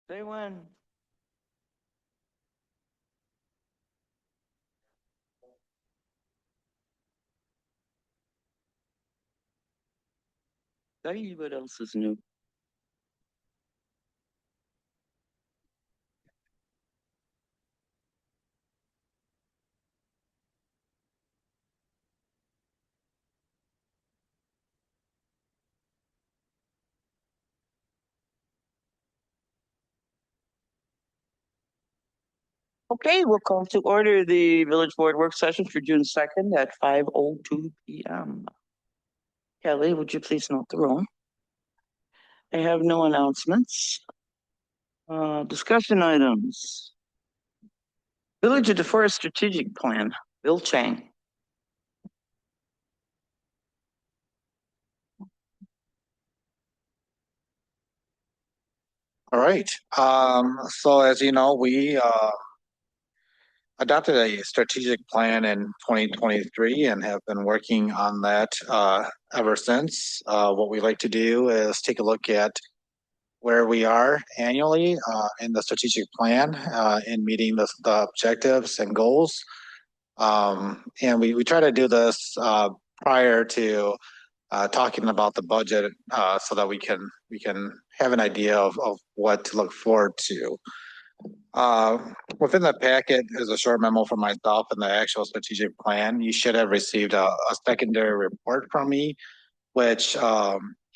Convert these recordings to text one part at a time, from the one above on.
They win. Tell you what else is new. Okay, we'll call to order the village board work session for June 2nd at 5:02 p.m. Kelly, would you please note the roll? I have no announcements. Discussion items. Village of DeForest Strategic Plan, Bill Chang. All right. So as you know, we adopted a strategic plan in 2023 and have been working on that ever since. What we like to do is take a look at where we are annually in the strategic plan in meeting the objectives and goals. And we try to do this prior to talking about the budget so that we can have an idea of what to look forward to. Uh, Within the packet is a short memo from myself and the actual strategic plan. You should have received a secondary report from me, which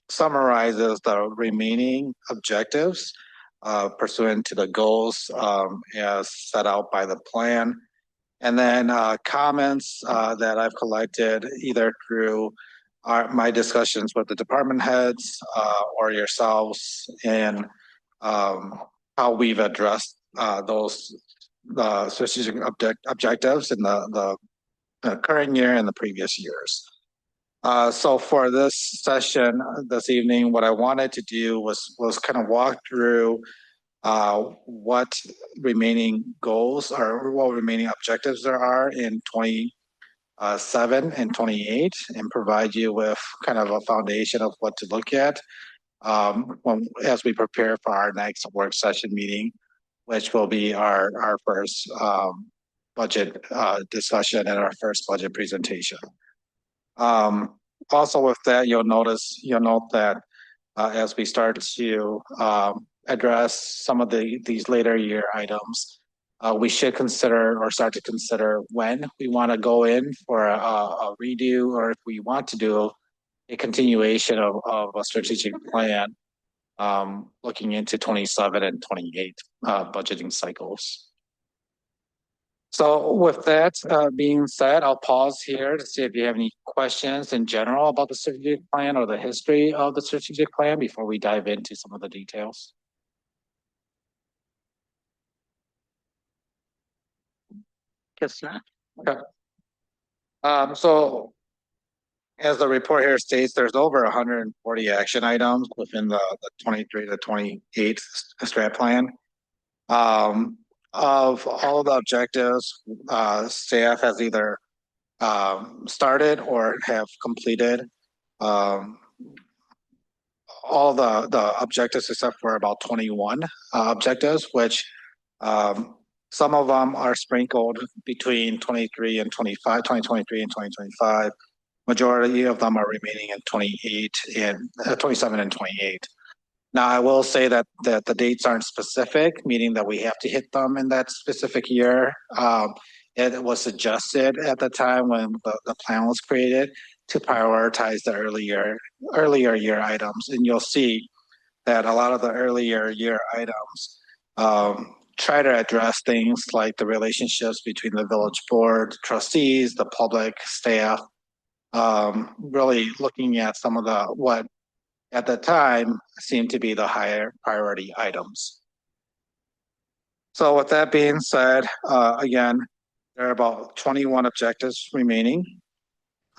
summarizes the remaining objectives pursuant to the goals as set out by the plan. And then comments that I've collected either through my discussions with the department heads or yourselves, and um, how we've addressed those strategic objectives in the current year and the previous years. So for this session this evening, what I wanted to do was kind of walk through what remaining goals or what remaining objectives there are in 27 and 28, and provide you with kind of a foundation of what to look at as we prepare for our next work session meeting, which will be our first budget discussion and our first budget presentation. Um, Also with that, you'll note that as we start to address some of these later year items, we should consider or start to consider when we want to go in for a redo, or if we want to do a continuation of a strategic plan, looking into 27 and 28 budgeting cycles. So with that being said, I'll pause here to see if you have any questions in general about the strategic plan or the history of the strategic plan before we dive into some of the details. Guess not. Okay. So as the report here states, there's over 140 action items within the 23 to 28 strat plan. Of all the objectives, staff has either started or have completed um, all the objectives except for about 21 objectives, which some of them are sprinkled between 23 and 25, 2023 and 2025. Majority of them are remaining in 28 and 27 and 28. Now, I will say that the dates aren't specific, meaning that we have to hit them in that specific year. It was suggested at the time when the plan was created to prioritize the earlier year items, and you'll see that a lot of the earlier year items try to address things like the relationships between the village board, trustees, the public, staff, really looking at some of the what at the time seemed to be the higher priority items. So with that being said, again, there are about 21 objectives remaining.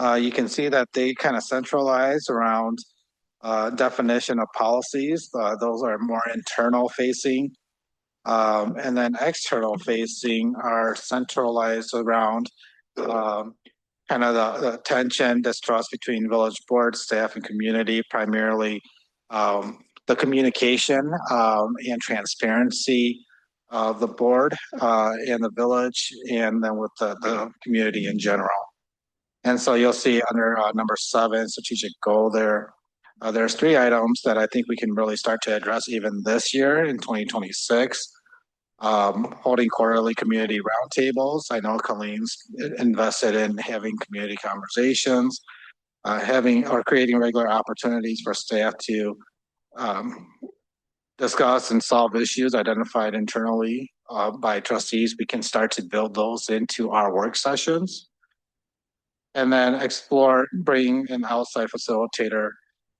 You can see that they kind of centralize around definition of policies. Those are more internal facing. And then external facing are centralized around kind of the tension, distrust between village board, staff, and community, primarily the communication and transparency of the board and the village, and then with the community in general. And so you'll see under number 7, strategic goal there. There's 3 items that I think we can really start to address even this year in 2026. Holding quarterly community roundtables. I know Colleen's invested in having community conversations, having or creating regular opportunities for staff to discuss and solve issues identified internally by trustees. We can start to build those into our work sessions. And then explore bringing an outside facilitator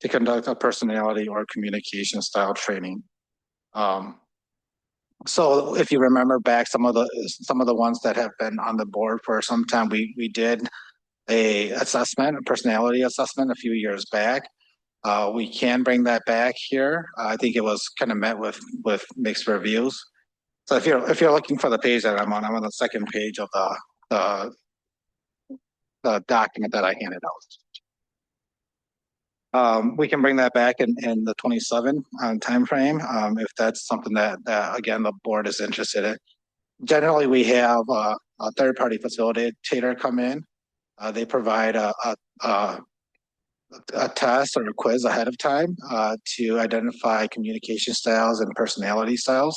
to conduct a personality or communication style training. So if you remember back some of the ones that have been on the board for some time, we did a personality assessment a few years back. We can bring that back here. I think it was kind of met with mixed reviews. So if you're looking for the page that I'm on the second page of the document that I handed out. We can bring that back in the 27 timeframe if that's something that again the board is interested in. Generally, we have a third-party facilitator come in. They provide a test or a quiz ahead of time to identify communication styles and personality styles,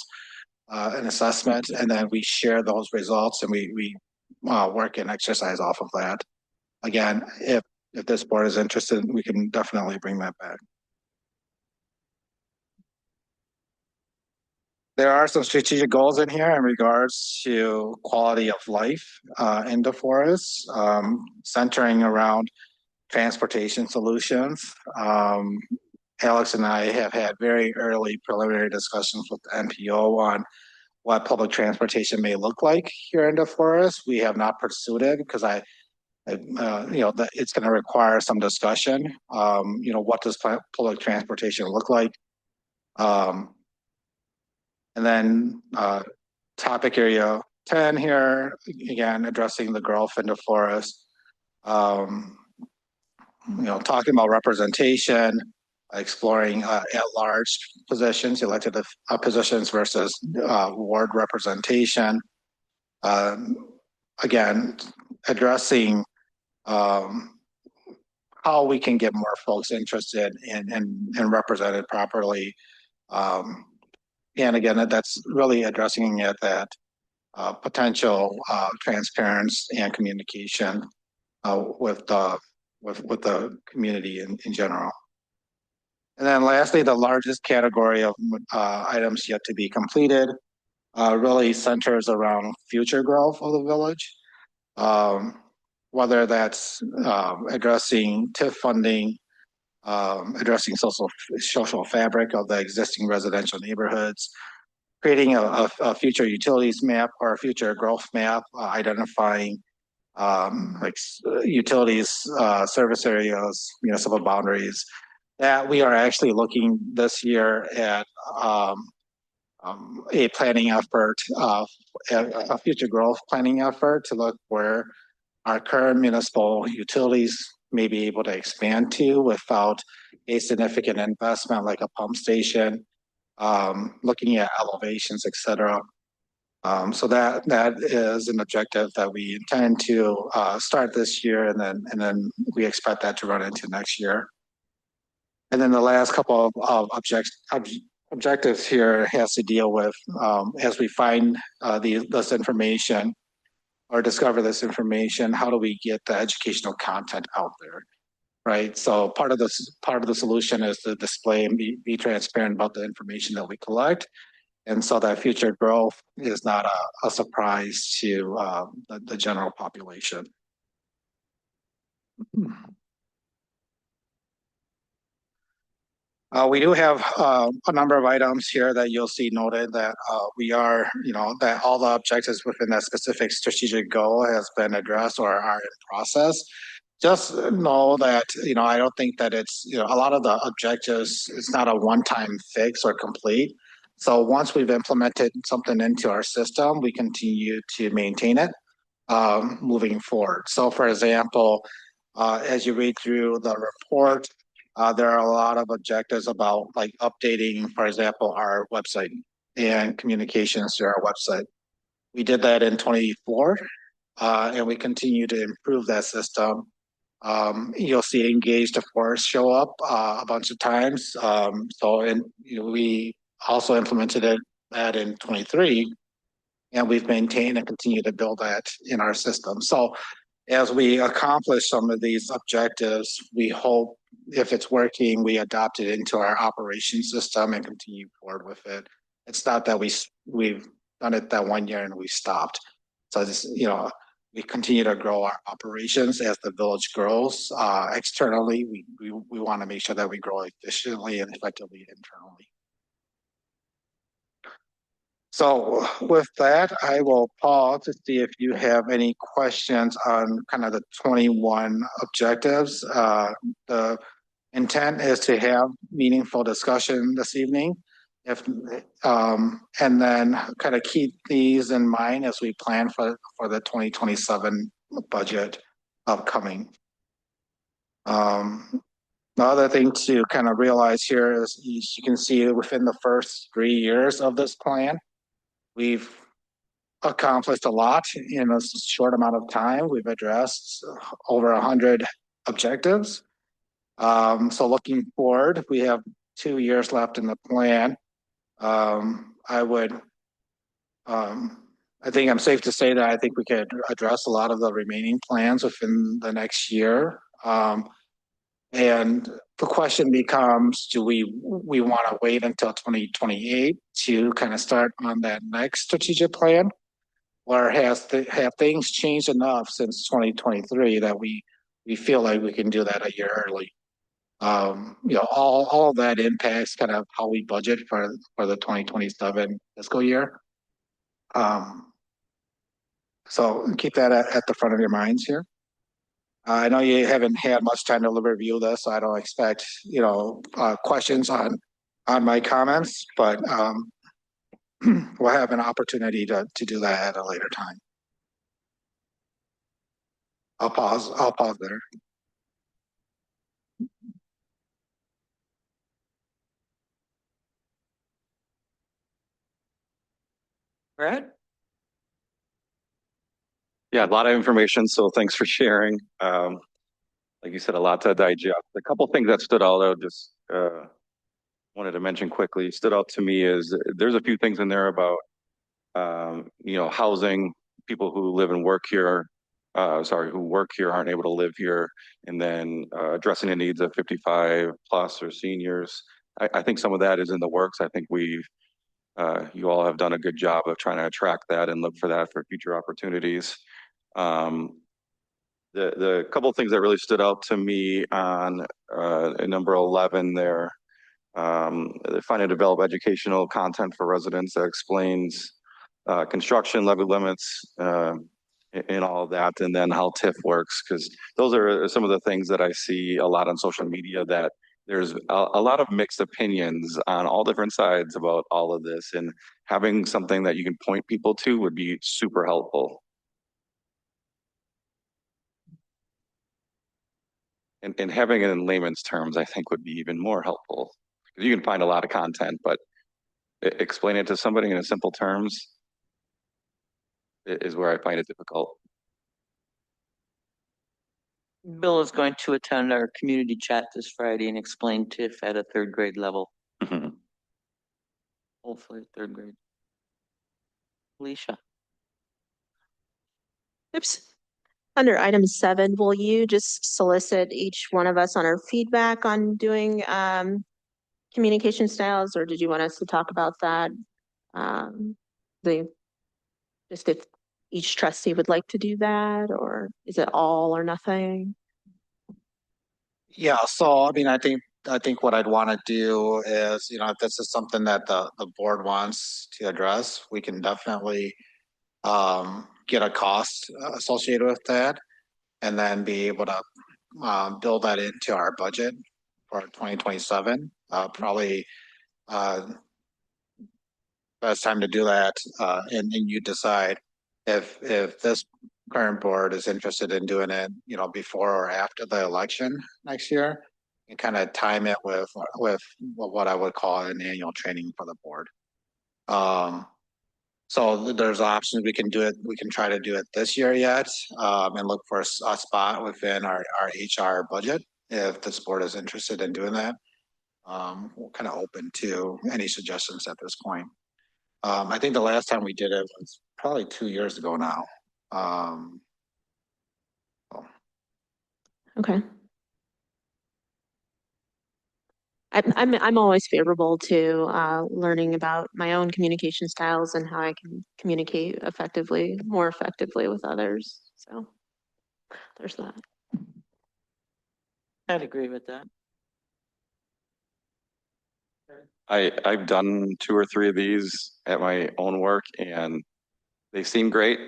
an assessment, and then we share those results and we work and exercise off of that. Again, if this board is interested, we can definitely bring that back. There are some strategic goals in here in regards to quality of life in DeForest, centering around transportation solutions. Alex and I have had very early preliminary discussions with the NPO on what public transportation may look like here in DeForest. We have not pursued it because that it's going to require some discussion. What does public transportation look like? And then topic area 10 here, again, addressing the growth in DeForest. Talking about representation, exploring at-large positions, elected positions versus ward representation. Again, addressing how we can get more folks interested and represented properly. And again, that's really addressing it that potential transparency and communication with the community in general. And then lastly, the largest category of items yet to be completed really centers around future growth of the village. Whether that's addressing TIF funding, addressing social fabric of the existing residential neighborhoods, creating a future utilities map or a future growth map, identifying utilities, service areas, municipal boundaries. That we are actually looking this year at a planning effort, a future growth planning effort to look where our current municipal utilities may be able to expand to without a significant investment like a pump station, looking at elevations, et cetera. So that is an objective that we intend to start this year, and then we expect that to run into next year. And then the last couple of objectives here has to deal with as we find this information or discover this information, how do we get the educational content out there, right? So part of the solution is to display and be transparent about the information that we collect. And so that future growth is not a surprise to the general population. We do have a number of items here that you'll see noted that we are, that all the objectives within that specific strategic goal has been addressed or are in process. Just know that, I don't think that it's, a lot of the objectives, it's not a one-time fix or complete. So once we've implemented something into our system, we continue to maintain it moving forward. So for example, as you read through the report, there are a lot of objectives about like updating, for example, our website and communications to our website. We did that in 24, and we continue to improve that system. You'll see Engaged, of course, show up a bunch of times. We also implemented that in 23, and we've maintained and continue to build that in our system. So as we accomplish some of these objectives, we hope if it's working, we adopt it into our operation system and continue forward with it. It's not that we've done it that 1 year and we stopped. So this, we continue to grow our operations as the village grows. Externally, we want to make sure that we grow efficiently and effectively internally. So with that, I will pause to see if you have any questions on kind of the 21 objectives. The intent is to have meaningful discussion this evening. And then kind of keep these in mind as we plan for the 2027 budget upcoming. The other thing to kind of realize here is you can see within the first 3 years of this plan, we've accomplished a lot in a short amount of time. We've addressed over 100 objectives. So looking forward, we have 2 years left in the plan. I think I'm safe to say that I think we could address a lot of the remaining plans within the next year. And the question becomes, do we want to wait until 2028 to kind of start on that next strategic plan? Or have things changed enough since 2023 that we feel like we can do that a year early? All of that impacts kind of how we budget for the 2027 fiscal year. So keep that at the front of your minds here. I know you haven't had much time to review this, so I don't expect, questions on my comments, but we'll have an opportunity to do that at a later time. I'll pause there. Brad? Yeah, a lot of information, so thanks for sharing. Like you said, a lot to digest. A couple things that stood out, I just wanted to mention quickly, stood out to me is there's a few things in there about, housing, people who live and work here, who work here aren't able to live here, and then addressing the needs of 55 plus or seniors. I think some of that is in the works. I think you all have done a good job of trying to attract that and look for that for future opportunities. The couple of things that really stood out to me on number 11 there, find and develop educational content for residents that explains construction levy limits and all of that, and then how TIF works, because those are some of the things that I see a lot on social media, that there's a lot of mixed opinions on all different sides about all of this, and having something that you can point people to would be super helpful. And having it in layman's terms, I think, would be even more helpful. You can find a lot of content, but explain it to somebody in simple terms is where I find it difficult. Bill is going to attend our community chat this Friday and explain TIF at a 3rd grade level. Mm-hmm. Hopefully 3rd grade. Alicia. Oops. Under item 7, will you just solicit each one of us on our feedback on doing communication styles, or did you want us to talk about that? Just if each trustee would like to do that, or is it all or nothing? Yeah, so I mean, I think what I'd want to do is, if this is something that the board wants to address, we can definitely get a cost associated with that, and then be able to build that into our budget for 2027. Probably best time to do that, and you decide if this current board is interested in doing it, before or after the election next year. and kind of time it with what I would call an annual training for the board. So there's options. We can do it. We can try to do it this year yet, and look for a spot within our HR budget if this board is interested in doing that. We're kind of open to any suggestions at this point. I think the last time we did it was probably 2 years ago now. Okay. I'm always favorable to learning about my own communication styles and how I can communicate more effectively with others. So there's that. I'd agree with that. I've done 2 or 3 of these at my own work and they seem great.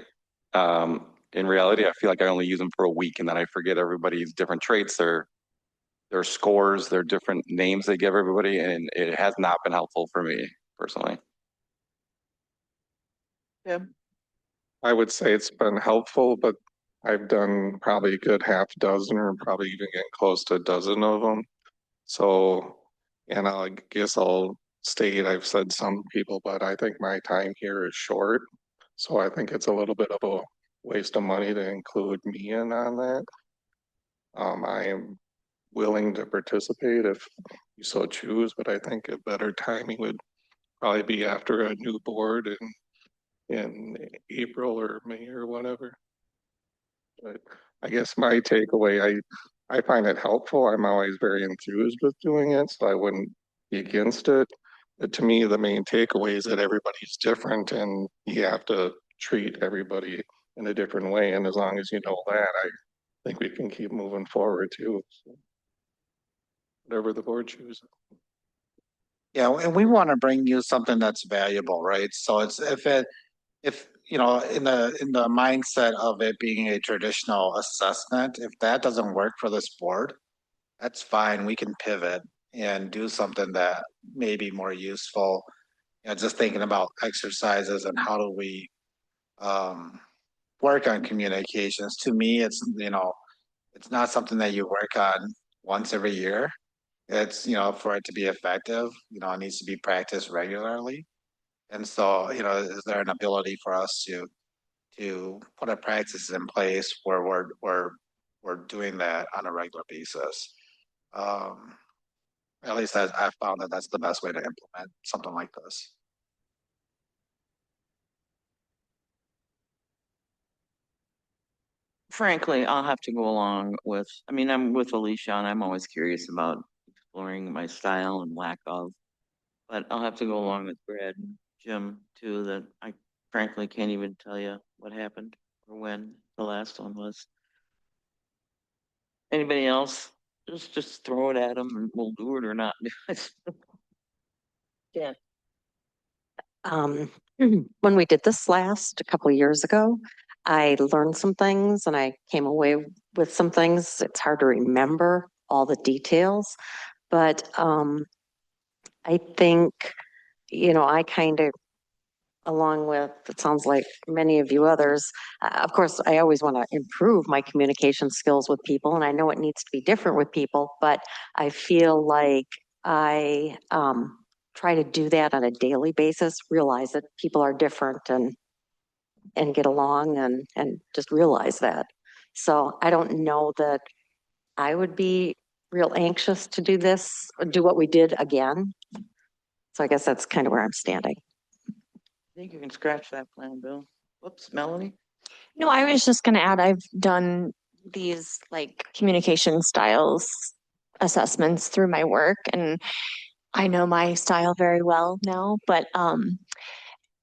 In reality, I feel like I only use them for a week and then I forget everybody's different traits, their scores, their different names they give everybody, and it has not been helpful for me personally. Yeah. I would say it's been helpful, but I've done probably a good half dozen or probably even getting close to a dozen of them. So, and I guess I'll state, I've said some people, but I think my time here is short. So I think it's a little bit of a waste of money to include me in on that. I am willing to participate if you so choose, but I think a better timing would probably be after a new board in April or May or whatever. But I guess my takeaway, I find it helpful. I'm always very enthused with doing it, so I wouldn't be against it. But to me, the main takeaway is that everybody's different and you have to treat everybody in a different way. And as long as you know that, I think we can keep moving forward too. So whatever the board chooses. Yeah, and we want to bring you something that's valuable, right? So it's if you know, in the mindset of it being a traditional assessment, if that doesn't work for this board, that's fine. We can pivot and do something that may be more useful. You know, just thinking about exercises and how do we work on communications. To me, it's, you know, it's not something that you work on once every year. It's, you know, for it to be effective, you know, it needs to be practiced regularly. And so, you know, is there an ability for us to put a practice in place where we're doing that on a regular basis? At least I found that that's the best way to implement something like this. Frankly, I'll have to go along with, I mean, I'm with Alicia and I'm always curious about exploring my style and lack of. But I'll have to go along with Brad and Jim too, that I frankly can't even tell you what happened or when the last one was. Anybody else? Just throw it at them and we'll do it or not do it. Yeah. When we did this last a couple of years ago, I learned some things and I came away with some things. It's hard to remember all the details, but I think, you know, I kind of, along with, it sounds like many of you others, of course, I always want to improve my communication skills with people, and I know it needs to be different with people, but I feel like I try to do that on a daily basis, realize that people are different and get along and just realize that. So I don't know that I would be real anxious to do this, do what we did again. So I guess that's kind of where I'm standing. I think you can scratch that plan, Bill. Whoops, Melanie? No, I was just gonna add, I've done these like communication styles assessments through my work and I know my style very well now, but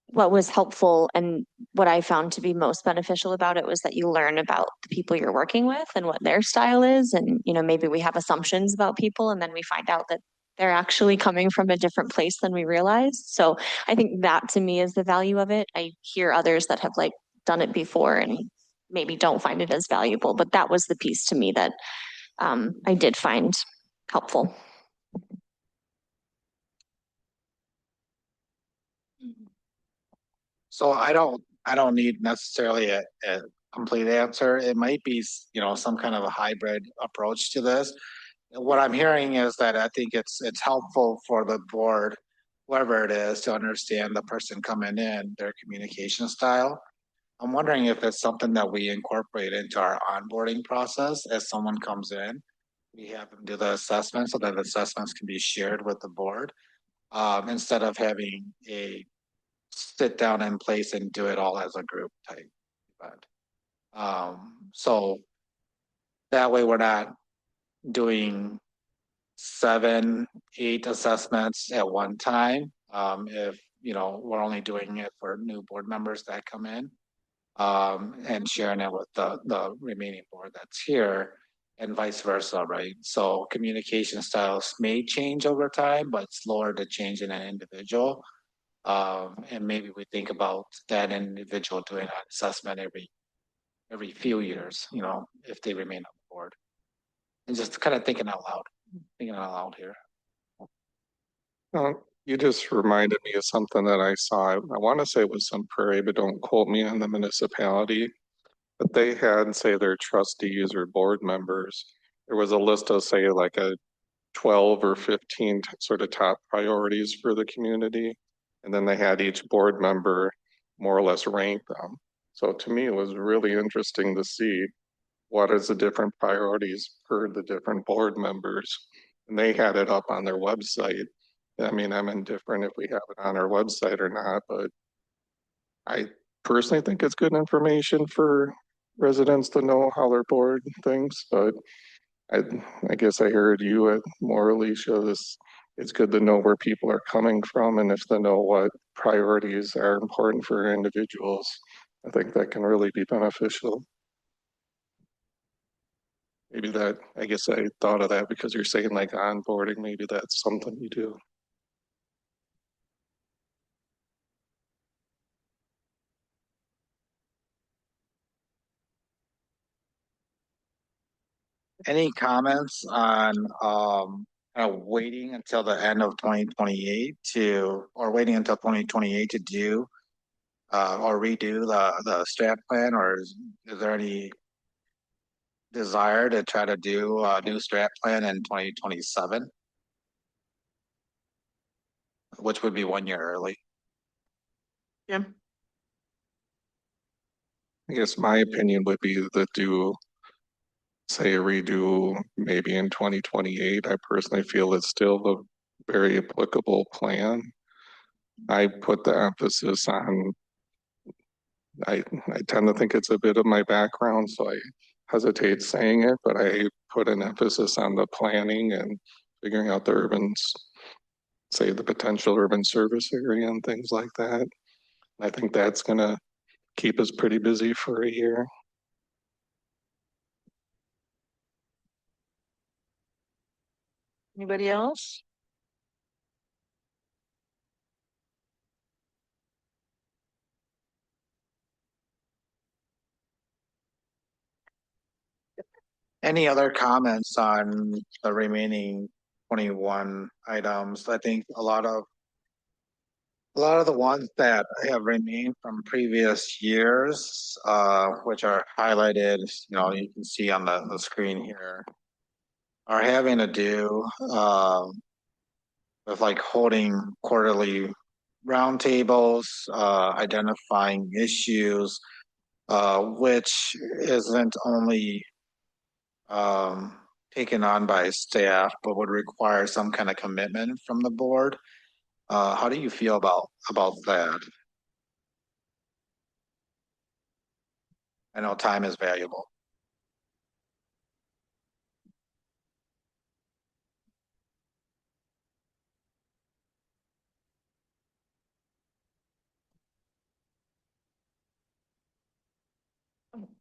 what was helpful and what I found to be most beneficial about it was that you learn about the people you're working with and what their style is. And, you know, maybe we have assumptions about people and then we find out that they're actually coming from a different place than we realized. So I think that to me is the value of it. I hear others that have like done it before and maybe don't find it as valuable, but that was the piece to me that I did find helpful. So I don't need necessarily a complete answer. It might be, you know, some kind of a hybrid approach to this. what I'm hearing is that I think it's helpful for the board, whoever it is, to understand the person coming in, their communication style. I'm wondering if it's something that we incorporate into our onboarding process as someone comes in. We have them do the assessment so that assessments can be shared with the board, instead of having a sit down in place and do it all as a group type event. So that way we're not doing 7, 8 assessments at one time. If, we're only doing it for new board members that come in, and sharing it with the remaining board that's here and vice versa, right? So communication styles may change over time, but slower to change in an individual. And maybe we think about that individual doing an assessment every few years, if they remain on the board. And just kind of thinking out loud here. You just reminded me of something that I saw. I want to say it was some Prairie, but don't quote me on the municipality. But they had, say, their trustees or board members. There was a list of, say, like a 12 or 15 sort of top priorities for the community. And then they had each board member more or less rank them. So to me, it was really interesting to see what is the different priorities per the different board members. And they had it up on their website. I mean, I'm indifferent if we have it on our website or not, but I personally think it's good information for residents to know how their board thinks, but I guess I heard you at more, Alicia, it's good to know where people are coming from and if they know what priorities are important for individuals. I think that can really be beneficial. Maybe that, I guess I thought of that because you're saying like onboarding, maybe that's something you do. Any comments on waiting until the end of 2028 or waiting until 2028 to do or redo the strat plan, or is there any desire to try to do a new strat plan in 2027, which would be 1 year early? Jim? I guess my opinion would be that say a redo maybe in 2028. I personally feel it's still a very applicable plan. I put the emphasis on, I tend to think it's a bit of my background, so I hesitate saying it, but I put an emphasis on the planning and figuring out the say the potential urban service area and things like that. I think that's gonna keep us pretty busy for a year. Anybody else? Any other comments on the remaining 21 items? I think a lot of the ones that have remained from previous years, which are highlighted, you can see on the screen here, are having to do with like holding quarterly roundtables, identifying issues, which isn't only taken on by staff, but would require some kind of commitment from the board. How do you feel about that? I know time is valuable.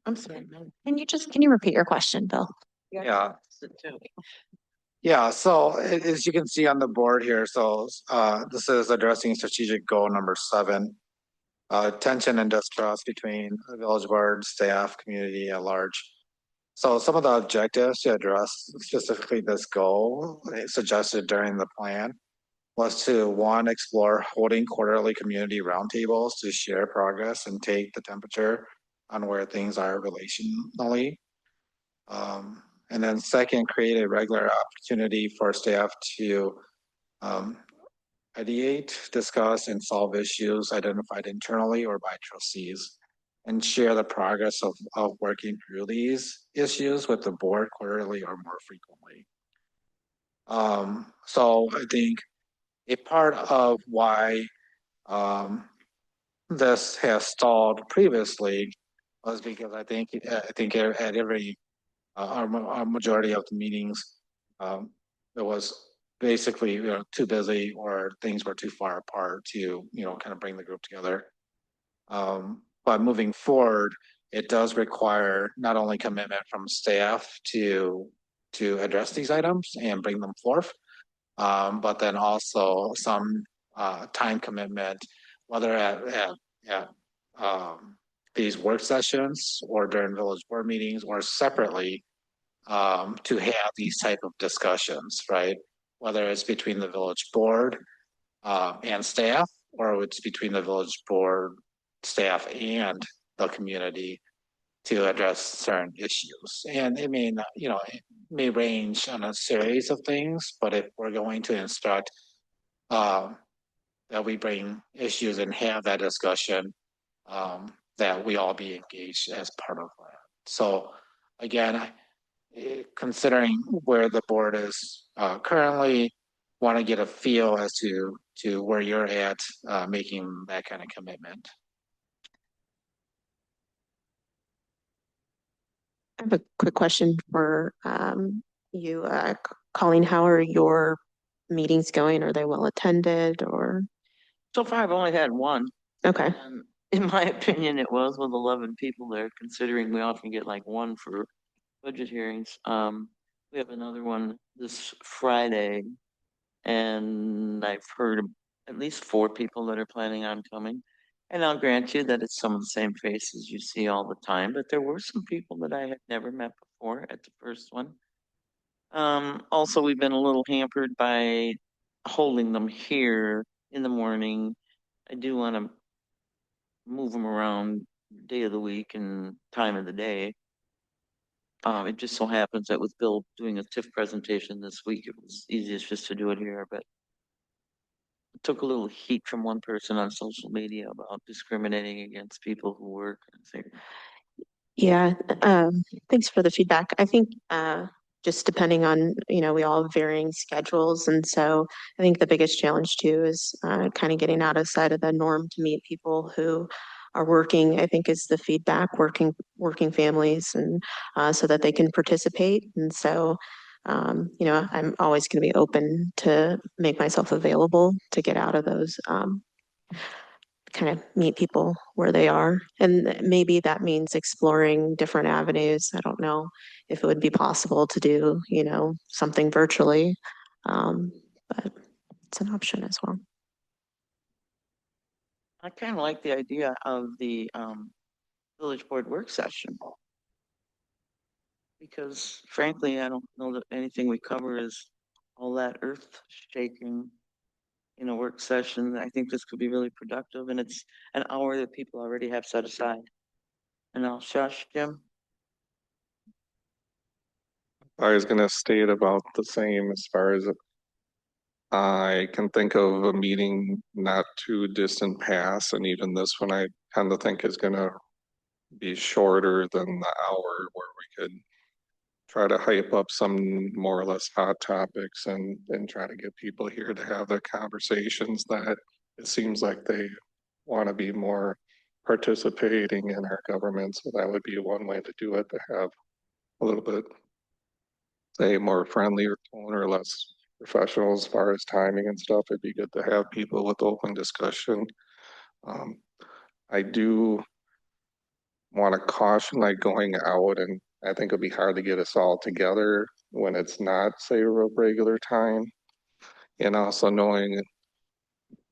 I'm sorry. Can you repeat your question, Bill? Yeah. Yeah, so as you can see on the board here, so this is addressing strategic goal number 7, tension and distrust between the village board, staff, community at large. So some of the objectives to address specifically this goal suggested during the plan was to, 1, explore holding quarterly community roundtables to share progress and take the temperature on where things are relationally. And then second, create a regular opportunity for staff to ideate, discuss, and solve issues identified internally or by trustees, and share the progress of working through these issues with the board quarterly or more frequently. So I think a part of why this has stalled previously was because I think at every our majority of the meetings, it was basically too busy or things were too far apart to kind of bring the group together. But moving forward, it does require not only commitment from staff to address these items and bring them forth, but then also some time commitment, whether at these work sessions or during village board meetings or separately, to have these type of discussions, right? Whether it's between the village board and staff, or it's between the village board, staff, and the community to address certain issues. And it may not, it may range on a series of things, but if we're going to instruct that we bring issues and have that discussion, that we all be engaged as part of that. So again, considering where the board is currently, want to get a feel as to where you're at making that kind of commitment. I have a quick question for you, Colleen. How are your meetings going? Are they well attended or? So far, I've only had one. Okay. And in my opinion, it was with 11 people there, considering we often get like one for budget hearings. We have another one this Friday, and I've heard of at least 4 people that are planning on coming. And I'll grant you that it's some of the same faces you see all the time, but there were some people that I had never met before at the first one. Also, we've been a little hampered by holding them here in the morning. I do want to move them around day of the week and time of the day. It just so happens that with Bill doing a TIF presentation this week, it was easiest just to do it here, but it took a little heat from one person on social media about discriminating against people who work. Yeah, thanks for the feedback. I think just depending on, we all have varying schedules. And so I think the biggest challenge too is kind of getting outside of the norm to meet people who are working, I think is the feedback, working families and so that they can participate. And so, I'm always going to be open to make myself available to get out of those kind of meet people where they are. And maybe that means exploring different avenues. I don't know if it would be possible to do, something virtually, but it's an option as well. I kind of like the idea of the village board work session. Because frankly, I don't know that anything we cover is all that earth shaking in a work session. I think this could be really productive, and it's an hour that people already have set aside. And I'll shush Jim. I was gonna state about the same as far as I can think of a meeting not too distant past, and even this one I kind of think is gonna be shorter than the hour where we could try to hype up some more or less hot topics and try to get people here to have the conversations that it seems like they want to be more participating in our government. So that would be one way to do it, to have a little bit, say, more friendlier tone or less professional as far as timing and stuff. It'd be good to have people with open discussion. I do want to caution like going out, and I think it'd be hard to get us all together when it's not, say, a regular time. And also knowing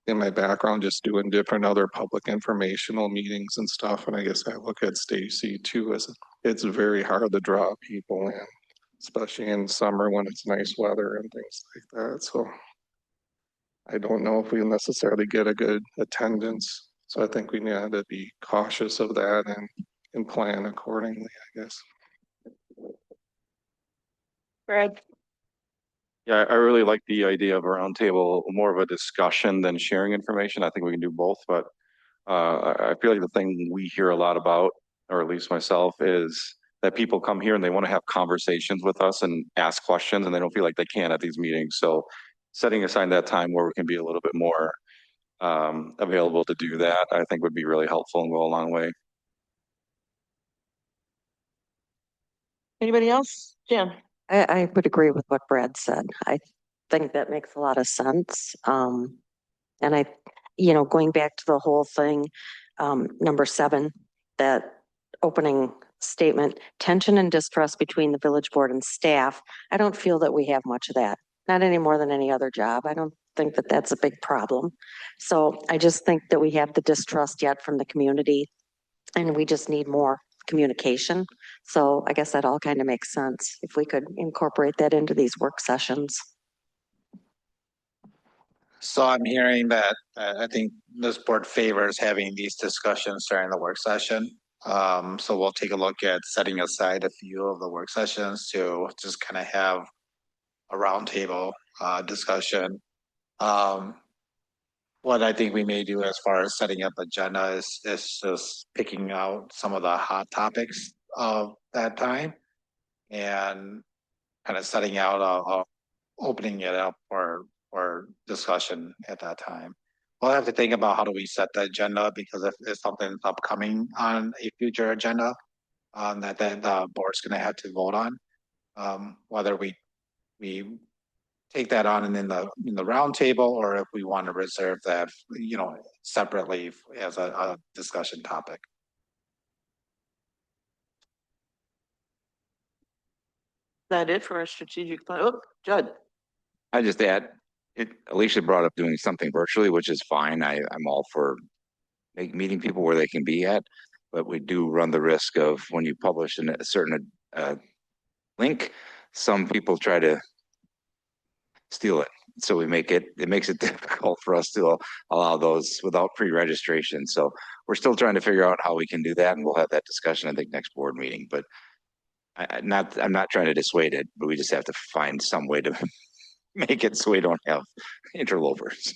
in my background, just doing different other public informational meetings and stuff. And I guess I look at Stacy too, as it's very hard to draw people in, especially in summer when it's nice weather and things like that. So I don't know if we necessarily get a good attendance. So I think we need to be cautious of that and plan accordingly, I guess. Brad? Yeah, I really like the idea of a roundtable, more of a discussion than sharing information. I think we can do both, but I feel like the thing we hear a lot about, or at least myself, is that people come here and they want to have conversations with us and ask questions, and they don't feel like they can at these meetings. So setting aside that time where we can be a little bit more available to do that, I think would be really helpful and go a long way. Anybody else? Jen? I would agree with what Brad said. I think that makes a lot of sense. And going back to the whole thing, number 7, that opening statement, tension and distrust between the village board and staff. I don't feel that we have much of that, not any more than any other job. I don't think that that's a big problem. So I just think that we have the distrust yet from the community, and we just need more communication. So I guess that all kind of makes sense if we could incorporate that into these work sessions. So I'm hearing that I think this board favors having these discussions during the work session. So we'll take a look at setting aside a few of the work sessions to just kind of have a roundtable discussion. What I think we may do as far as setting up agenda is just picking out some of the hot topics of that time and kind of setting out opening it up for discussion at that time. We'll have to think about how do we set the agenda, because if something's upcoming on a future agenda that the board's going to have to vote on, whether we take that on and in the round table, or if we want to reserve that, separately as a discussion topic. That it for our strategic plan? Oh, Judd. I just add, Alicia brought up doing something virtually, which is fine. I'm all for meeting people where they can be at, but we do run the risk of when you publish a certain link, some people try to steal it. So it makes it difficult for us to allow those without pre-registration. So we're still trying to figure out how we can do that, and we'll have that discussion, I think, next board meeting. But I'm not trying to dissuade it, but we just have to find some way to make it so we don't have interlopers.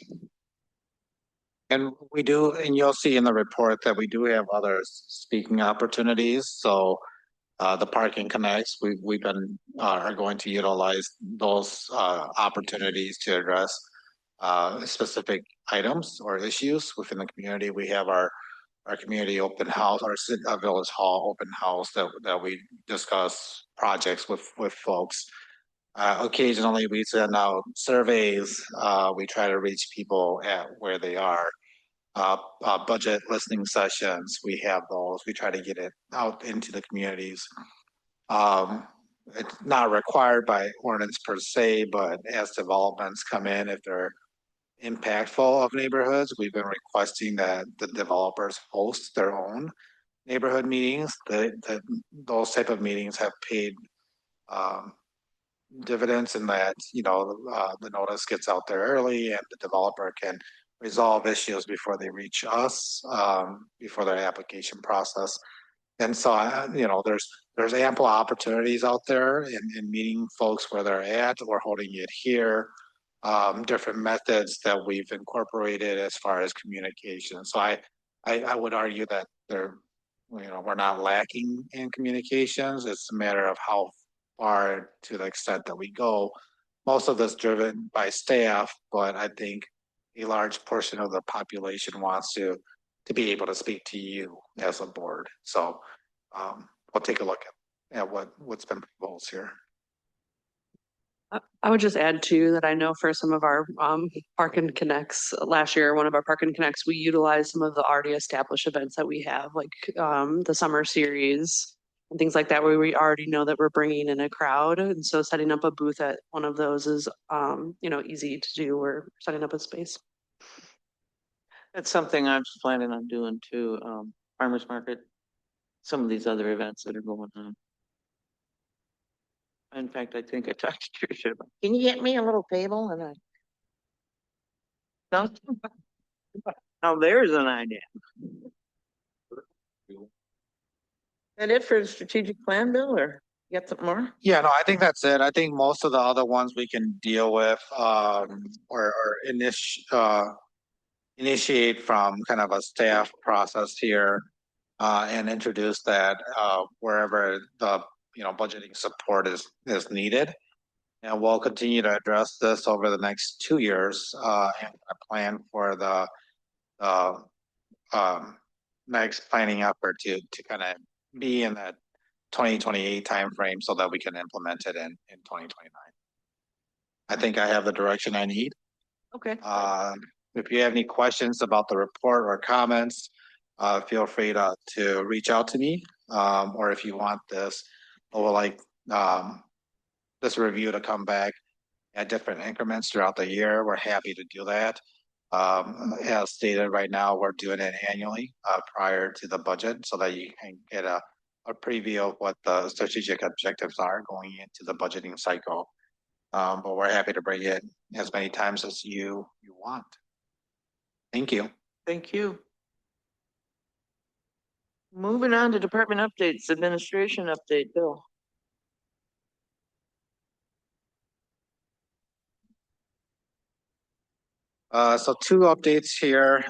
And we do, and you'll see in the report that we do have other speaking opportunities. So the Parking Connects, we've been are going to utilize those opportunities to address specific items or issues within the community. We have our community open house, our village hall open house that we discuss projects with folks. Occasionally we send out surveys. We try to reach people at where they are. Budget listening sessions, we have those. We try to get it out into the communities. It's not required by ordinance per se, but as developments come in, if they're impactful of neighborhoods, we've been requesting that the developers host their own neighborhood meetings. Those type of meetings have paid dividends in that, the notice gets out there early and the developer can resolve issues before they reach us, before their application process. And so, there's ample opportunities out there in meeting folks where they're at. We're holding it here. Different methods that we've incorporated as far as communication. So I would argue that we're not lacking in communications. It's a matter of how far, to the extent that we go. Most of this driven by staff, but I think a large portion of the population wants to be able to speak to you as a board. So we'll take a look at what's been proposed here. I would just add too that I know for some of our Park and Connects last year, one of our Park and Connects, we utilized some of the already established events that we have, like the summer series and things like that, where we already know that we're bringing in a crowd. And so setting up a booth at one of those is, easy to do. We're setting up a space. That's something I'm planning on doing too. Farmers market, some of these other events that are going on. In fact, I think I talked to Tricia about, can you get me a little table? And no. Now there's an idea. That it for the strategic plan, Bill, or got some more? Yeah, no, I think that's it. I think most of the other ones we can deal with, or initiate from kind of a staff process here, and introduce that, wherever the, budgeting support is needed. And we'll continue to address this over the next 2 years, and a plan for the, um, next planning effort to kind of be in that 2028 timeframe so that we can implement it in 2029. I think I have the direction I need. Okay. If you have any questions about the report or comments, feel free to reach out to me. Or if you want this, or like, this review to come back at different increments throughout the year, we're happy to do that. As stated right now, we're doing it annually, prior to the budget so that you can get a preview of what the strategic objectives are going into the budgeting cycle. But we're happy to bring it as many times as you want. Thank you. Thank you. Moving on to department updates, administration update, Bill. So 2 updates here.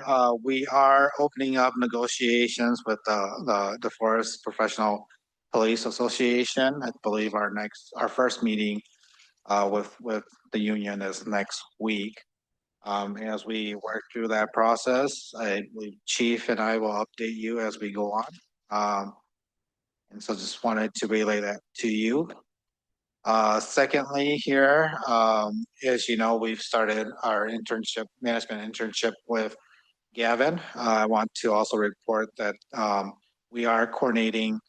We are opening up negotiations with the Forest Professional Police Association. I believe our first meeting with the union is next week. As we work through that process, I believe Chief and I will update you as we go on. And so just wanted to relay that to you. Secondly here, as you know, we've started our management internship with Gavin. I want to also report that, we are coordinating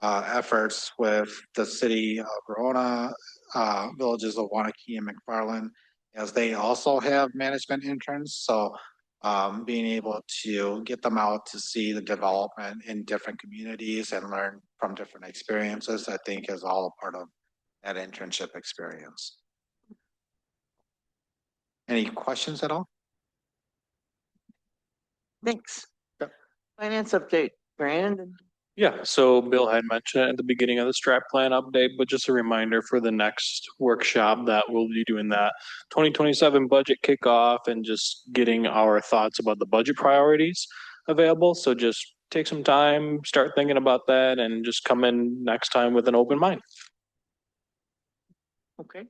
efforts with the city of Verona, villages of Wanakee and McFarland, as they also have management interns. So, being able to get them out to see the development in different communities and learn from different experiences, I think is all a part of that internship experience. Any questions at all? Thanks. Yep. Finance update, Brandon. Yeah, so Bill had mentioned it at the beginning of the strat plan update, but just a reminder for the next workshop that we'll be doing that 2027 budget kickoff and just getting our thoughts about the budget priorities available. So just take some time, start thinking about that, and just come in next time with an open mind. Okay.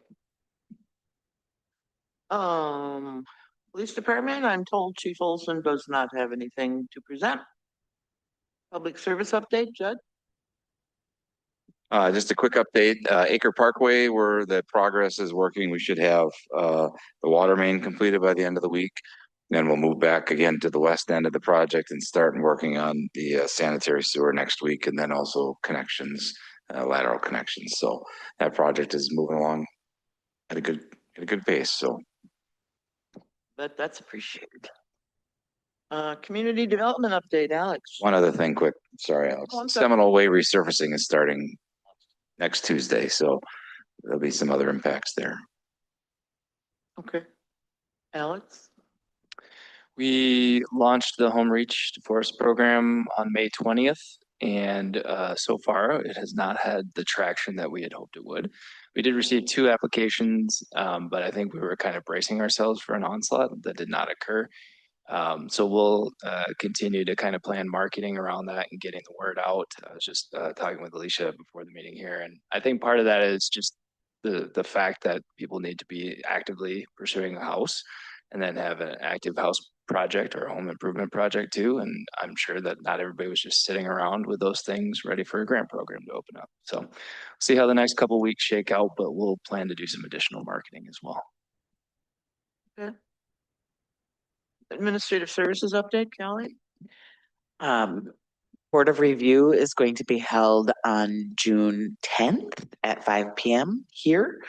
Police department, I'm told Chief Olson does not have anything to present. Public service update, Judd? Just a quick update, Acre Parkway, where the progress is working, we should have, the water main completed by the end of the week. Then we'll move back again to the west end of the project and start working on the sanitary sewer next week, and then also connections, lateral connections. So that project is moving along at a good pace, so. But that's appreciated. Community development update, Alex. One other thing quick, sorry, Alex. Oh, I'm sorry. Seminole Way resurfacing is starting next Tuesday, so there'll be some other impacts there. Okay. Alex? We launched the Home Reach Forest program on May 20th, and so far it has not had the traction that we had hoped it would. We did receive 2 applications, but I think we were kind of bracing ourselves for an onslaught that did not occur. So we'll continue to kind of plan marketing around that and getting the word out. I was just talking with Alicia before the meeting here, and I think part of that is just the fact that people need to be actively pursuing a house and then have an active house project or a home improvement project too. And I'm sure that not everybody was just sitting around with those things ready for a grant program to open up. So see how the next couple of weeks shake out, but we'll plan to do some additional marketing as well. Okay. Administrative services update, Kelly? Board of Review is going to be held on June 10th at 5 p.m. here.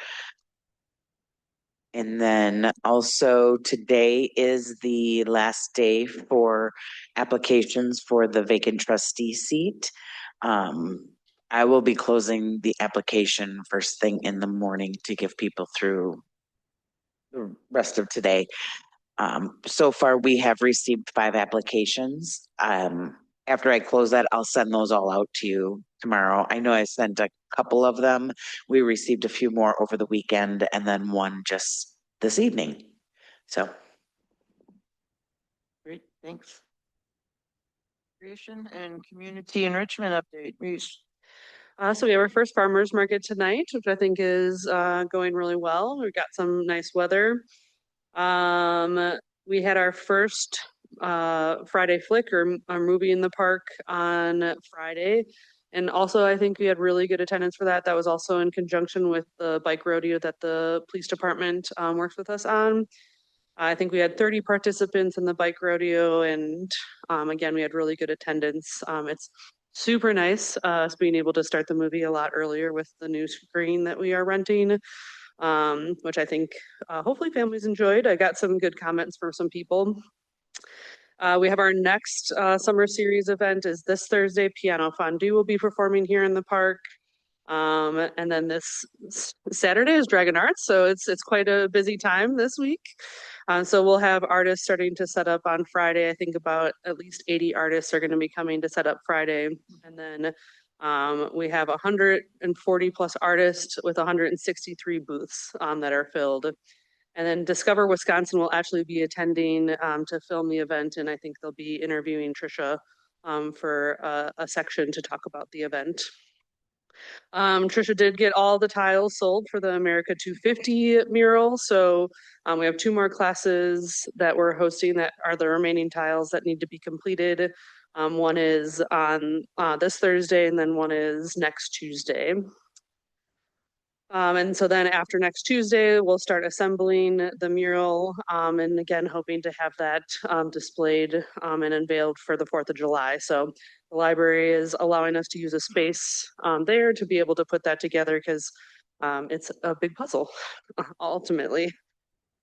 And then also today is the last day for applications for the vacant trustee seat. I will be closing the application first thing in the morning to give people through the rest of today. So far, we have received 5 applications. after I close that, I'll send those all out to you tomorrow. I know I sent a couple of them. We received a few more over the weekend and then one just this evening. So. Great, thanks. Creation and community enrichment update, Reese. So we have our first farmers market tonight, which I think is going really well. We've got some nice weather. We had our first Friday flick or movie in the park on Friday. And also, I think we had really good attendance for that. That was also in conjunction with the bike rodeo that the police department works with us on. I think we had 30 participants in the bike rodeo, and again, we had really good attendance. It's super nice us being able to start the movie a lot earlier with the new screen that we are renting, which I think hopefully families enjoyed. I got some good comments from some people. We have our next summer series event is this Thursday. Piano Fondue will be performing here in the park. And then this Saturday is Dragon Arts, so it's quite a busy time this week. So we'll have artists starting to set up on Friday. I think about at least 80 artists are going to be coming to set up Friday. And then we have 140 plus artists with 163 booths that are filled. And then Discover Wisconsin will actually be attending to film the event, and I think they'll be interviewing Trisha for a section to talk about the event. Trisha did get all the tiles sold for the America 250 mural. So we have 2 more classes that we're hosting that are the remaining tiles that need to be completed. One is on this Thursday, and then one is next Tuesday. And so then after next Tuesday, we'll start assembling the mural, and again, hoping to have that displayed and unveiled for the 4th of July. So the library is allowing us to use a space there to be able to put that together because it's a big puzzle, ultimately.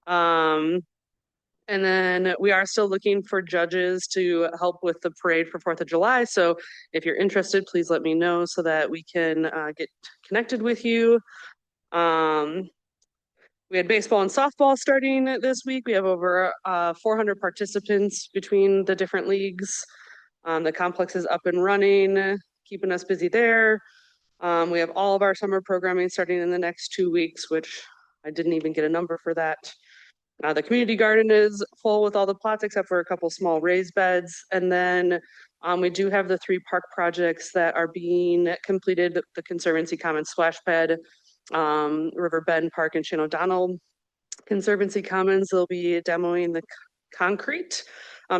And then we are still looking for judges to help with the parade for 4th of July. So if you're interested, please let me know so that we can get connected with you. We had baseball and softball starting this week. We have over 400 participants between the different leagues. The complex is up and running, keeping us busy there. We have all of our summer programming starting in the next 2 weeks, which I didn't even get a number for that. The community garden is full with all the plots except for a couple small raised beds. And then we do have the 3 park projects that are being completed, the Conservancy Commons splash pad, River Bend Park and Shane O'Donnell Conservancy Commons. They'll be demoing the concrete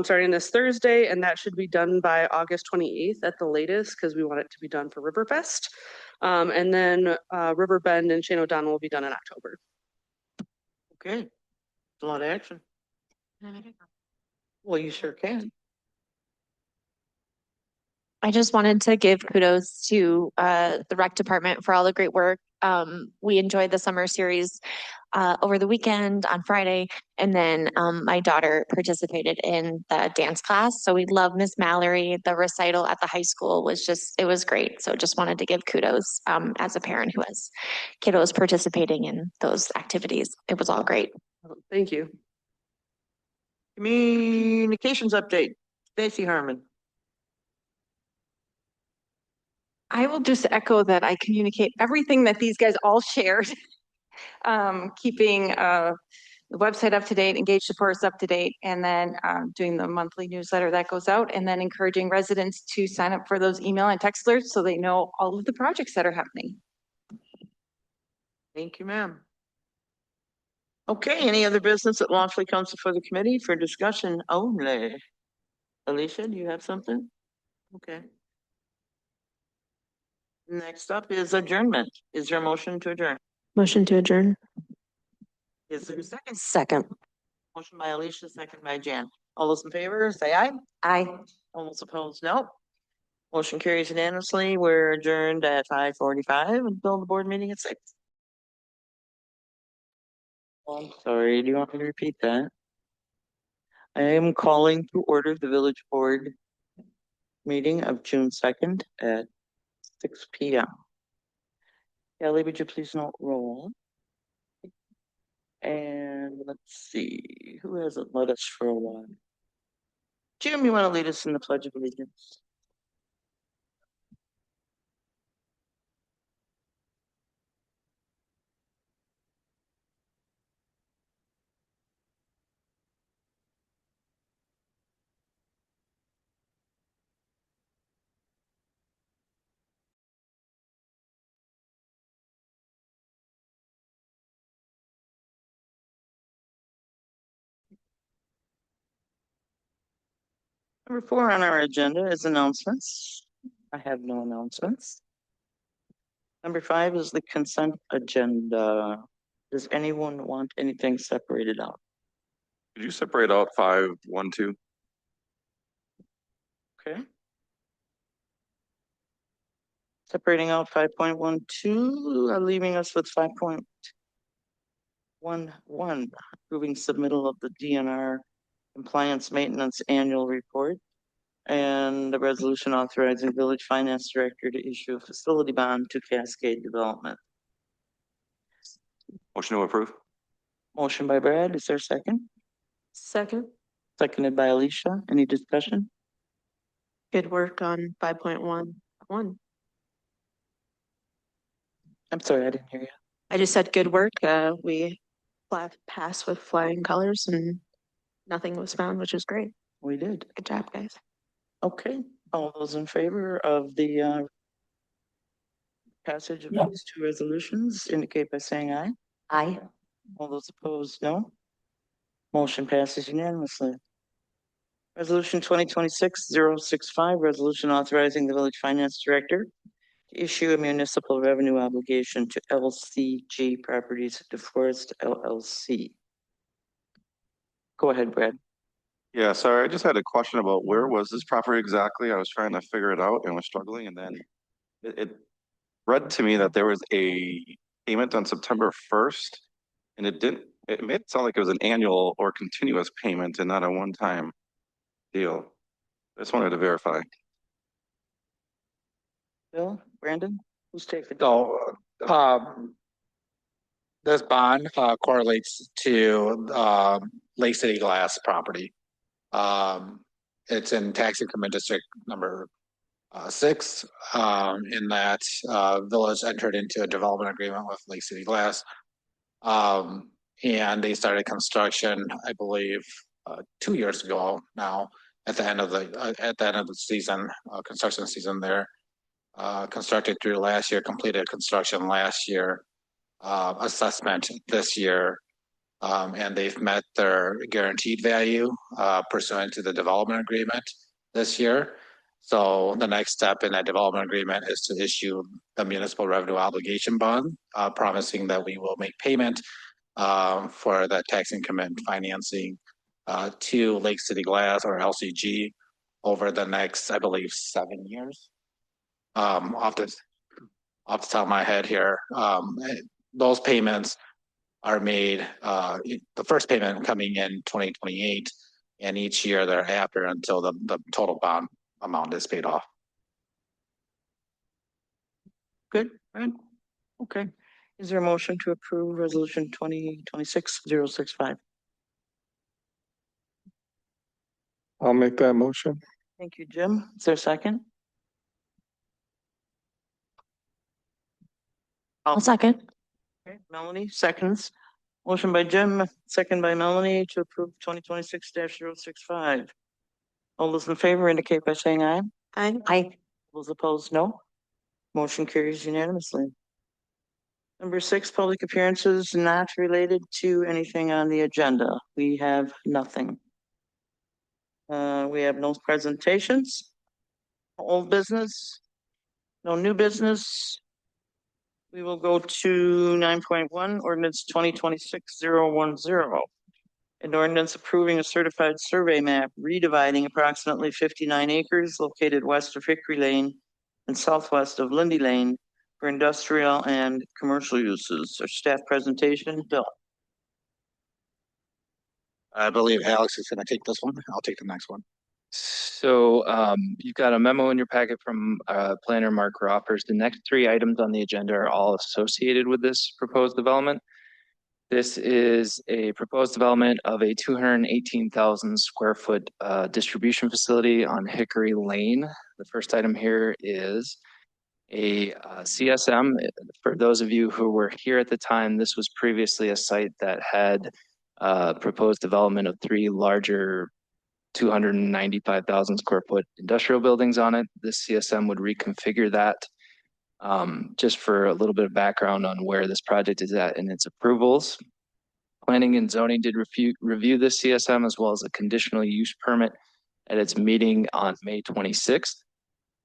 starting this Thursday, and that should be done by August 28th at the latest because we want it to be done for Riverfest. And then River Bend and Shane O'Donnell will be done in October. Okay, a lot of action. Well, you sure can. I just wanted to give kudos to the rec department for all the great work. We enjoyed the summer series over the weekend on Friday, and then my daughter participated in the dance class. So we love Miss Mallory. The recital at the high school was it was great. So just wanted to give kudos as a parent who has kiddos participating in those activities. It was all great. Thank you. Communications update, Stacy Harmon. I will just echo that I communicate everything that these guys all shared. Keeping the website up to date, Engage the Forest up to date, and then doing the monthly newsletter that goes out, and then encouraging residents to sign up for those email and text alerts so they know all of the projects that are happening. Thank you, ma'am. Okay, any other business that lawfully comes before the committee for discussion only? Alicia, do you have something? Okay. Next up is adjournment. Is there a motion to adjourn? Motion to adjourn. Is there a second? Second. Motion by Alicia, second by Jan. All those in favor, say aye. Aye. All those opposed, no. Motion carries unanimously. We're adjourned at 5:45 until the board meeting at 6. I'm sorry, do you want me to repeat that? I am calling to order the village board meeting of June 2nd at 6 p.m. Kelly, would you please note roll? And let's see, who hasn't led us for a while? Jim, you want to lead us in the Pledge of Allegiance? Number 4 on our agenda is announcements. I have no announcements. Number 5 is the consent agenda. Does anyone want anything separated out? Could you separate out 5.1.2? Okay. Separating out 5.12, leaving us with 5.11, approving submittal of the DNR compliance maintenance annual report and the resolution authorizing village finance director to issue a facility bond to Cascade Development. Motion to approve? Motion by Brad, is there a second? Second. Seconded by Alicia. Any discussion? Good work on 5.11. I'm sorry, I didn't hear you. I just said good work. We passed with flying colors and nothing was found, which is great. We did. Good job, guys. Okay, all those in favor of the passage of these 2 resolutions indicate by saying aye. Aye. All those opposed, no. Motion passes unanimously. Resolution 2026-065, resolution authorizing the village finance director to issue a municipal revenue obligation to LCG Properties DeForest LLC. Go ahead, Brad. Yeah, sorry, I just had a question about where was this property exactly? I was trying to figure it out and was struggling, and then it read to me that there was a payment on September 1st, and it made it sound like it was an annual or continuous payment and not a one-time deal. I just wanted to verify. Bill, Brandon, who's taking? So, this bond correlates to Lake City Glass property. It's in tax increment district number 6. In that village entered into a development agreement with Lake City Glass, and they started construction, I believe, 2 years ago now. At the end of the season, construction season there. Constructed through last year, completed construction last year, assessment this year, and they've met their guaranteed value pursuant to the development agreement this year. So the next step in that development agreement is to issue the municipal revenue obligation bond, promising that we will make payment for the tax increment financing to Lake City Glass or LCG over the next, I believe, 7 years. Off the top of my head here, those payments are made, the first payment coming in 2028 and each year thereafter until the total bond amount is paid off. Good, Brad? Okay. Is there a motion to approve resolution 2026-065? I'll make that motion. Thank you, Jim. Is there a second? I'll second. Okay, Melanie, seconds. Motion by Jim, second by Melanie to approve 2026-065. All those in favor indicate by saying aye. Aye. Aye. Those opposed, no. Motion carries unanimously. Number 6, public appearances not related to anything on the agenda. We have nothing. We have no presentations, old business, no new business. We will go to 9.1, ordinance 2026-010. An ordinance approving a certified survey map redividing approximately 59 acres located west of Hickory Lane and southwest of Lindy Lane for industrial and commercial uses. Our staff presentation, Bill. I believe Alex is going to take this one. I'll take the next one. So you've got a memo in your packet from planner Mark Roffers. The next 3 items on the agenda are all associated with this proposed development. This is a proposed development of a 218,000 square foot distribution facility on Hickory Lane. The first item here is a CSM. For those of you who were here at the time, this was previously a site that had proposed development of 3 larger 295,000 square foot industrial buildings on it. This CSM would reconfigure that. Just for a little bit of background on where this project is at in its approvals. Planning and zoning did review this CSM as well as a conditional use permit at its meeting on May 26th.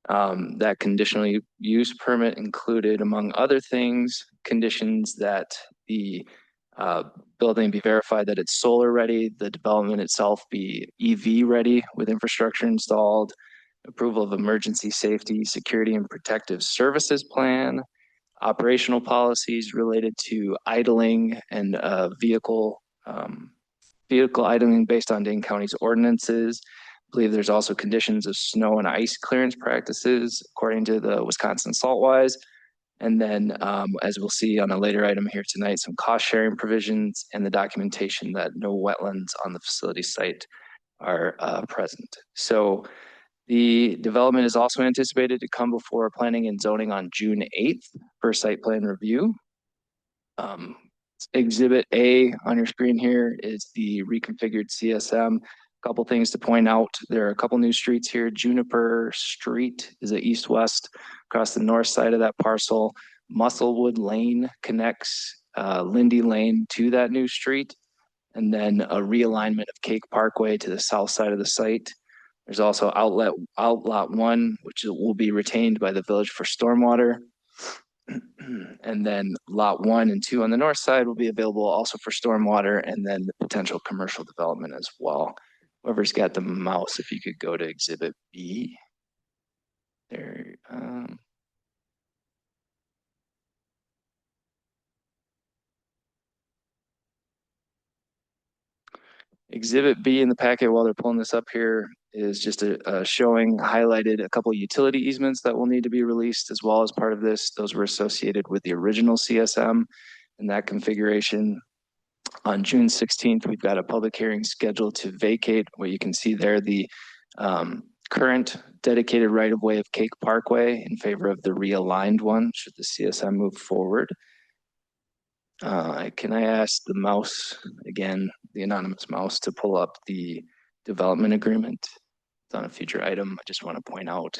That conditional use permit included, among other things, conditions that the building be verified that it's solar ready, the development itself be EV ready with infrastructure installed, approval of emergency safety, security, and protective services plan, operational policies related to idling and vehicle idling based on Dane County's ordinances. I believe there's also conditions of snow and ice clearance practices according to the Wisconsin Saltwise. And then, as we'll see on a later item here tonight, some cost sharing provisions and the documentation that no wetlands on the facility site are present. So the development is also anticipated to come before planning and zoning on June 8th for site plan review. Exhibit A on your screen here is the reconfigured CSM. Couple things to point out. There are a couple new streets here. Juniper Street is a east-west across the north side of that parcel. Musclewood Lane connects Lindy Lane to that new street. And then a realignment of Cake Parkway to the south side of the site. There's also Outlot 1, which will be retained by the village for stormwater. And then lot 1 and 2 on the north side will be available also for stormwater, and then the potential commercial development as well. Whoever's got the mouse, if you could go to exhibit B. There. Exhibit B in the packet while they're pulling this up here is just a showing highlighted a couple of utility easements that will need to be released as well as part of this. Those were associated with the original CSM and that configuration. On June 16th, we've got a public hearing scheduled to vacate what you can see there, the current dedicated right-of-way of Cake Parkway in favor of the realigned one, should the CSM move forward. Can I ask the mouse, again, the anonymous mouse, to pull up the development agreement? It's on a future item. I just want to point out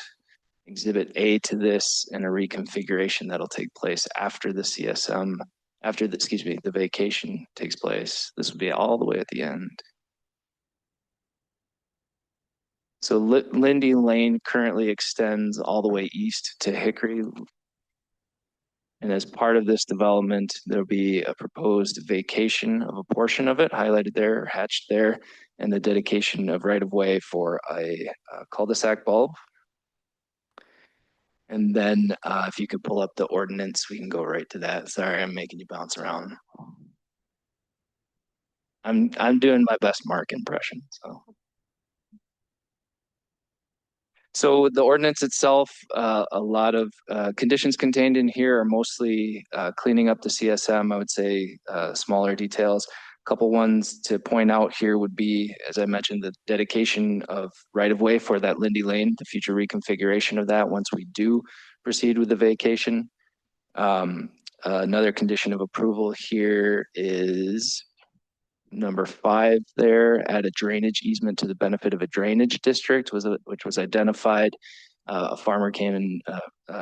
exhibit A to this and a reconfiguration that'll take place after the CSM, after the, the vacation takes place. This will be all the way at the end. So Lindy Lane currently extends all the way east to Hickory. And as part of this development, there'll be a proposed vacation of a portion of it highlighted there, hatched there, and the dedication of right-of-way for a cul-de-sac bulb. And then if you could pull up the ordinance, we can go right to that. Sorry, I'm making you bounce around. I'm doing my best Mark impression, so. So the ordinance itself, a lot of conditions contained in here are mostly cleaning up the CSM. I would say smaller details. A couple ones to point out here would be, as I mentioned, the dedication of right-of-way for that Lindy Lane, the future reconfiguration of that once we do proceed with the vacation. Another condition of approval here is number 5 there, add a drainage easement to the benefit of a drainage district, which was identified. A farmer came and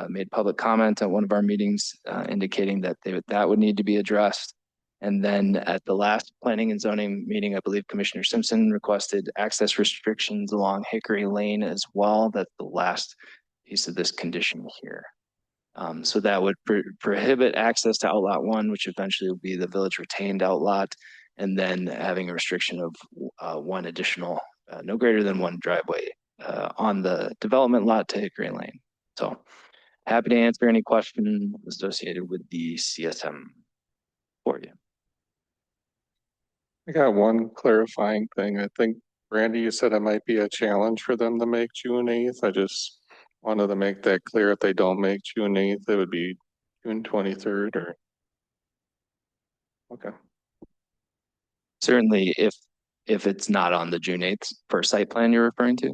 made public comment at one of our meetings indicating that that would need to be addressed. And then at the last planning and zoning meeting, I believe Commissioner Simpson requested access restrictions along Hickory Lane as well. That's the last piece of this condition here. So that would prohibit access to Outlot 1, which eventually will be the village retained outlot, and then having a restriction of one additional, no greater than one driveway on the development lot to Hickory Lane. So happy to answer any questions associated with the CSM for you. I got one clarifying thing. I think, Randy, you said it might be a challenge for them to make June 8th. I just wanted to make that clear. If they don't make June 8th, it would be June 23rd or. Okay. Certainly, if it's not on the June 8th for site plan you're referring to,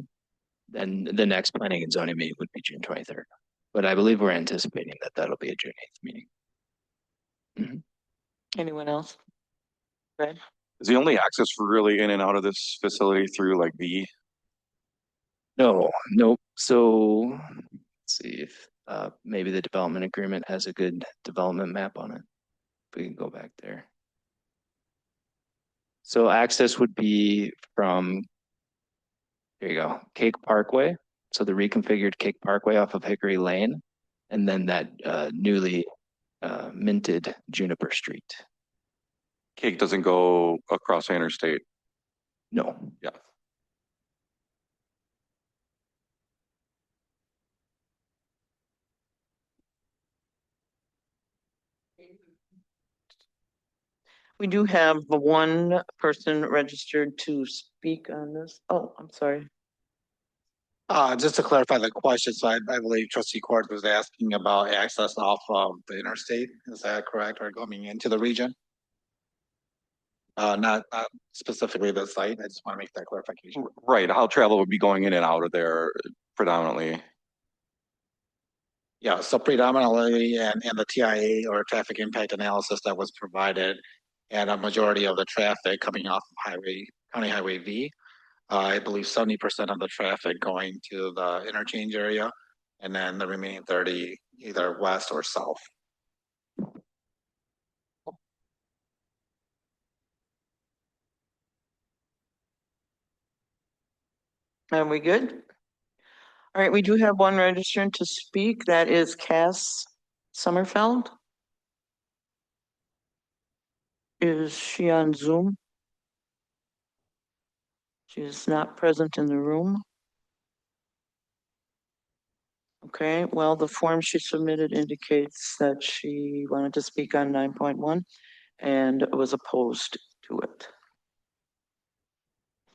then the next planning and zoning meeting would be June 23rd. But I believe we're anticipating that that'll be a June 8th meeting. Mm-hmm. Anyone else? Fred? Is the only access for really in and out of this facility through like B? No, nope. So let's see if maybe the development agreement has a good development map on it. If we can go back there. So access would be from Here you go, Cake Parkway. So the reconfigured Cake Parkway off of Hickory Lane, and then that newly minted Juniper Street. Cake doesn't go across the interstate. No. Yeah. We do have one person registered to speak on this. Oh, I'm sorry. Just to clarify the question, so I believe trustee Court was asking about access off of the interstate. Is that correct? Or coming into the region? Not specifically the site. I just want to make that clarification. Right, how travel would be going in and out of there predominantly. Yeah, so predominantly and the TIA or traffic impact analysis that was provided, and a majority of the traffic coming off of County Highway V. I believe 70% of the traffic going to the interchange area, and then the remaining 30 either west or south. Are we good? All right, we do have one registrant to speak. That is Cass Sommerfeld. Is she on Zoom? She is not present in the room. Okay, well, the form she submitted indicates that she wanted to speak on 9.1 and was opposed to it.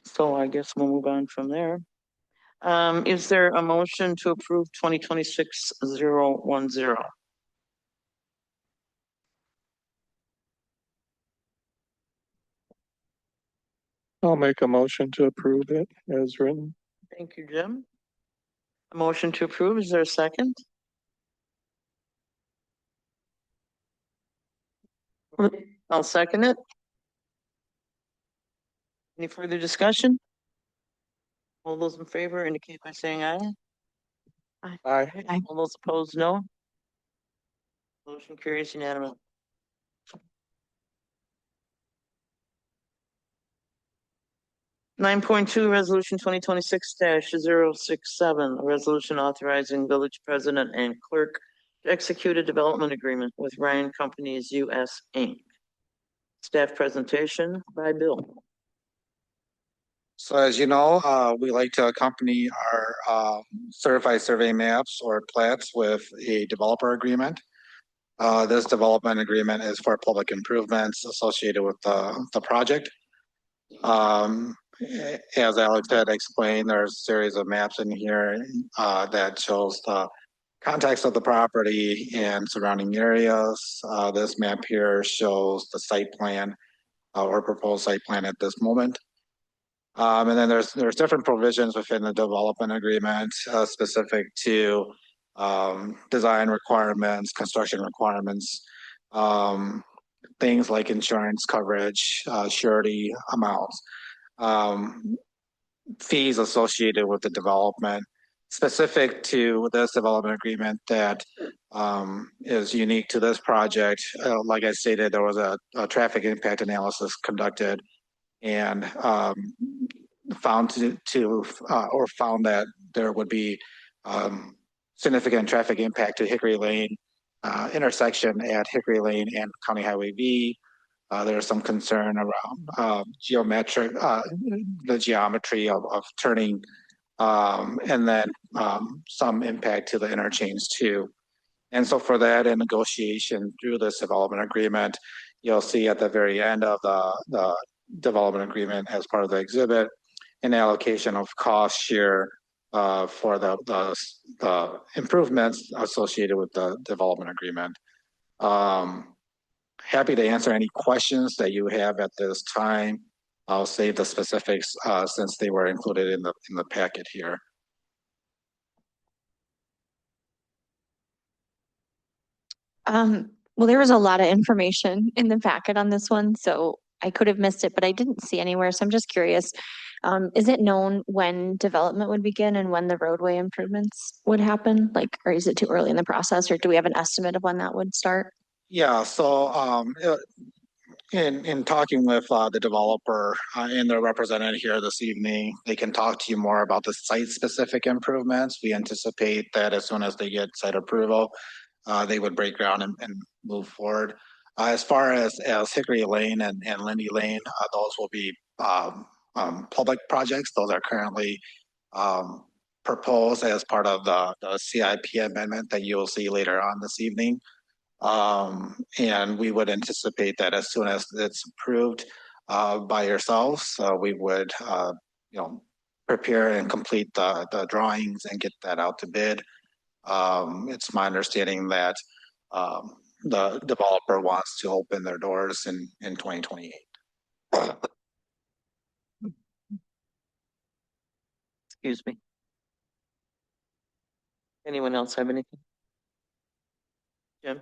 So I guess we'll move on from there. Is there a motion to approve 2026-010? I'll make a motion to approve it as written. Thank you, Jim. A motion to approve, is there a second? I'll second it. Any further discussion? All those in favor indicate by saying aye. Aye. All those opposed, no. Motion carries unanimous. Nine point two, resolution 2026-067, a resolution authorizing village president and clerk to execute a development agreement with Ryan Companies US Inc. Staff presentation by Bill. So as you know, we like to accompany our certified survey maps or plats with a developer agreement. This development agreement is for public improvements associated with the project. As Alex had explained, there's a series of maps in here that shows the context of the property and surrounding areas. This map here shows the site plan or proposed site plan at this moment. And then there's different provisions within the development agreement specific to design requirements, construction requirements, things like insurance coverage, surety amounts, fees associated with the development. Specific to this development agreement that is unique to this project, like I stated, there was a traffic impact analysis conducted and found that there would be significant traffic impact to Hickory Lane intersection at Hickory Lane and County Highway V. There's some concern around the geometry of turning, and then some impact to the interchange too. And so for that, in negotiation through this development agreement, you'll see at the very end of the development agreement as part of the exhibit, an allocation of cost share for the improvements associated with the development agreement. Happy to answer any questions that you have at this time. I'll save the specifics since they were included in the packet here. Well, there was a lot of information in the packet on this one, so I could have missed it, but I didn't see anywhere. So I'm just curious. Is it known when development would begin and when the roadway improvements would happen? Like, or is it too early in the process, or do we have an estimate of when that would start? Yeah, so in talking with the developer and their representative here this evening, they can talk to you more about the site-specific improvements. We anticipate that as soon as they get site approval, they would break ground and move forward. As far as Hickory Lane and Lindy Lane, those will be public projects. Those are currently proposed as part of the CIP amendment that you'll see later on this evening. And we would anticipate that as soon as it's approved by yourselves, we would prepare and complete the drawings and get that out to bid. It's my understanding that the developer wants to open their doors in 2028. Excuse me. Anyone else have anything? Jim?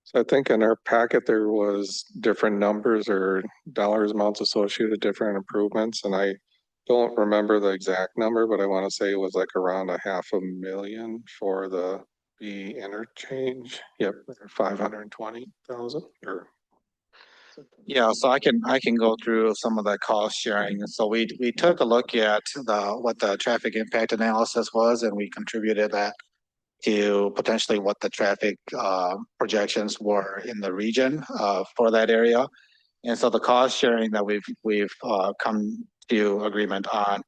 So I think in our packet, there was different numbers or dollars amounts associated with different improvements. And I don't remember the exact number, but I want to say it was like around $500,000 for the interchange. Yep, 520,000 or. Yeah, so I can go through some of the cost sharing. So we took a look at what the traffic impact analysis was, and we contributed that to potentially what the traffic projections were in the region for that area. And so the cost sharing that we've come to agreement on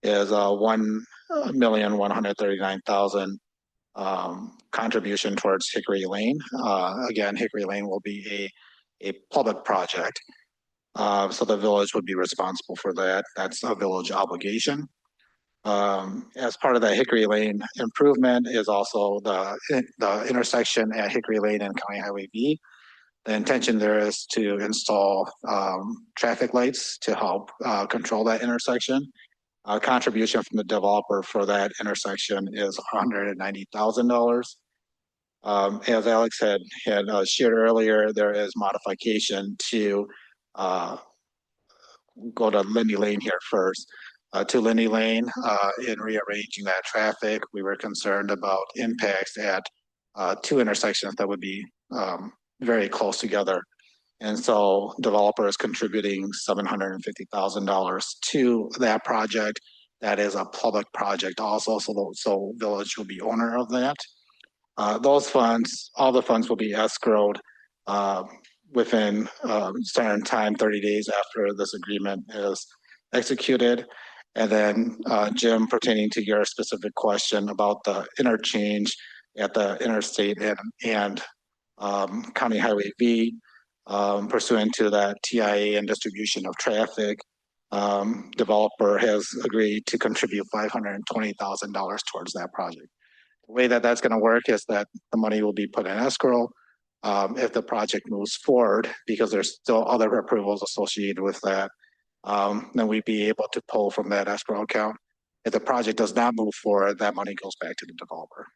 is $1,139,000 contribution towards Hickory Lane. Again, Hickory Lane will be a public project. So the village would be responsible for that. That's a village obligation. As part of the Hickory Lane improvement is also the intersection at Hickory Lane and County Highway B. The intention there is to install traffic lights to help control that intersection. Contribution from the developer for that intersection is $190,000. As Alex had shared earlier, there is modification to go to Lindy Lane here first. To Lindy Lane, in rearranging that traffic, we were concerned about impacts at two intersections that would be very close together. And so developer is contributing $750,000 to that project. That is a public project also, so village will be owner of that. Those funds, all the funds will be escrowed within certain time, 30 days after this agreement is executed. And then Jim, pertaining to your specific question about the interchange at the interstate and County Highway B, pursuant to that TIA and distribution of traffic, developer has agreed to contribute $520,000 towards that project. The way that that's going to work is that the money will be put in escrow if the project moves forward, because there's still other approvals associated with that. Then we'd be able to pull from that escrow account. If the project does not move forward, that money goes back to the developer.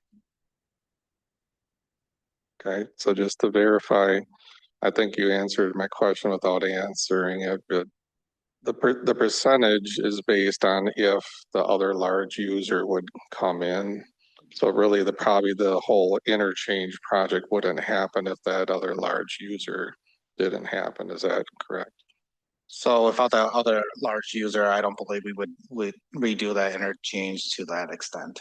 Okay, so just to verify, I think you answered my question without answering it, but the percentage is based on if the other large user would come in. So really probably the whole interchange project wouldn't happen if that other large user didn't happen. Is that correct? So without the other large user, I don't believe we would redo that interchange to that extent.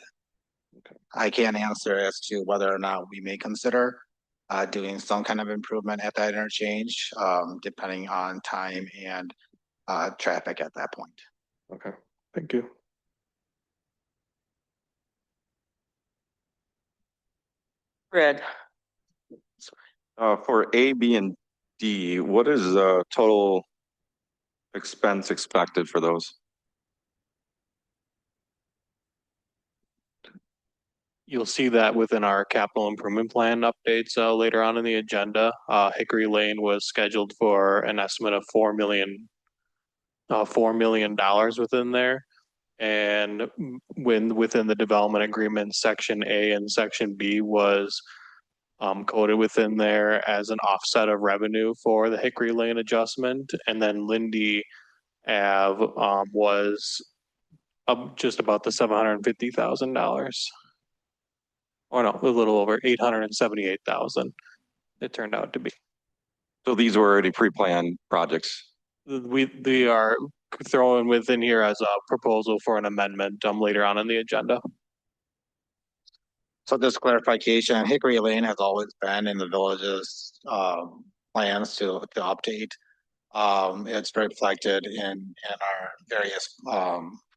Okay. I can't answer as to whether or not we may consider doing some kind of improvement at that interchange, depending on time and traffic at that point. Okay, thank you. Fred. For A, B, and D, what is the total expense expected for those? You'll see that within our capital improvement plan updates later on in the agenda. Hickory Lane was scheduled for an estimate of $4 million within there. And within the development agreement, section A and section B was coded within there as an offset of revenue for the Hickory Lane adjustment. And then Lindy Ave was just about the $750,000. Or no, a little over 878,000 it turned out to be. So these were already pre-planned projects. We are throwing within here as a proposal for an amendment later on in the agenda. So this clarification, Hickory Lane has always been in the village's plans to update. It's reflected in our various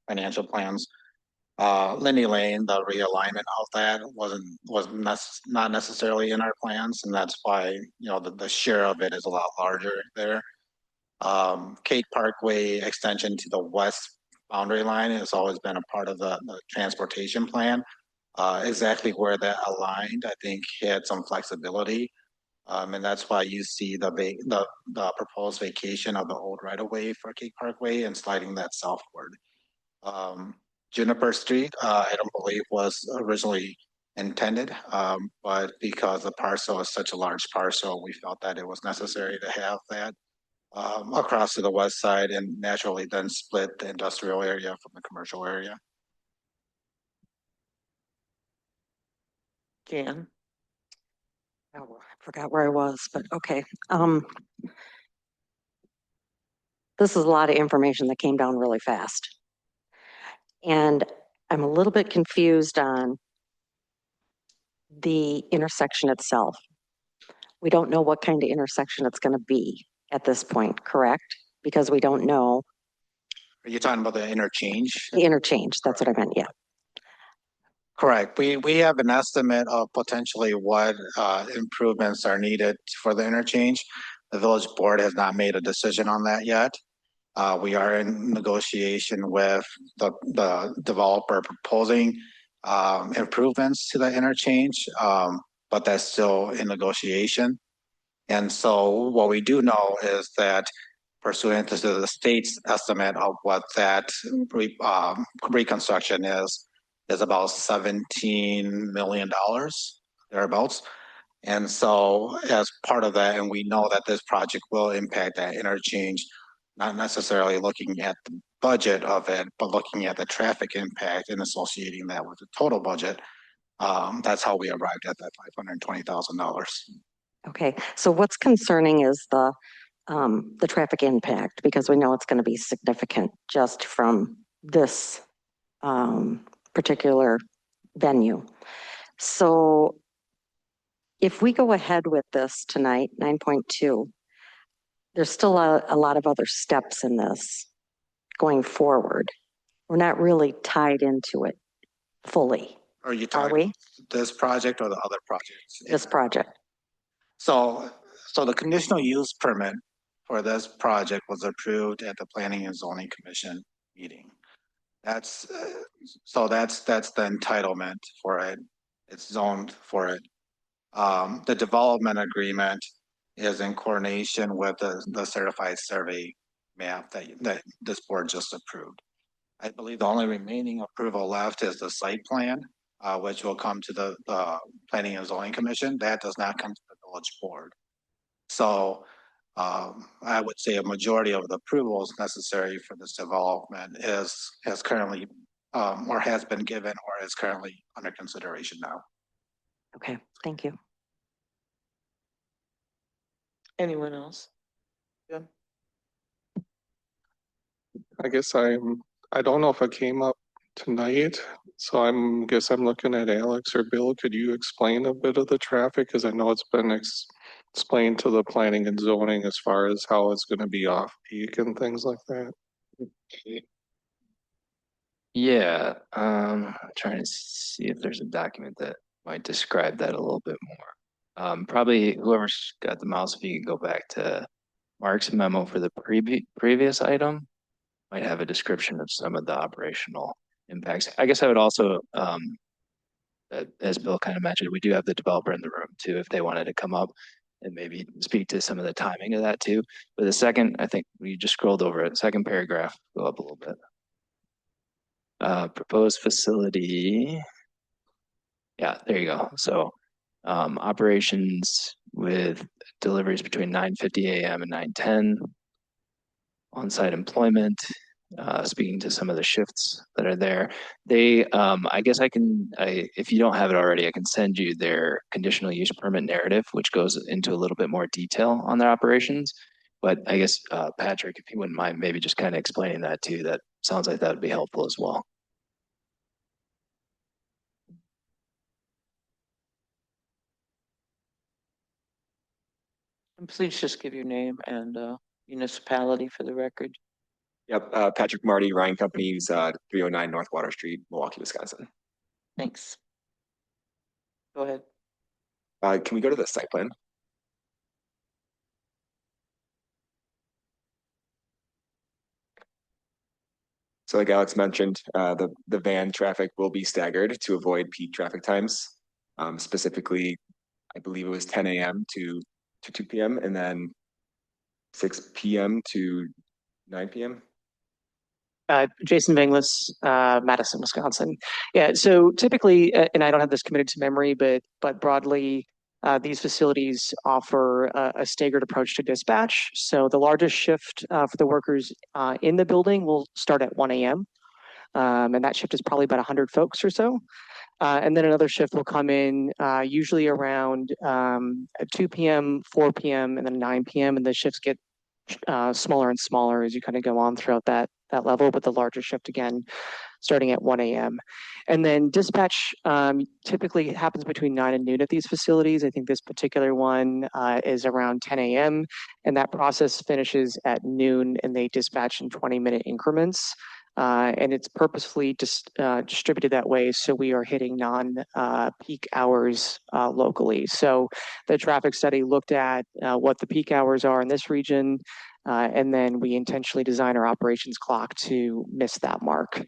financial plans. Lindy Lane, the realignment of that not necessarily in our plans, and that's why, the share of it is a lot larger there. Cake Parkway extension to the west boundary line has always been a part of the transportation plan. Exactly where that aligned, I think, had some flexibility. And that's why you see the proposed vacation of the old right of way for Cake Parkway and sliding that southward. Juniper Street, I don't believe was originally intended, but because the parcel is such a large parcel, we felt that it was necessary to have that across to the west side and naturally then split the industrial area from the commercial area. Jan? Oh, I forgot where I was, but okay. This is a lot of information that came down really fast. And I'm a little bit confused on the intersection itself. We don't know what kind of intersection it's going to be at this point, correct? Because we don't know Are you talking about the interchange? the interchange. That's what I meant, yeah. Correct. We have an estimate of potentially what improvements are needed for the interchange. The village board has not made a decision on that yet. We are in negotiation with the developer proposing improvements to the interchange, but that's still in negotiation. And so what we do know is that pursuant to the state's estimate of what that reconstruction is about $17 million thereabouts. And so as part of that, and we know that this project will impact that interchange, not necessarily looking at the budget of it, but looking at the traffic impact and associating that with the total budget. That's how we arrived at that $520,000. Okay, so what's concerning is the traffic impact, because we know it's going to be significant just from this particular venue. So if we go ahead with this tonight, 9.2, there's still a lot of other steps in this going forward. We're not really tied into it fully. Are you talking this project or the other projects? This project. So the conditional use permit for this project was approved at the Planning and Zoning Commission meeting. That's the entitlement for it. It's zoned for it. The development agreement is in coordination with the certified survey map that this board just approved. I believe the only remaining approval left is the site plan, which will come to the Planning and Zoning Commission. That does not come to the village board. So I would say a majority of the approvals necessary for this development has currently or has been given or is currently under consideration now. Okay, thank you. Anyone else? I guess I don't know if it came up tonight, so I'm looking at Alex or Bill. Could you explain a bit of the traffic? Because I know it's been explained to the planning and zoning as far as how it's going to be off peak and things like that. Yeah, I'm trying to see if there's a document that might describe that a little bit more. Probably whoever's got the mouse, if you could go back to Mark's memo for the previous item, might have a description of some of the operational impacts. I guess I would also, as Bill kind of mentioned, we do have the developer in the room too, if they wanted to come up and maybe speak to some of the timing of that too. But the second, I think we just scrolled over it, second paragraph, go up a little bit. Proposed facility. Yeah, there you go. So operations with deliveries between 9:50 a.m. and 9:10. On-site employment, speaking to some of the shifts that are there. They, I guess if you don't have it already, I can send you their conditional use permit narrative, which goes into a little bit more detail on their operations. But I guess, Patrick, if you wouldn't mind maybe just kind of explaining that too, that sounds like that would be helpful as well. And please just give your name and municipality for the record. Yep, Patrick Marty, Ryan Companies, 309 North Water Street, Milwaukee, Wisconsin. Thanks. Go ahead. Can we go to the site plan? So like Alex mentioned, the van traffic will be staggered to avoid peak traffic times. Specifically, I believe it was 10 a.m. to 2 p.m. and then 6 p.m. to 9 p.m. Jason Vanglis, Madison, Wisconsin. Yeah, so typically, and I don't have this committed to memory, but broadly, these facilities offer a staggered approach to dispatch. So the largest shift for the workers in the building will start at 1 a.m. And that shift is probably about 100 folks or so. And then another shift will come in usually around 2 p.m., 4 p.m., and then 9 p.m. And the shifts get smaller and smaller as you kind of go on throughout that level, but the larger shift again starting at 1 a.m. And then dispatch typically happens between 9 and noon at these facilities. I think this particular one is around 10 a.m. and that process finishes at noon and they dispatch in 20-minute increments. And it's purposefully distributed that way so we are hitting non-peak hours locally. So the traffic study looked at what the peak hours are in this region, and then we intentionally design our operations clock to miss that mark.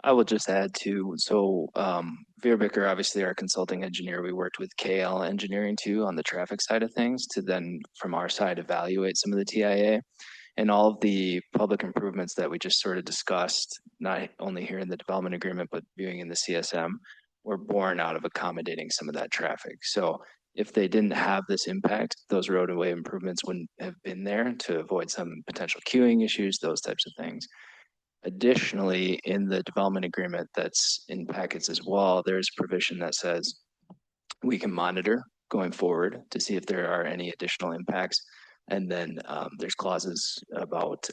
I will just add to, so Veer Bicker, obviously our consulting engineer, we worked with KL Engineering too on the traffic side of things to then from our side evaluate some of the TIA. And all of the public improvements that we just sort of discussed, not only here in the development agreement, but viewing in the CSM, were born out of accommodating some of that traffic. So if they didn't have this impact, those roadway improvements wouldn't have been there to avoid some potential queuing issues, those types of things. Additionally, in the development agreement that's in packets as well, there's provision that says we can monitor going forward to see if there are any additional impacts. And then there's clauses about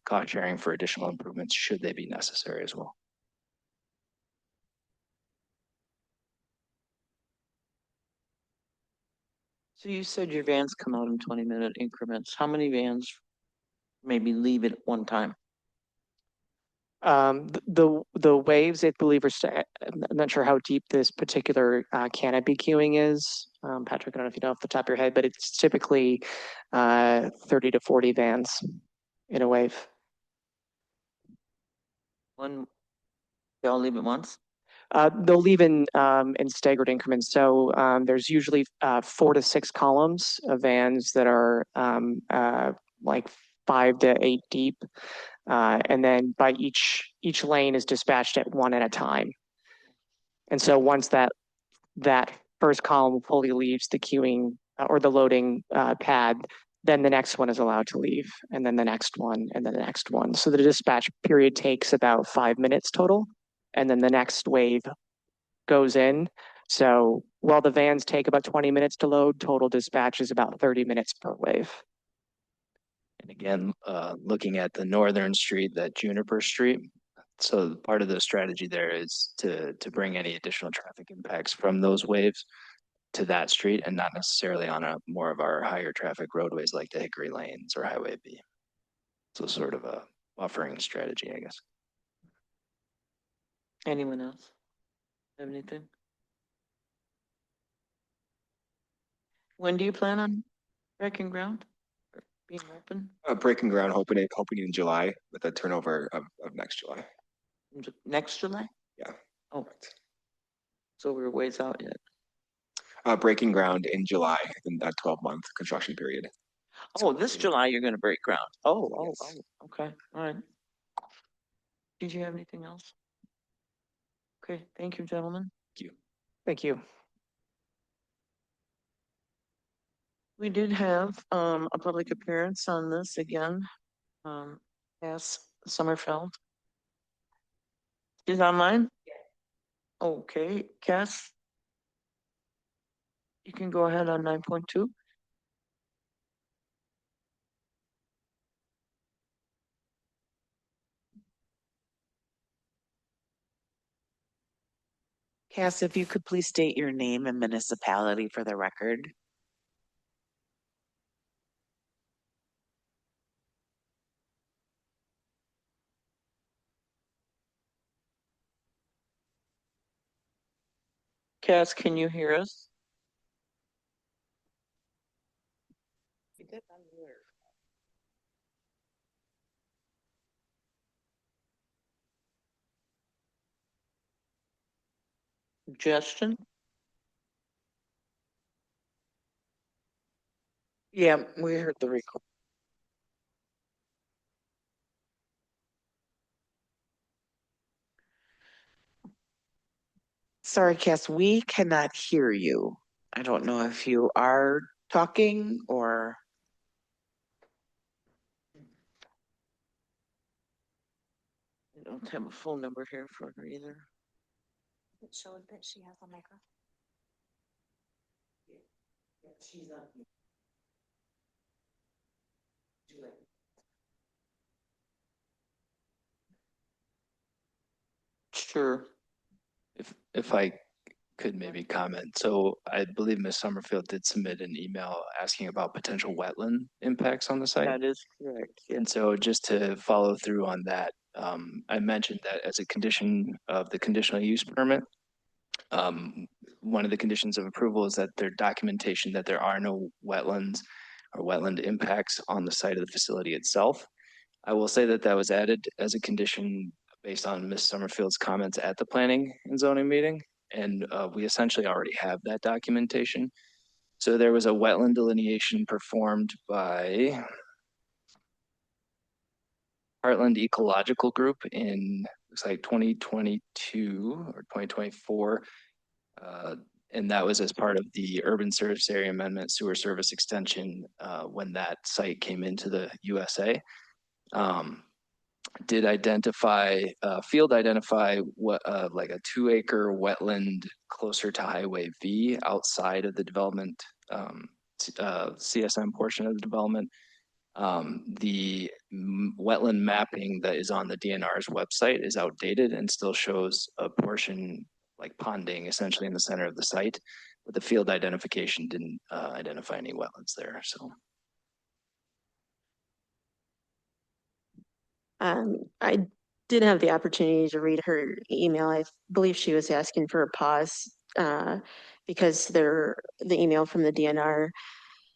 cost sharing for additional improvements should they be necessary as well. So you said your vans come out in 20-minute increments. How many vans maybe leave at one time? The waves, I believe, I'm not sure how deep this particular canopy queuing is. Patrick, I don't know if you know off the top of your head, but it's typically 30 to 40 vans in a wave. They all leave at once? They'll leave in staggered increments. So there's usually 4 to 6 columns of vans that are like 5 to 8 deep. And then by each lane is dispatched at one at a time. And so once that first column fully leaves the queuing or the loading pad, then the next one is allowed to leave, and then the next one, and then the next one. So the dispatch period takes about 5 minutes total, and then the next wave goes in. So while the vans take about 20 minutes to load, total dispatch is about 30 minutes per wave. And again, looking at the northern street, that Juniper Street. So part of the strategy there is to bring any additional traffic impacts from those waves to that street and not necessarily on a more of our higher traffic roadways like the Hickory Lanes or Highway B. So sort of a buffering strategy, I guess. Anyone else have anything? When do you plan on breaking ground? Or being open? Breaking ground, hoping in July with a turnover of next July. Next July? Yeah. Oh, so we're ways out yet. Breaking ground in July in that 12-month construction period. Oh, this July you're going to break ground. Oh, Yes. okay. All right. Did you have anything else? Okay, thank you, gentlemen. Thank you. Thank you. We did have a public appearance on this again. Pass Summerfeld? She's online? Okay, Cass? You can go ahead on 9.2. Cass, if you could please state your name and municipality for the record. Cass, can you hear us? Suggestion? Yeah, we heard the record. Sorry, Cass, we cannot hear you. I don't know if you are talking or. I don't have a phone number here for her either. It showed that she has a microphone. She's on. Sure. If I could maybe comment. So I believe Ms. Summerfield did submit an email asking about potential wetland impacts on the site. That is correct. And so just to follow through on that, I mentioned that as a condition of the conditional use permit, one of the conditions of approval is that their documentation that there are no wetlands or wetland impacts on the site of the facility itself. I will say that that was added as a condition based on Ms. Summerfield's comments at the planning and zoning meeting. And we essentially already have that documentation. So there was a wetland delineation performed by Heartland Ecological Group in, looks like 2022 or 2024. And that was as part of the Urban Service Area Amendment Sewer Service Extension when that site came into the USA. Did identify, field identify what like a 2-acre wetland closer to Highway V outside of the development, CSM portion of the development. The wetland mapping that is on the DNR's website is outdated and still shows a portion like ponding essentially in the center of the site, but the field identification didn't identify any wetlands there, so. I did have the opportunity to read her email. I believe she was asking for a pause because the email from the DNR,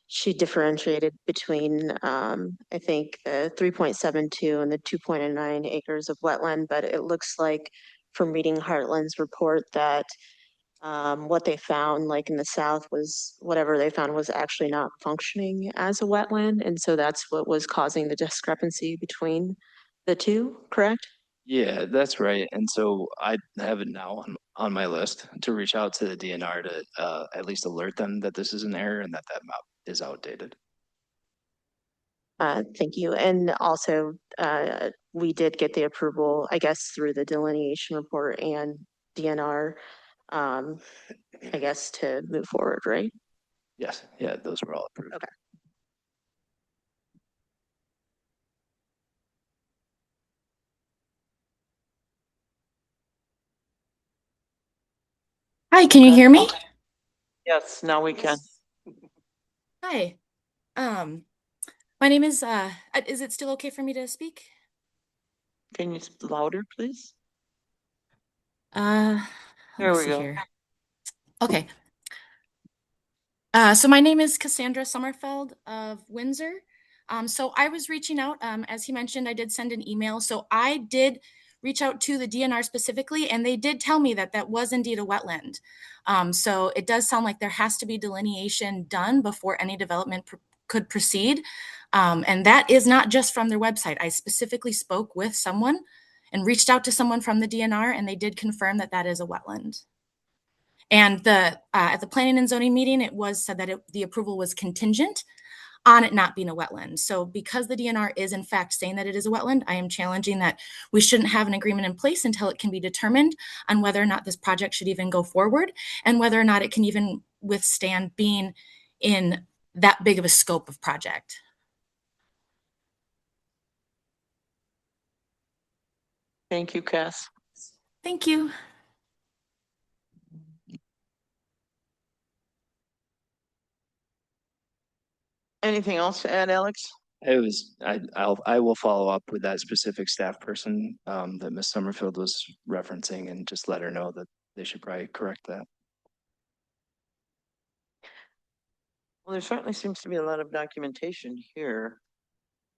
she differentiated between I think the 3.72 and the 2.9 acres of wetland, but it looks like from reading Heartland's report that what they found like in the south was whatever they found was actually not functioning as a wetland, and so that's what was causing the discrepancy between the two, correct? Yeah, that's right. And so I have it now on my list to reach out to the DNR to at least alert them that this is an error and that that map is outdated. Thank you. And also, we did get the approval, I guess, through the delineation report and DNR, I guess, to move forward, right? Yes, yeah, those were all approved. Okay. Hi, can you hear me? Yes, now we can. Hi. My name is it still okay for me to speak? Can you speak louder, please? There we go. Here. Okay. So my name is Cassandra Summerfeld of Windsor. So I was reaching out, as he mentioned, I did send an email. So I did reach out to the DNR specifically, and they did tell me that that was indeed a wetland. So it does sound like there has to be delineation done before any development could proceed. And that is not just from their website. I specifically spoke with someone and reached out to someone from the DNR, and they did confirm that that is a wetland. And at the planning and zoning meeting, it was said that the approval was contingent on it not being a wetland. So because the DNR is in fact saying that it is a wetland, I am challenging that we shouldn't have an agreement in place until it can be determined on whether or not this project should even go forward and whether or not it can even withstand being in that big of a scope of project. Thank you, Cass. Thank you. Anything else to add, Alex? I will follow up with that specific staff person that Ms. Summerfield was referencing and just let her know that they should probably correct that. Well, there certainly seems to be a lot of documentation here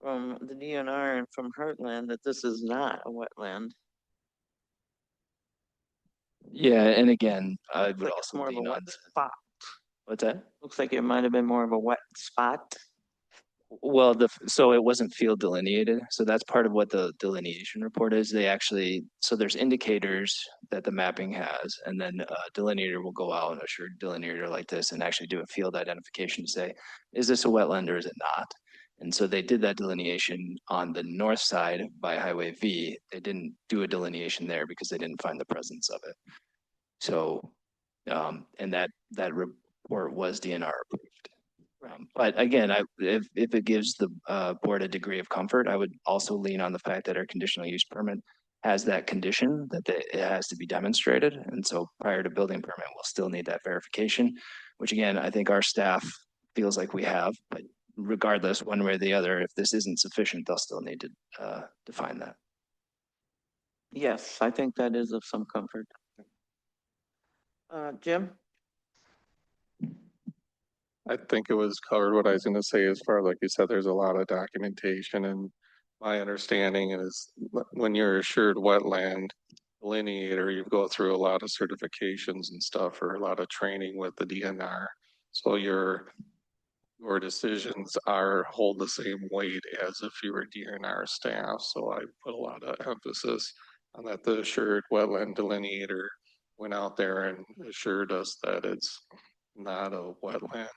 from the DNR and from Heartland that this is not a wetland. Yeah, and again, I would Like it's also more of a lean on wet the, spot. what's that? Looks like it might have been more of a wet spot. Well, so it wasn't field delineated. So that's part of what the delineation report is. They actually, so there's indicators that the mapping has, and then a delineator will go out, a assured delineator like this, and actually do a field identification to say, is this a wetland or is it not? And so they did that delineation on the north side by Highway V. They didn't do a delineation there because they didn't find the presence of it. So, and that report was DNR approved. But again, if it gives the board a degree of comfort, I would also lean on the fact that our conditional use permit has that condition that it has to be demonstrated. And so prior to building permit, we'll still need that verification, which again, I think our staff feels like we have, but regardless, one way or the other, if this isn't sufficient, they'll still need to define that. Yes, I think that is of some comfort. Jim? I think it was covered what I was gonna say as far, like you said, there's a lot of documentation and my understanding is when you're assured wetland delineator, you go through a lot of certifications and stuff or a lot of training with the DNR. So your decisions hold the same weight as if you were DNR staff. So I put a lot of emphasis on that. The assured wetland delineator went out there and assured us that it's not a wetland.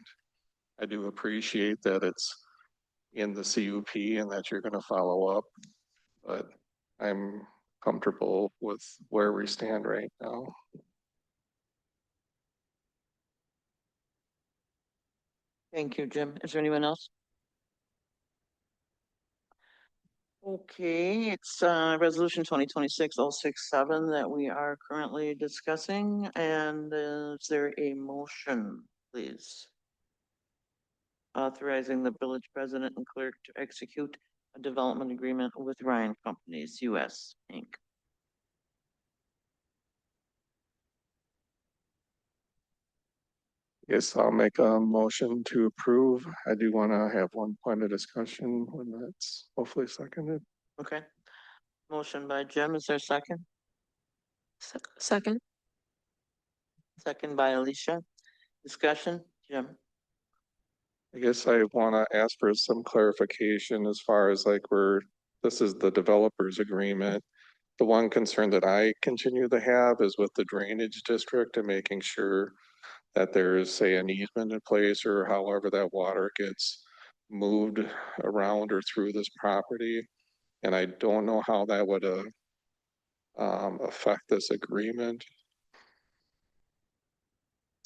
I do appreciate that it's in the CUP and that you're going to follow up, but I'm comfortable with where we stand right now. Thank you, Jim. Is there anyone else? Okay, it's resolution 2026-067 that we are currently discussing. And is there a motion, please? Authorizing the village president and clerk to execute a development agreement with Ryan Companies, US, Inc. Yes, I'll make a motion to approve. I do want to have one point of discussion when that's hopefully seconded. Okay. Motion by Jim, is there a second? Second. Second by Alicia. Discussion, Jim? I guess I want to ask for some clarification as far as like this is the developer's agreement. The one concern that I continue to have is with the drainage district and making sure that there is, say, an easement in place or however that water gets moved around or through this property. And I don't know how that would affect this agreement.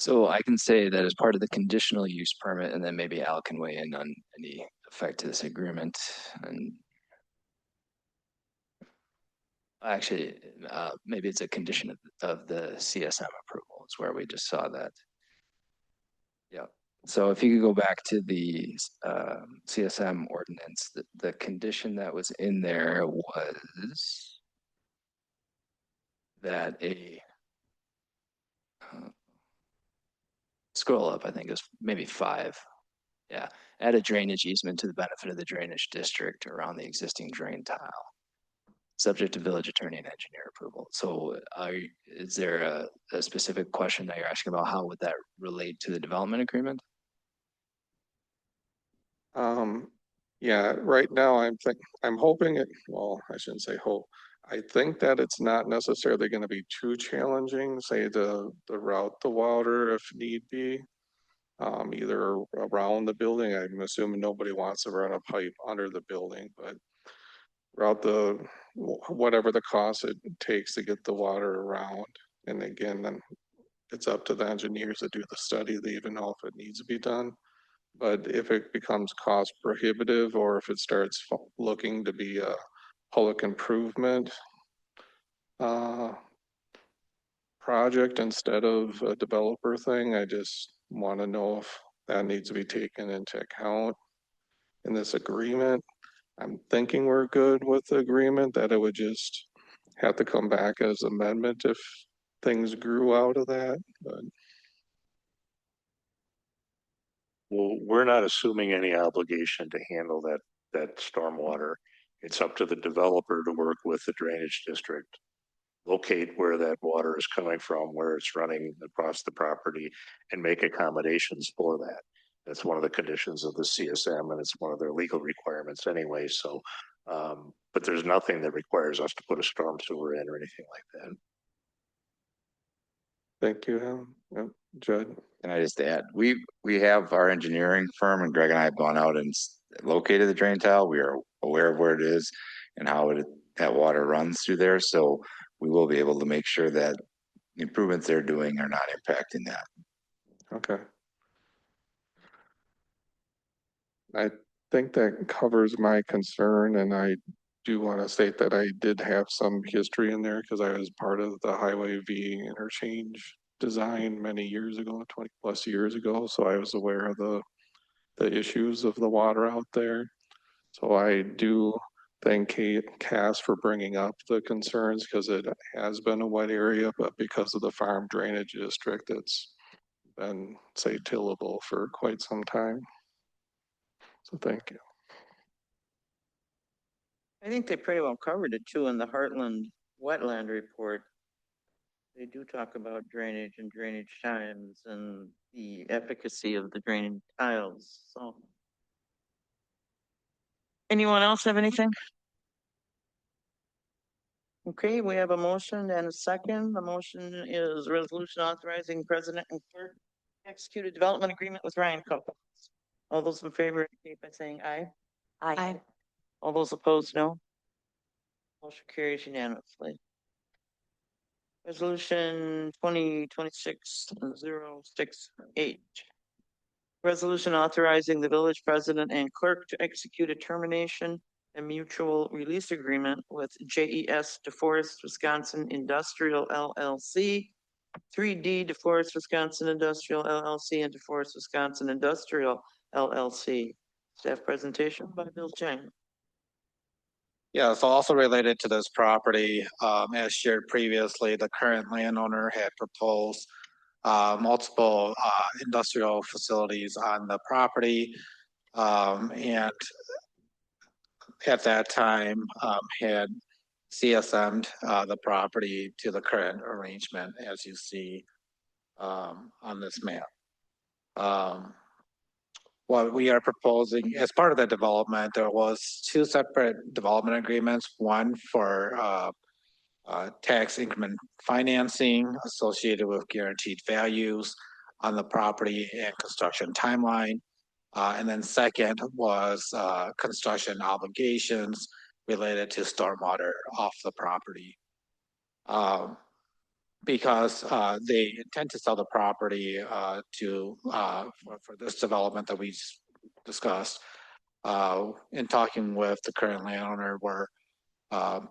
So I can say that as part of the conditional use permit, and then maybe Al can weigh in on any effect to this agreement. And actually, maybe it's a condition of the CSM approval. It's where we just saw that. Yeah. So if you could go back to the CSM ordinance, the condition that was in there was that scroll up, I think is maybe 5. Yeah, add a drainage easement to the benefit of the drainage district around the existing drain tile, subject to village attorney and engineer approval. So is there a specific question that you're asking about? How would that relate to the development agreement? Yeah, right now I'm hoping it, well, I shouldn't say hope. I think that it's not necessarily going to be too challenging, say to route the water if need be. either around the building. I'm assuming nobody wants to run a pipe under the building, but throughout whatever the cost it takes to get the water around. And again, then it's up to the engineers to do the study to even know if it needs to be done. But if it becomes cost prohibitive, or if it starts looking to be a public improvement project instead of a developer thing, I just want to know if that needs to be taken into account in this agreement. I'm thinking we're good with the agreement, that it would just have to come back as amendment if things grew out of that, but. Well, we're not assuming any obligation to handle that stormwater. It's up to the developer to work with the drainage district, locate where that water is coming from, where it's running across the property, and make accommodations for that. That's one of the conditions of the CSM, and it's one of their legal requirements anyway. So, but there's nothing that requires us to put a storm sewer in or anything like that. Thank you, Alan. Yep. Judd. Can I just add, we have our engineering firm, and Greg and I have gone out and located the drain tile. We are aware of where it is and how that water runs through there. So we will be able to make sure that the improvements they're doing are not impacting that. Okay. I think that covers my concern, and I do want to state that I did have some history in there because I was part of the Highway V interchange design many years ago, 20 plus years ago. So I was aware of the issues of the water out there. So I do thank Cass for bringing up the concerns, because it has been a wet area, but because of the farm drainage district, it's been, say, tillable for quite some time. So thank you. I think they pretty well covered it too in the Heartland wetland report. They do talk about drainage and drainage times and the efficacy of the draining tiles, so. Anyone else have anything? Okay, we have a motion and a second. The motion is resolution authorizing president and clerk to execute a development agreement with Ryan Copeland. All those in favor indicate by saying aye. Aye. All those opposed, no. Motion carries unanimously. Resolution 2026-068. Resolution authorizing the village president and clerk to execute a termination and mutual release agreement with JES DeForest Wisconsin Industrial LLC, 3D DeForest Wisconsin Industrial LLC, and DeForest Wisconsin Industrial LLC. Staff presentation by Bill Chang. Yeah, so also related to this property, as shared previously, the current landowner had proposed multiple industrial facilities on the property, and at that time had CSM'd the property to the current arrangement, as you see on this map. What we are proposing as part of the development, there was two separate development agreements, one for tax increment financing associated with guaranteed values on the property and construction timeline. And then second was construction obligations related to stormwater off the property. Because they intend to sell the property for this development that we discussed. In talking with the current landowner, we're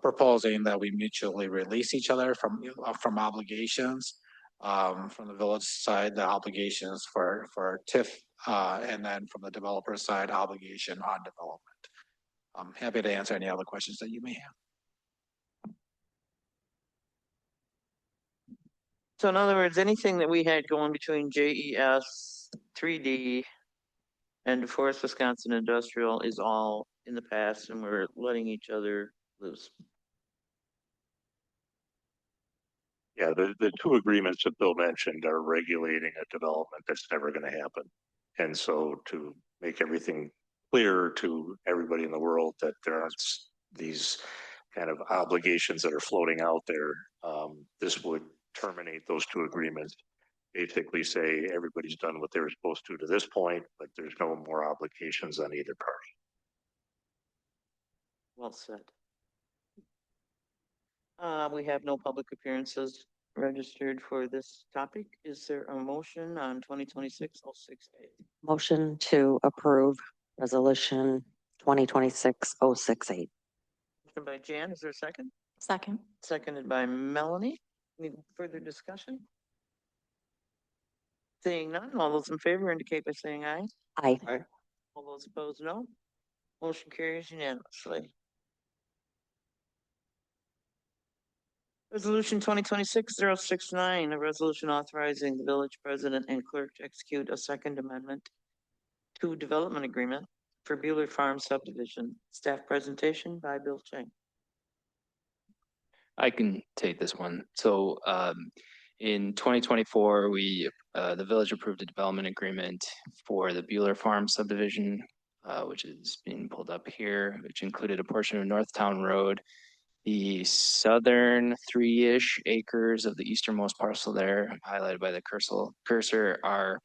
proposing that we mutually release each other from obligations. From the village side, the obligations for TIF, and then from the developer side, obligation on development. I'm happy to answer any other questions that you may have. So in other words, anything that we had going between JES, 3D, and DeForest Wisconsin Industrial is all in the past, and we're letting each other loose. Yeah, the two agreements that Bill mentioned are regulating a development that's never going to happen. And so to make everything clear to everybody in the world that there aren't these kind of obligations that are floating out there, this would terminate those two agreements. basically say everybody's done what they were supposed to this point, but there's no more obligations on either party. Well said. We have no public appearances registered for this topic. Is there a motion on 2026-068? Motion to approve resolution 2026-068. Motion by Jan, is there a second? Second. Seconded by Melanie. Any further discussion? Seeing none, all those in favor indicate by saying aye. Aye. All those opposed, no. Motion carries unanimously. Resolution 2026-069, a resolution authorizing the village president and clerk to execute a second amendment to development agreement for Bueller Farm subdivision. Staff presentation by Bill Chang. I can take this one. So in 2024, the village approved a development agreement for the Bueller Farm subdivision, which is being pulled up here, which included a portion of Northtown Road, the southern 3-ish acres of the easternmost parcel there, highlighted by the cursor, are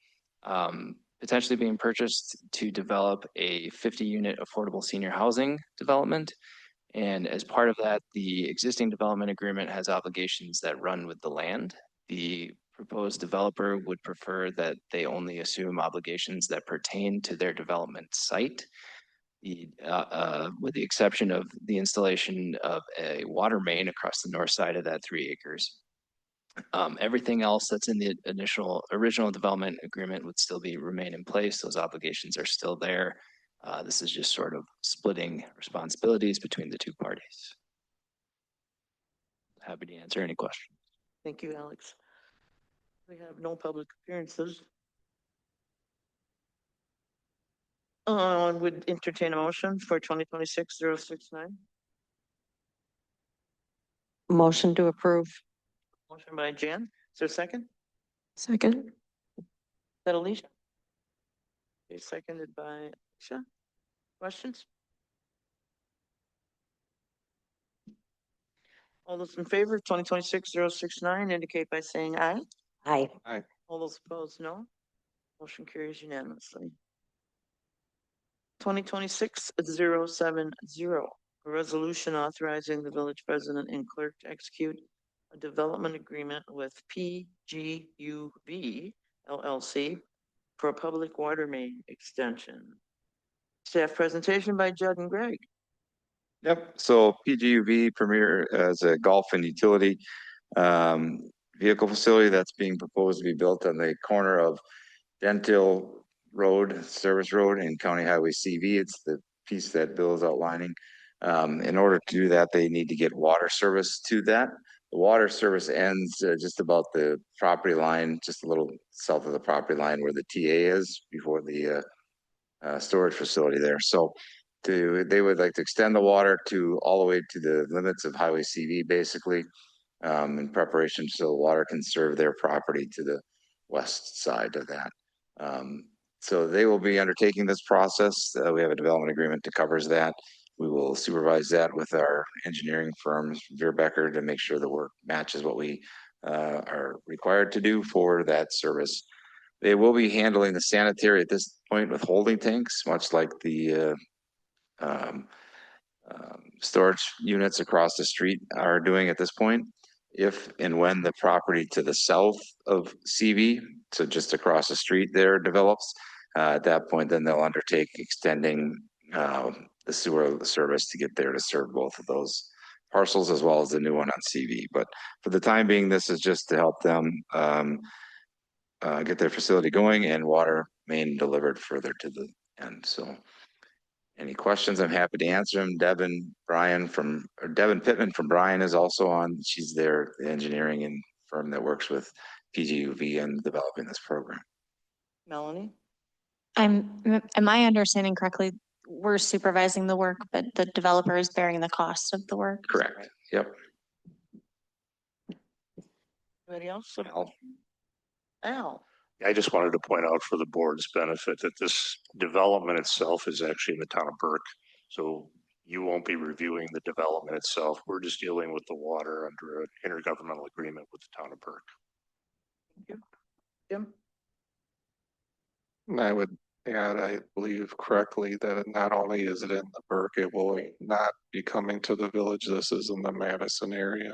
potentially being purchased to develop a 50-unit affordable senior housing development. And as part of that, the existing development agreement has obligations that run with the land. The proposed developer would prefer that they only assume obligations that pertain to their development site. With the exception of the installation of a water main across the north side of that 3 acres. Everything else that's in the original development agreement would still remain in place. Those obligations are still there. This is just sort of splitting responsibilities between the two parties. Happy to answer any questions. Thank you, Alex. We have no public appearances. Would entertain a motion for 2026-069. Motion to approve. Motion by Jan. Is there a second? Second. Is that Alicia? Okay, seconded by Alicia. Questions? All those in favor of 2026-069 indicate by saying aye. Aye. Aye. All those opposed, no. Motion carries unanimously. 2026-070, a resolution authorizing the village president and clerk to execute a development agreement with PGUV LLC for a public water main extension. Staff presentation by Judd and Greg. Yep, so PGUV Premier as a golf and utility vehicle facility that's being proposed to be built on the corner of Dentil Road, Service Road, and County Highway CV. It's the piece that Bill is outlining. In order to do that, they need to get water service to that. The water service ends just about the property line, just a little south of the property line where the TA is before the storage facility there. So they would like to extend the water to all the way to the limits of Highway CV, basically, in preparation so the water can serve their property to the west side of that. So they will be undertaking this process. We have a development agreement that covers that. We will supervise that with our engineering firm, Veerbecker, to make sure the work matches what we are required to do for that service. They will be handling the sanitary at this point with holding tanks, much like the storage units across the street are doing at this point. If and when the property to the south of CV, so just across the street there, develops, at that point, then they'll undertake extending the sewer service to get there to serve both of those parcels as well as the new one on CV. But for the time being, this is just to help them get their facility going and water main delivered further to the end. So any questions, I'm happy to answer them. Devin Pittman from Bryan is also on. She's the engineering and firm that works with PGUV in developing this program. Melanie? Am I understanding correctly? We're supervising the work, but the developer is bearing the cost of the work? Correct. Yep. Anybody else? Al. Al. I just wanted to point out for the board's benefit that this development itself is actually in the town of Burke. So you won't be reviewing the development itself. We're just dealing with the water under an intergovernmental agreement with the town of Burke. Thank you. Jim? And I would add, I believe correctly, that not only is it in the Burke, it will not be coming to the village. This is in the Madison area.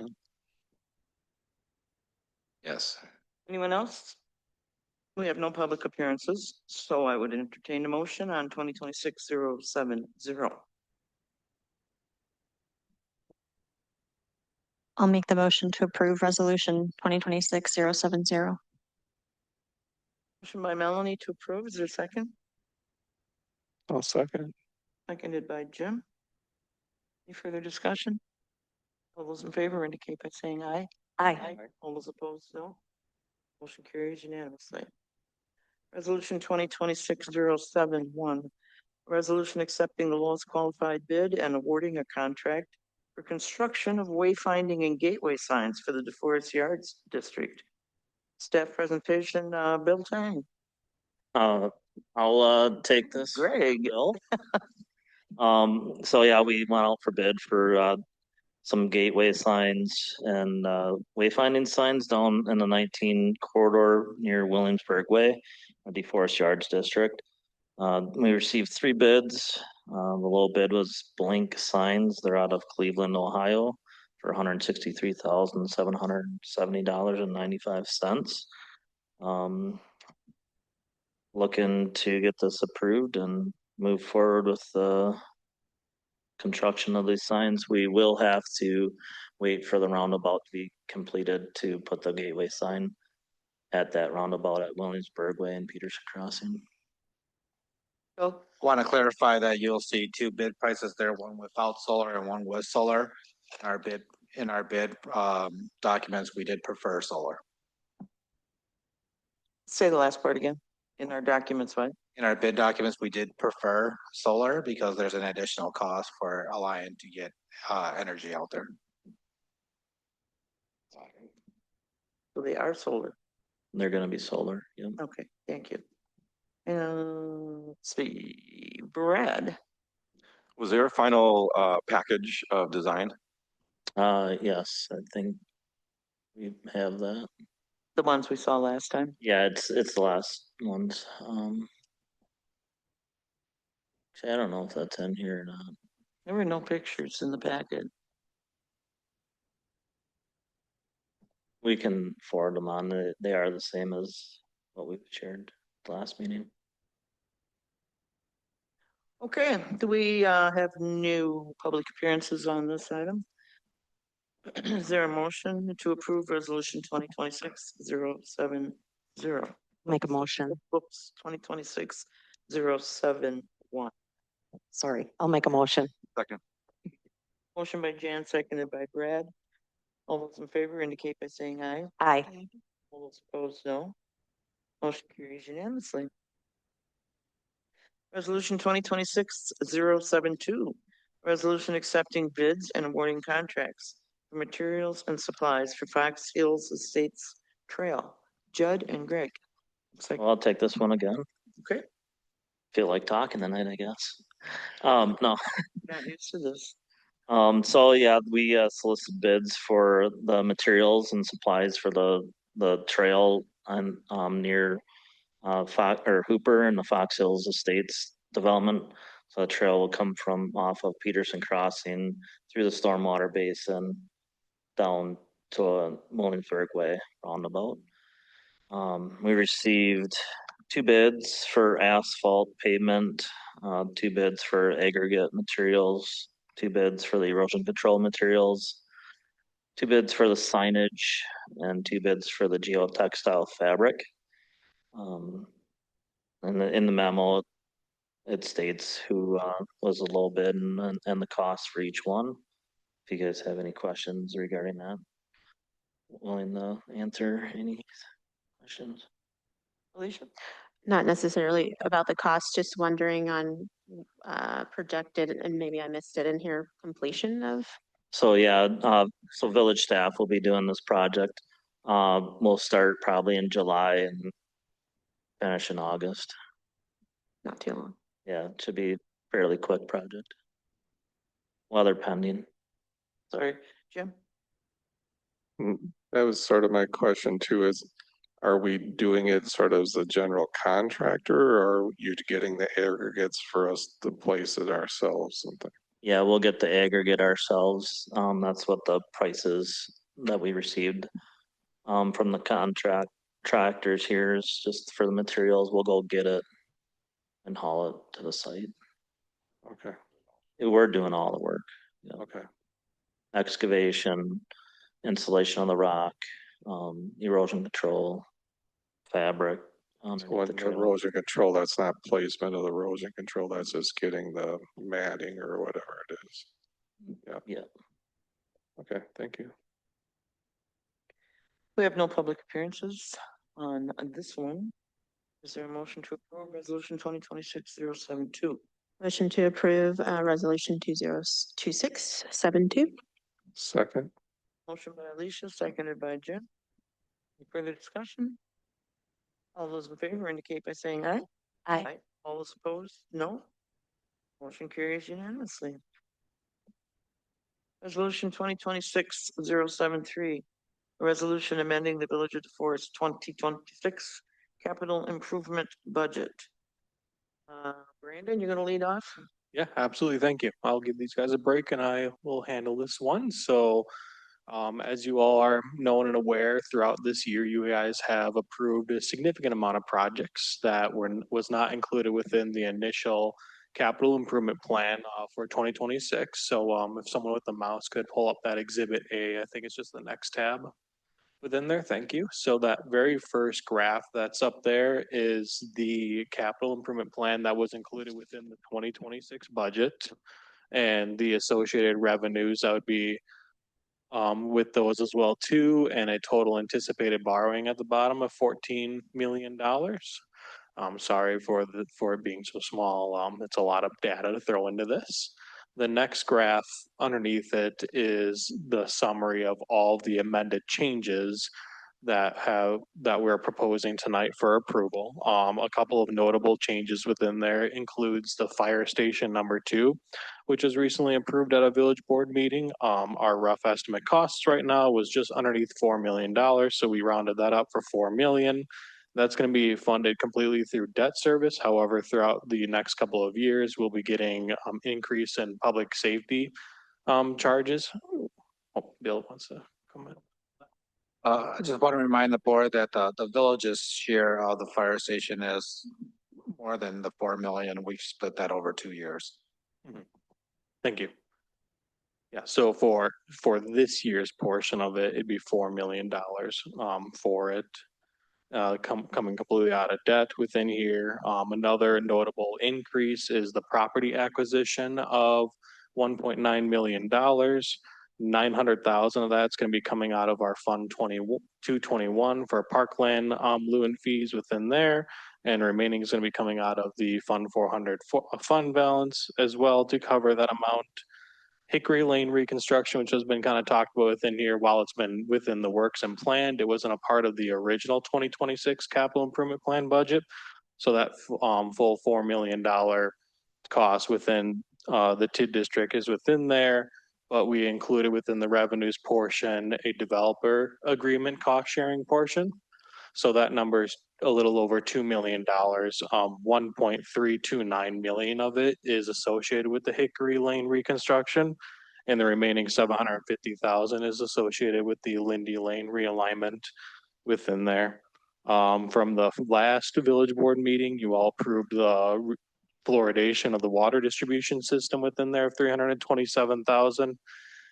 Yes. Anyone else? We have no public appearances, so I would entertain a motion on 2026-070. I'll make the motion to approve resolution 2026-070. Motion by Melanie to approve. Is there a second? I'll second. Seconded by Jim. Any further discussion? All those in favor indicate by saying aye. Aye. All those opposed, no. Motion carries unanimously. Resolution 2026-071. Resolution accepting the lowest qualified bid and awarding a contract for construction of wayfinding and gateway signs for the DeForest Yards District. Staff presentation, Bill Tang. I'll take this. Greg. Bill. So yeah, we went out for bid for some gateway signs and wayfinding signs down in the 19 corridor near Williamsburg Way, the DeForest Yards District. We received 3 bids. The low bid was Blink Signs. They're out of Cleveland, Ohio, for $163,770.95. Looking to get this approved and move forward with the construction of these signs. We will have to wait for the roundabout to be completed to put the gateway sign at that roundabout at Williamsburg Way and Peterson Crossing. Bill? Want to clarify that you'll see 2 bid prices there, one without solar and one with solar. In our bid documents, we did prefer solar. Say the last part again. In our documents, right? In our bid documents, we did prefer solar because there's an additional cost for Alliant to get energy out there. So they are solar. They're gonna be solar, yeah. Okay, thank you. Let's see, Brad. Was there a final package of design? Yes, I think we have that. The ones we saw last time? Yeah, it's the last ones. Actually, I don't know if that's in here or not. There were no pictures in the packet. We can forward them on. They are the same as what we shared last meeting. Okay, do we have new public appearances on this item? Is there a motion to approve resolution 2026-070? Make a motion. Oops, 2026-071. Sorry, I'll make a motion. Second. Motion by Jan, seconded by Brad. All those in favor indicate by saying aye. Aye. All those opposed, no. Motion carries unanimously. Resolution 2026-072. Resolution accepting bids and awarding contracts for materials and supplies for Fox Hills Estates Trail. Judd and Greg. Looks like, Well, I'll take this one again. okay, Feel like talking tonight, I guess. No. not used to this. So yeah, we solicited bids for the materials and supplies for the trail on near Hooper and the Fox Hills Estates development. So the trail will come from off of Peterson Crossing through the stormwater basin down to a Williamsburg Way roundabout. We received 2 bids for asphalt pavement, 2 bids for aggregate materials, 2 bids for the erosion control materials, 2 bids for the signage, and 2 bids for the geotextile fabric. And in the memo, it states who was the low bid and the cost for each one. If you guys have any questions regarding that, willing to answer any questions. Alicia? Not necessarily about the cost, just wondering on projected, and maybe I missed it in here, completion of. So yeah, so village staff will be doing this project. We'll start probably in July and finish in August. Not too long. Yeah, it should be a fairly quick project. Weather pending. Sorry, Jim? That was sort of my question too, is are we doing it sort of as a general contractor, or are you getting the aggregates for us to place it ourselves? Something? Yeah, we'll get the aggregate ourselves. That's what the price is that we received from the contractors here is just for the materials. We'll go get it and haul it to the site. Okay. We're doing all the work. Yeah. Okay. Excavation, installation on the rock, erosion control, fabric. So when erosion control, that's not placement of the erosion control, that's just getting the matting or whatever it is. Yeah. Yeah. Okay, thank you. We have no public appearances on this one. Is there a motion to approve resolution 2026-072? Motion to approve resolution 2026-72. Second. Motion by Alicia, seconded by Jim. Any further discussion? All those in favor indicate by saying aye. Aye. All those opposed, no. Motion carries unanimously. Resolution 2026-073, a resolution amending the Village of DeForest 2026 capital improvement budget. Brandon, you're gonna lead off? Yeah, absolutely. Thank you. I'll give these guys a break and I will handle this one. So, as you all are known and aware, throughout this year, you guys have approved a significant amount of projects that was not included within the initial capital improvement plan for 2026. So, if someone with the mouse could pull up that Exhibit A, I think it's just the next tab within there. Thank you. So that very first graph that's up there is the capital improvement plan that was included within the 2026 budget and the associated revenues that would be with those as well too, and a total anticipated borrowing at the bottom of $14 million. Sorry for it being so small. It's a lot of data to throw into this. The next graph underneath it is the summary of all the amended changes that we're proposing tonight for approval. A couple of notable changes within there includes the fire station number 2, which was recently approved at a village board meeting. Our rough estimate costs right now was just underneath $4 million, so we rounded that up for $4 million. That's going to be funded completely through debt service. However, throughout the next couple of years, we'll be getting increase in public safety charges. Oh, Bill wants to comment. I just want to remind the board that the village's share of the fire station is more than the 4 million. We've split that over 2 years. Mm-hmm. Thank you. Yeah, so for this year's portion of it, it'd be $4 million for it. Coming completely out of debt within here. Another notable increase is the property acquisition of $1.9 million. 900,000 of that's going to be coming out of our Fund 221 for parkland lieu and fees within there, and remaining is going to be coming out of the Fund 400 fund balance as well to cover that amount. Hickory Lane reconstruction, which has been kind of talked about within here, while it's been within the works and planned, it wasn't a part of the original 2026 capital improvement plan budget. So that full $4 million cost within the TID district is within there, but we included within the revenues portion a developer agreement cost sharing portion. So that number is a little over $2 million. 1.329 million of it is associated with the Hickory Lane reconstruction, and the remaining 750,000 is associated with the Lindy Lane realignment within there. From the last village board meeting, you all approved the fluoridation of the water distribution system within there of 327,000.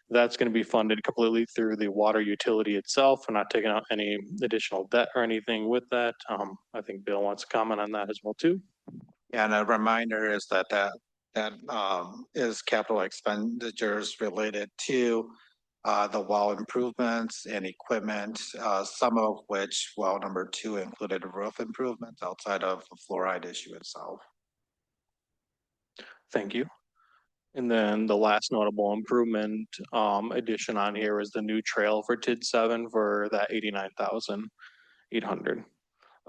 That's going to be funded completely through the water utility itself. We're not taking out any additional debt or anything with that. I think Bill wants to comment on that as well too. Yeah, and a reminder is that is capital expenditures related to the well improvements and equipment, some of which well number 2 included roof improvements outside of the fluoride issue itself. Thank you. And then the last notable improvement addition on here is the new trail for TID 7 for that 89,800.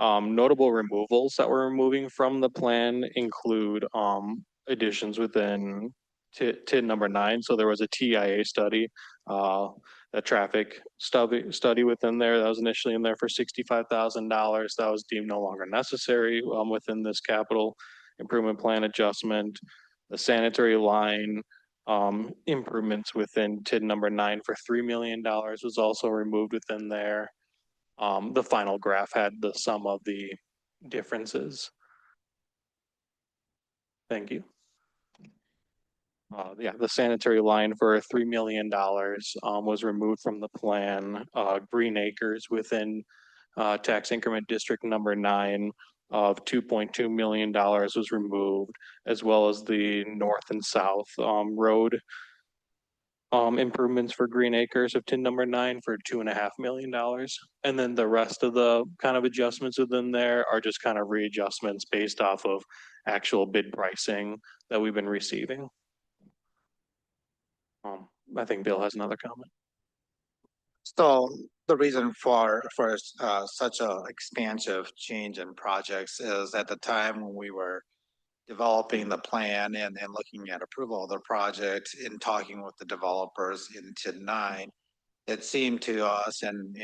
Notable removals that we're removing from the plan include additions within TID number 9. So there was a TIA study the traffic study within there that was initially in there for $65,000. That was deemed no longer necessary within this capital improvement plan adjustment. The sanitary line improvements within TID number 9 for $3 million was also removed within there. The final graph had the sum of the differences. Thank you. Yeah, the sanitary line for $3 million was removed from the plan. Green Acres within tax increment district number 9 of $2.2 million was removed, as well as the north and south road improvements for Green Acres of TID number 9 for $2.5 million. And then the rest of the kind of adjustments within there are just kind of readjustments based off of actual bid pricing that we've been receiving. I think Bill has another comment. So the reason for such a expansive change in projects is at the time when we were developing the plan and looking at approval of the project and talking with the developers in TID 9, it seemed to us and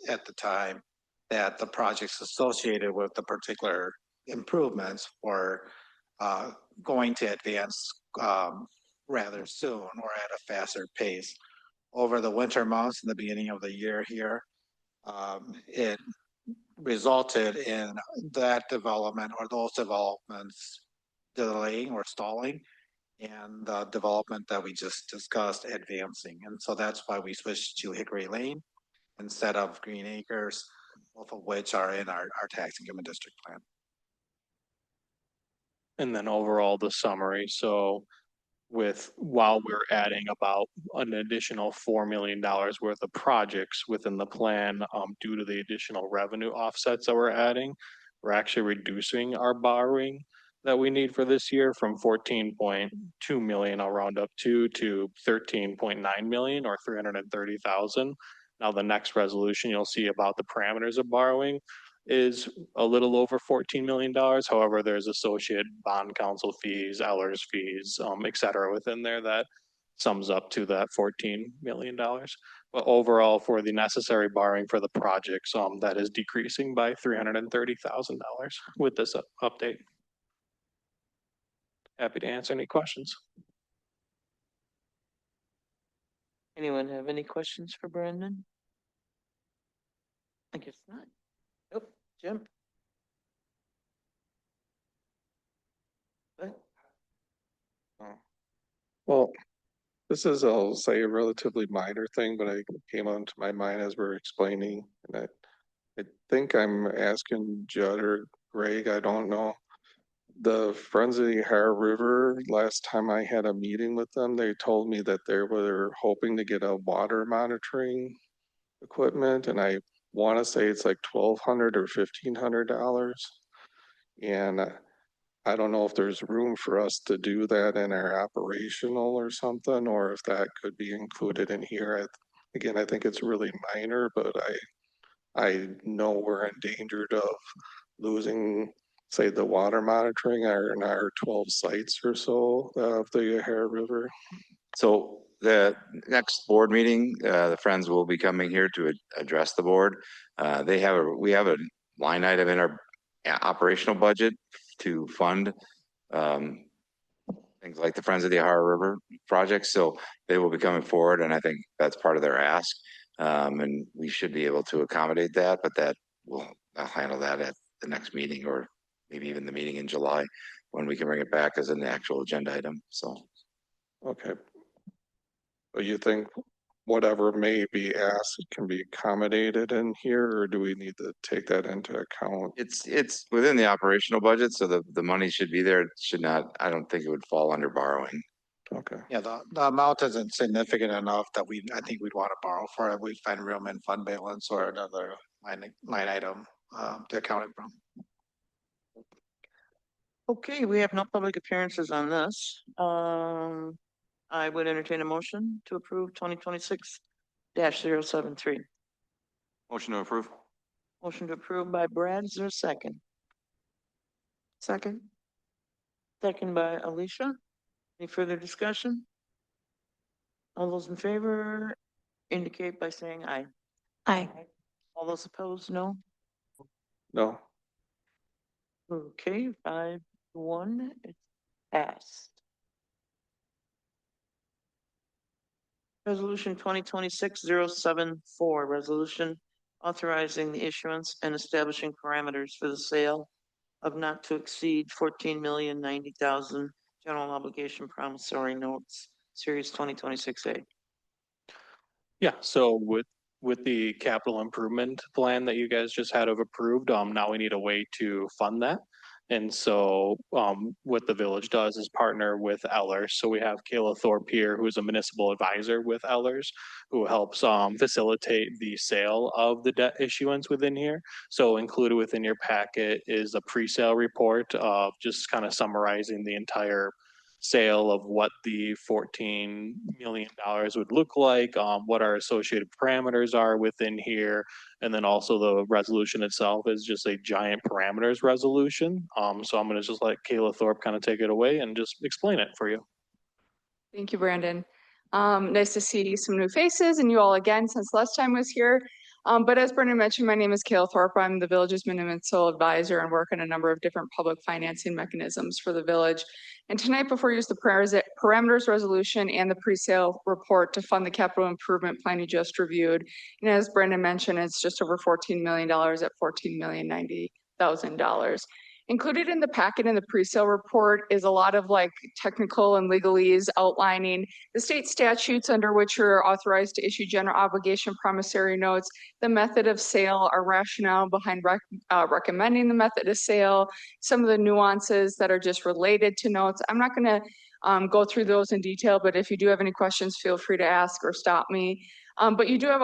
at the time that the projects associated with the particular improvements were going to advance rather soon or at a faster pace. Over the winter months and the beginning of the year here, it resulted in that development or those developments delaying or stalling, and the development that we just discussed advancing. And so that's why we switched to Hickory Lane instead of Green Acres, both of which are in our tax increment district plan. And then overall the summary. So while we're adding about an additional $4 million worth of projects within the plan, due to the additional revenue offsets that we're adding, we're actually reducing our borrowing that we need for this year from 14.2 million, I'll round up to 13.9 million or 330,000. Now the next resolution you'll see about the parameters of borrowing is a little over $14 million. However, there's associated bond counsel fees, Ellers fees, et cetera within there that sums up to that $14 million. But overall, for the necessary borrowing for the projects, that is decreasing by $330,000 with this update. Happy to answer any questions. Anyone have any questions for Brandon? I guess not. Nope. Jim? What? Well, this is, I'll say, a relatively minor thing, but it came onto my mind as we're explaining. And I think I'm asking Judd or Greg, I don't know. The Friends of the Ohio River, last time I had a meeting with them, they told me that they were hoping to get a water monitoring equipment, and I want to say it's like $1,200 or $1,500. And I don't know if there's room for us to do that in our operational or something, or if that could be included in here. Again, I think it's really minor, but I know we're endangered of losing, say, the water monitoring in our 12 sites or so of the Ohio River. So the next board meeting, the Friends will be coming here to address the board. We have a line item in our operational budget to fund things like the Friends of the Ohio River project. So they will be coming forward, and I think that's part of their ask. And we should be able to accommodate that, but I'll handle that at the next meeting, or maybe even the meeting in July when we can bring it back as an actual agenda item. So. Okay. But you think whatever may be asked can be accommodated in here, or do we need to take that into account? It's within the operational budget, so the money should be there. It should not, I don't think it would fall under borrowing. Okay. Yeah, the amount isn't significant enough that I think we'd want to borrow for it. We'd find room in fund balance or another line item to account it from. Okay, we have no public appearances on this. I would entertain a motion to approve 2026-073. Motion to approve. Motion to approve by Brad. Is there a second? Second. Second by Alicia. Any further discussion? All those in favor? indicate by saying aye. Aye. All those opposed, no. No. Okay, 5-1, it's passed. Resolution 2026-074, resolution authorizing the issuance and establishing parameters for the sale of not to exceed 14,090,000 general obligation promissory notes, series 2026A. Yeah, so with the capital improvement plan that you guys just had approved, now we need a way to fund that. And so what the village does is partner with Ellers. So we have Kayla Thorpe here, who is a municipal advisor with Ellers, who helps facilitate the sale of the debt issuance within here. So included within your packet is a pre-sale report of just kind of summarizing the entire sale of what the $14 million would look like, what our associated parameters are within here. And then also the resolution itself is just a giant parameters resolution. So I'm going to just let Kayla Thorpe kind of take it away and just explain it for you. Thank you, Brandon. Nice to see some new faces and you all again since last time I was here. But as Brandon mentioned, my name is Kayla Thorpe. I'm the village's municipal advisor and work on a number of different public financing mechanisms for the village. And tonight, before you use the parameters resolution and the pre-sale report to fund the capital improvement plan you just reviewed. And as Brandon mentioned, it's just over $14 million at $14,090,000. Included in the packet in the pre-sale report is a lot of like technical and legalese outlining the state statutes under which you're authorized to issue general obligation promissory notes, the method of sale, our rationale behind recommending the method of sale, some of the nuances that are just related to notes. I'm not going to go through those in detail, but if you do have any questions, feel free to ask or stop me. But you do have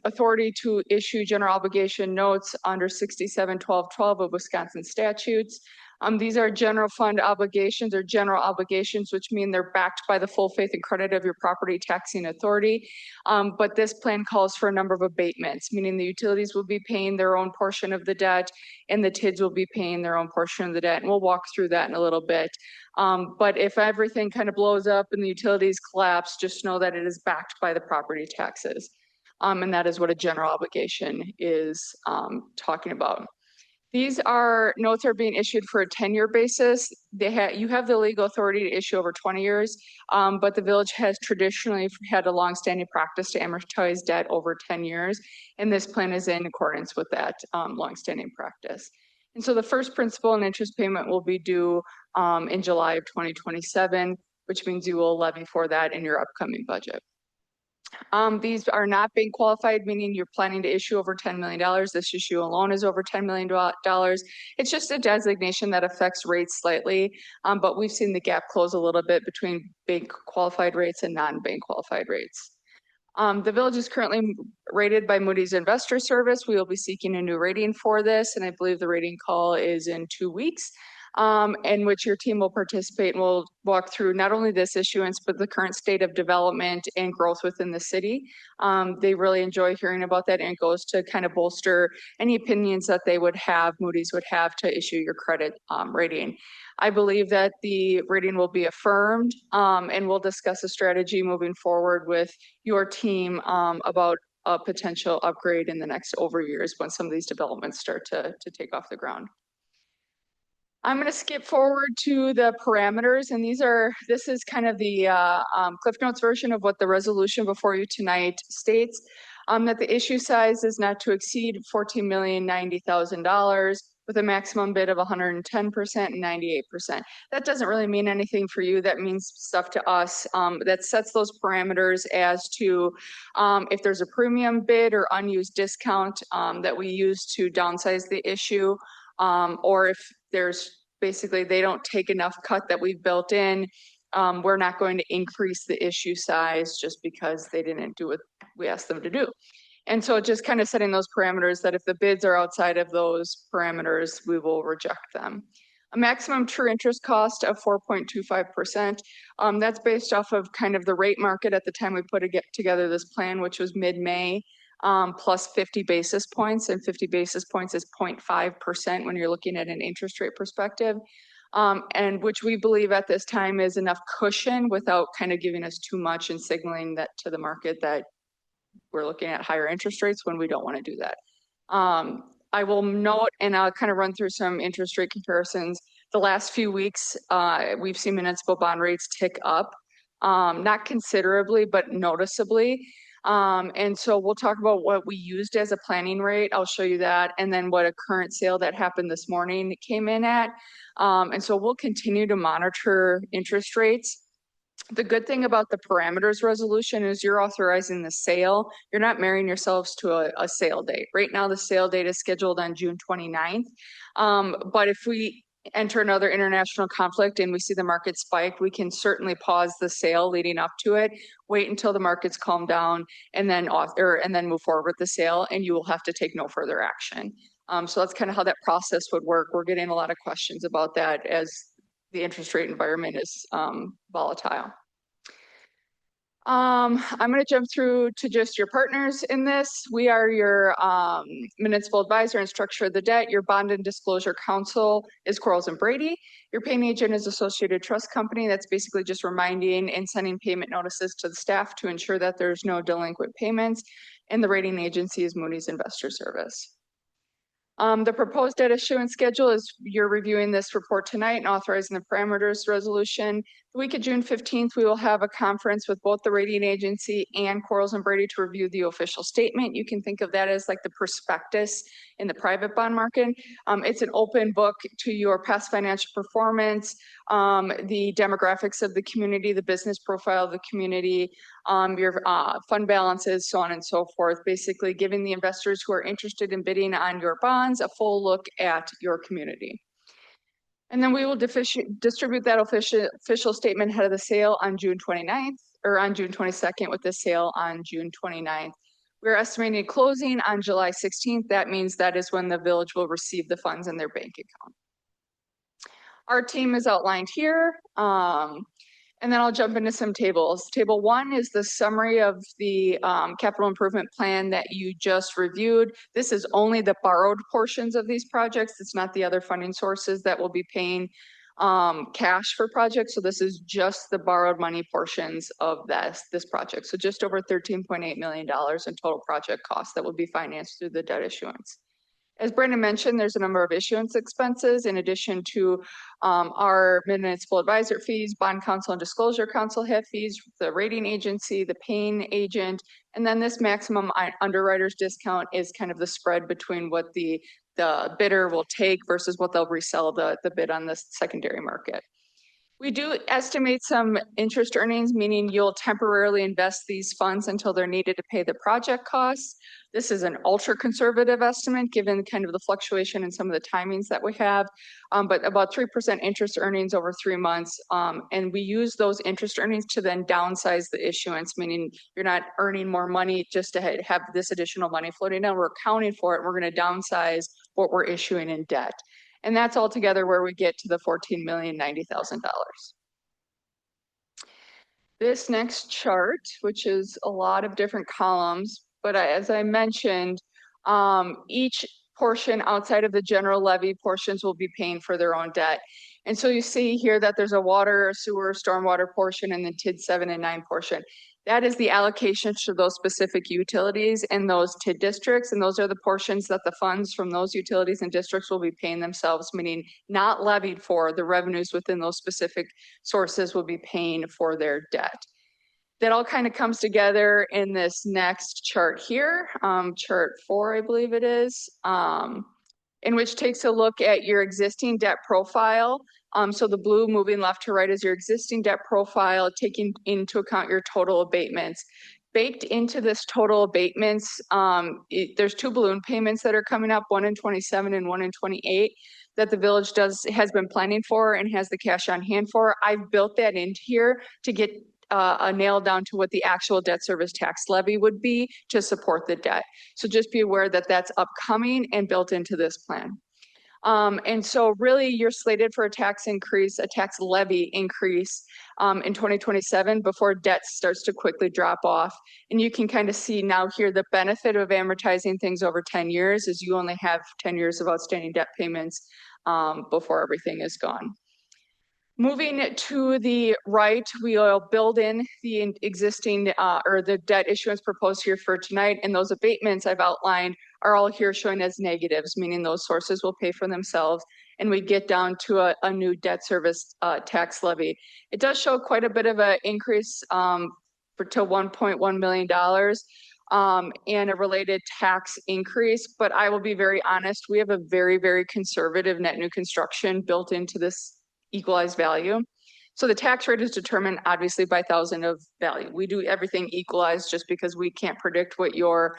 authority to issue general obligation notes under 67-12-12 of Wisconsin statutes. These are general fund obligations or general obligations, which mean they're backed by the full faith and credit of your property taxing authority. But this plan calls for a number of abatements, meaning the utilities will be paying their own portion of the debt and the TIDs will be paying their own portion of the debt. And we'll walk through that in a little bit. But if everything kind of blows up and the utilities collapse, just know that it is backed by the property taxes. And that is what a general obligation is talking about. These notes are being issued for a 10-year basis. You have the legal authority to issue over 20 years, but the village has traditionally had a longstanding practice to amortize debt over 10 years, and this plan is in accordance with that longstanding practice. And so the first principal and interest payment will be due in July of 2027, which means you will levy for that in your upcoming budget. These are not bank qualified, meaning you're planning to issue over $10 million. This issue alone is over $10 million. It's just a designation that affects rates slightly, but we've seen the gap close a little bit between bank qualified rates and non-bank qualified rates. The village is currently rated by Moody's Investor Service. We will be seeking a new rating for this, and I believe the rating call is in 2 weeks. In which your team will participate and will walk through not only this issuance, but the current state of development and growth within the city. They really enjoy hearing about that, and it goes to kind of bolster any opinions that they would have, Moody's would have to issue your credit rating. I believe that the rating will be affirmed, and we'll discuss a strategy moving forward with your team about a potential upgrade in the next over years when some of these developments start to take off the ground. I'm going to skip forward to the parameters, and this is kind of the Cliff Notes version of what the resolution before you tonight states, that the issue size is not to exceed $14,090,000 with a maximum bid of 110% and 98%. That doesn't really mean anything for you. That means stuff to us. That sets those parameters as to if there's a premium bid or unused discount that we use to downsize the issue. Or if there's basically they don't take enough cut that we've built in, we're not going to increase the issue size just because they didn't do what we asked them to do. And so just kind of setting those parameters that if the bids are outside of those parameters, we will reject them. A maximum true interest cost of 4.25%. That's based off of kind of the rate market at the time we put together this plan, which was mid-May. Plus 50 basis points, and 50 basis points is 0.5% when you're looking at an interest rate perspective, and which we believe at this time is enough cushion without kind of giving us too much and signaling that to the market that we're looking at higher interest rates when we don't want to do that. I will note, and I'll kind of run through some interest rate comparisons. The last few weeks, we've seen municipal bond rates tick up, not considerably, but noticeably. And so we'll talk about what we used as a planning rate. I'll show you that. And then what a current sale that happened this morning came in at. And so we'll continue to monitor interest rates. The good thing about the parameters resolution is you're authorizing the sale. You're not marrying yourselves to a sale date. Right now, the sale date is scheduled on June 29th. But if we enter another international conflict and we see the market spike, we can certainly pause the sale leading up to it, wait until the markets calm down, and then move forward with the sale, and you will have to take no further action. So that's kind of how that process would work. We're getting a lot of questions about that as the interest rate environment is volatile. I'm going to jump through to just your partners in this. We are your municipal advisor and structure of the debt. Your bond and disclosure counsel is Quarles and Brady. Your paying agent is Associated Trust Company. That's basically just reminding and sending payment notices to the staff to ensure that there's no delinquent payments. And the rating agency is Moody's Investor Service. The proposed debt issuance schedule is you're reviewing this report tonight and authorizing the parameters resolution. The week of June 15th, we will have a conference with both the rating agency and Quarles and Brady to review the official statement. You can think of that as like the prospectus in the private bond market. It's an open book to your past financial performance, the demographics of the community, the business profile of the community, your fund balances, so on and so forth, basically giving the investors who are interested in bidding on your bonds a full look at your community. And then we will distribute that official statement ahead of the sale on June 29th or on June 22nd with the sale on June 29th. We're estimating closing on July 16th. That means that is when the village will receive the funds in their bank account. Our team is outlined here. And then I'll jump into some tables. Table 1 is the summary of the capital improvement plan that you just reviewed. This is only the borrowed portions of these projects. It's not the other funding sources that will be paying cash for projects. So this is just the borrowed money portions of this project. So just over $13.8 million in total project costs that will be financed through the debt issuance. As Brandon mentioned, there's a number of issuance expenses in addition to our municipal advisor fees, bond counsel and disclosure counsel have fees, the rating agency, the paying agent, and then this maximum underwriter's discount is kind of the spread between what the bidder will take versus what they'll resell the bid on the secondary market. We do estimate some interest earnings, meaning you'll temporarily invest these funds until they're needed to pay the project costs. This is an ultra conservative estimate given kind of the fluctuation in some of the timings that we have, but about 3% interest earnings over 3 months. And we use those interest earnings to then downsize the issuance, meaning you're not earning more money just to have this additional money floating down. We're accounting for it. We're going to downsize what we're issuing in debt. And that's altogether where we get to the $14,090,000. This next chart, which is a lot of different columns, but as I mentioned, each portion outside of the general levy portions will be paying for their own debt. And so you see here that there's a water, sewer, stormwater portion, and the TID 7 and 9 portion. That is the allocation to those specific utilities and those TID districts. And those are the portions that the funds from those utilities and districts will be paying themselves, meaning not levied for. The revenues within those specific sources will be paying for their debt. That all kind of comes together in this next chart here, chart 4, I believe it is, in which takes a look at your existing debt profile. So the blue moving left to right is your existing debt profile, taking into account your total abatements. Baked into this total abatements, there's 2 balloon payments that are coming up, one in 27 and one in 28, that the village has been planning for and has the cash on hand for. I've built that into here to get a nail down to what the actual debt service tax levy would be to support the debt. So just be aware that that's upcoming and built into this plan. And so really you're slated for a tax increase, a tax levy increase in 2027 before debt starts to quickly drop off. And you can kind of see now here the benefit of amortizing things over 10 years is you only have 10 years of outstanding debt payments before everything is gone. Moving to the right, we will build in the existing or the debt issuance proposed here for tonight. And those abatements I've outlined are all here showing as negatives, meaning those sources will pay for themselves. And we get down to a new debt service tax levy. It does show quite a bit of an increase to $1.1 million and a related tax increase. But I will be very honest, we have a very, very conservative net new construction built into this equalized value. So the tax rate is determined obviously by thousand of value. We do everything equalized just because we can't predict what your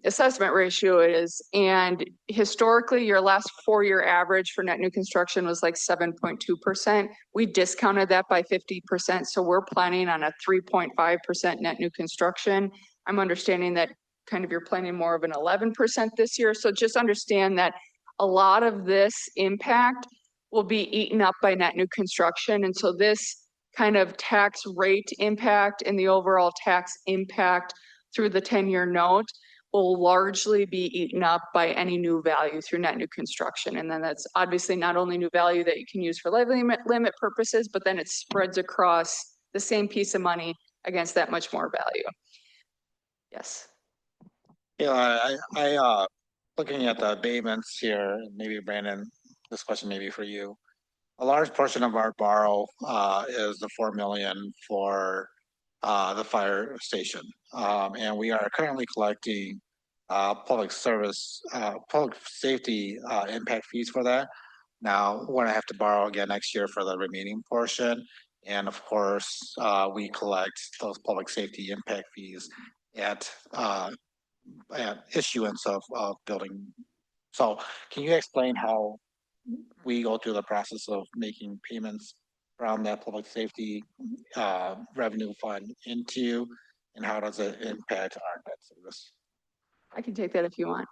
assessment ratio is. And historically, your last 4-year average for net new construction was like 7.2%. We discounted that by 50%. So we're planning on a 3.5% net new construction. I'm understanding that kind of you're planning more of an 11% this year. So just understand that a lot of this impact will be eaten up by net new construction. And so this kind of tax rate impact and the overall tax impact through the 10-year note will largely be eaten up by any new value through net new construction. And then that's obviously not only new value that you can use for levy limit purposes, but then it spreads across the same piece of money against that much more value. Yes. Yeah, I looking at the abatements here, maybe Brandon, this question may be for you. A large portion of our borrow is the 4 million for the fire station. And we are currently collecting public safety impact fees for that. Now, we're gonna have to borrow again next year for the remaining portion. And of course, we collect those public safety impact fees at issuance of building. So can you explain how we go through the process of making payments from that public safety revenue fund into, and how does it impact our debt service? I can take that if you want.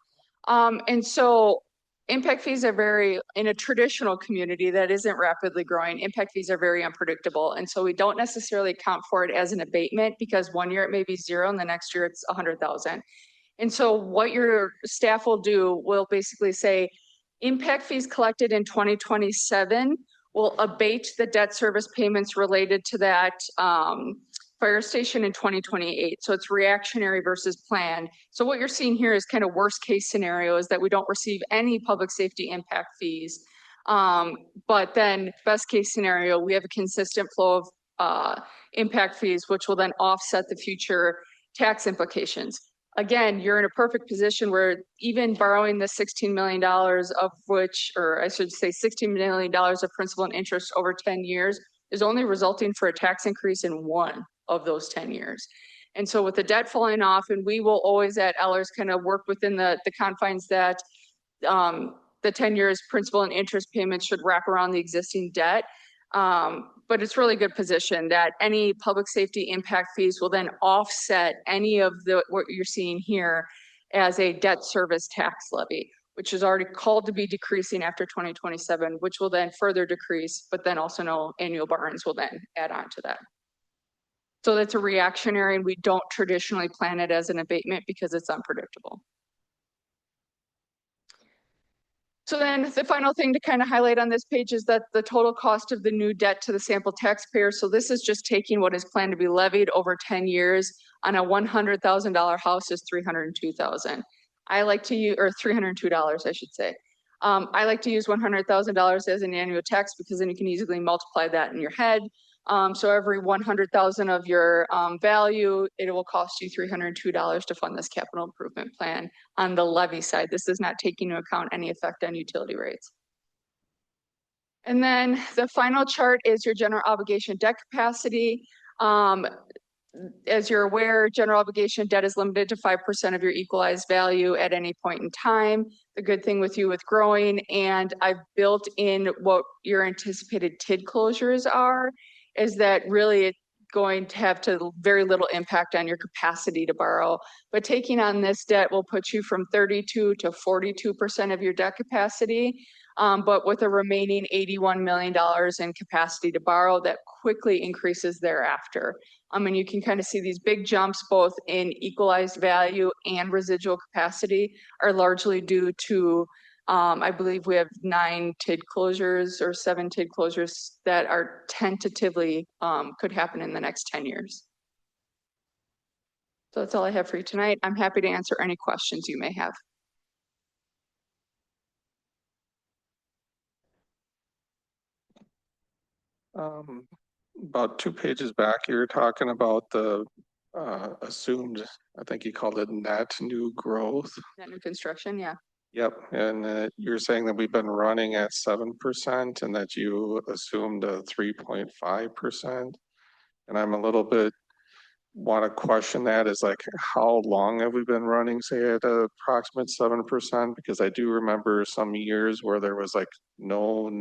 And so impact fees are very, in a traditional community that isn't rapidly growing, impact fees are very unpredictable. And so we don't necessarily account for it as an abatement because one year it may be zero and the next year it's 100,000. And so what your staff will do will basically say, impact fees collected in 2027 will abate the debt service payments related to that fire station in 2028. So it's reactionary versus planned. So what you're seeing here is kind of worst case scenario is that we don't receive any public safety impact fees. But then best case scenario, we have a consistent flow of impact fees, which will then offset the future tax implications. Again, you're in a perfect position where even borrowing the $16 million of which, or I should say $16 million of principal and interest over 10 years is only resulting for a tax increase in one of those 10 years. And so with the debt falling off, and we will always at Ellers kind of work within the confines that the 10 years principal and interest payments should wrap around the existing debt. But it's really good position that any public safety impact fees will then offset any of what you're seeing here as a debt service tax levy, which is already called to be decreasing after 2027, which will then further decrease, but then also no annual borrowings will then add on to that. So that's a reactionary, and we don't traditionally plan it as an abatement because it's unpredictable. So then the final thing to kind of highlight on this page is that the total cost of the new debt to the sample taxpayer. So this is just taking what is planned to be levied over 10 years on a $100,000 house is $302,000. I like to use, or $302, I should say. I like to use $100,000 as an annual tax because then you can easily multiply that in your head. So every 100,000 of your value, it will cost you $302 to fund this capital improvement plan on the levy side. This is not taking into account any effect on utility rates. And then the final chart is your general obligation debt capacity. As you're aware, general obligation debt is limited to 5% of your equalized value at any point in time. The good thing with you with growing, and I've built in what your anticipated TID closures are, is that really it's going to have very little impact on your capacity to borrow. But taking on this debt will put you from 32 to 42% of your debt capacity, but with a remaining $81 million in capacity to borrow that quickly increases thereafter. And you can kind of see these big jumps both in equalized value and residual capacity are largely due to I believe we have 9 TID closures or 7 TID closures that are tentatively could happen in the next 10 years. So that's all I have for you tonight. I'm happy to answer any questions you may have. About 2 pages back, you were talking about the assumed, I think you called it net new growth. Net new construction, yeah. Yep, and you're saying that we've been running at 7% and that you assumed a 3.5%. And I'm a little bit want to question that is like, how long have we been running, say, at a approximate 7%? Because I do remember some years where there was like no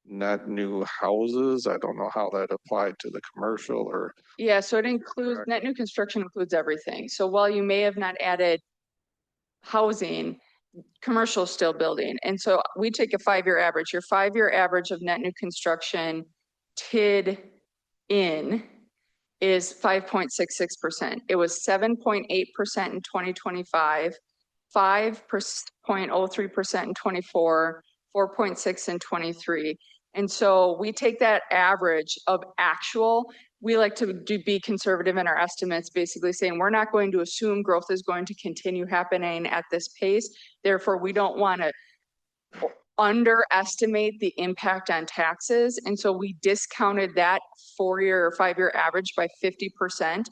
net new houses. I don't know how that applied to the commercial or. Yeah, so it includes, net new construction includes everything. So while you may have not added housing, commercial is still building. And so we take a 5-year average. Your 5-year average of net new construction TID in is 5.66%. It was 7.8% in 2025, 5.03% in 24, 4.6 in 23. And so we take that average of actual. We like to be conservative in our estimates, basically saying we're not going to assume growth is going to continue happening at this pace. Therefore, we don't want to underestimate the impact on taxes. And so we discounted that 4-year or 5-year average by 50%.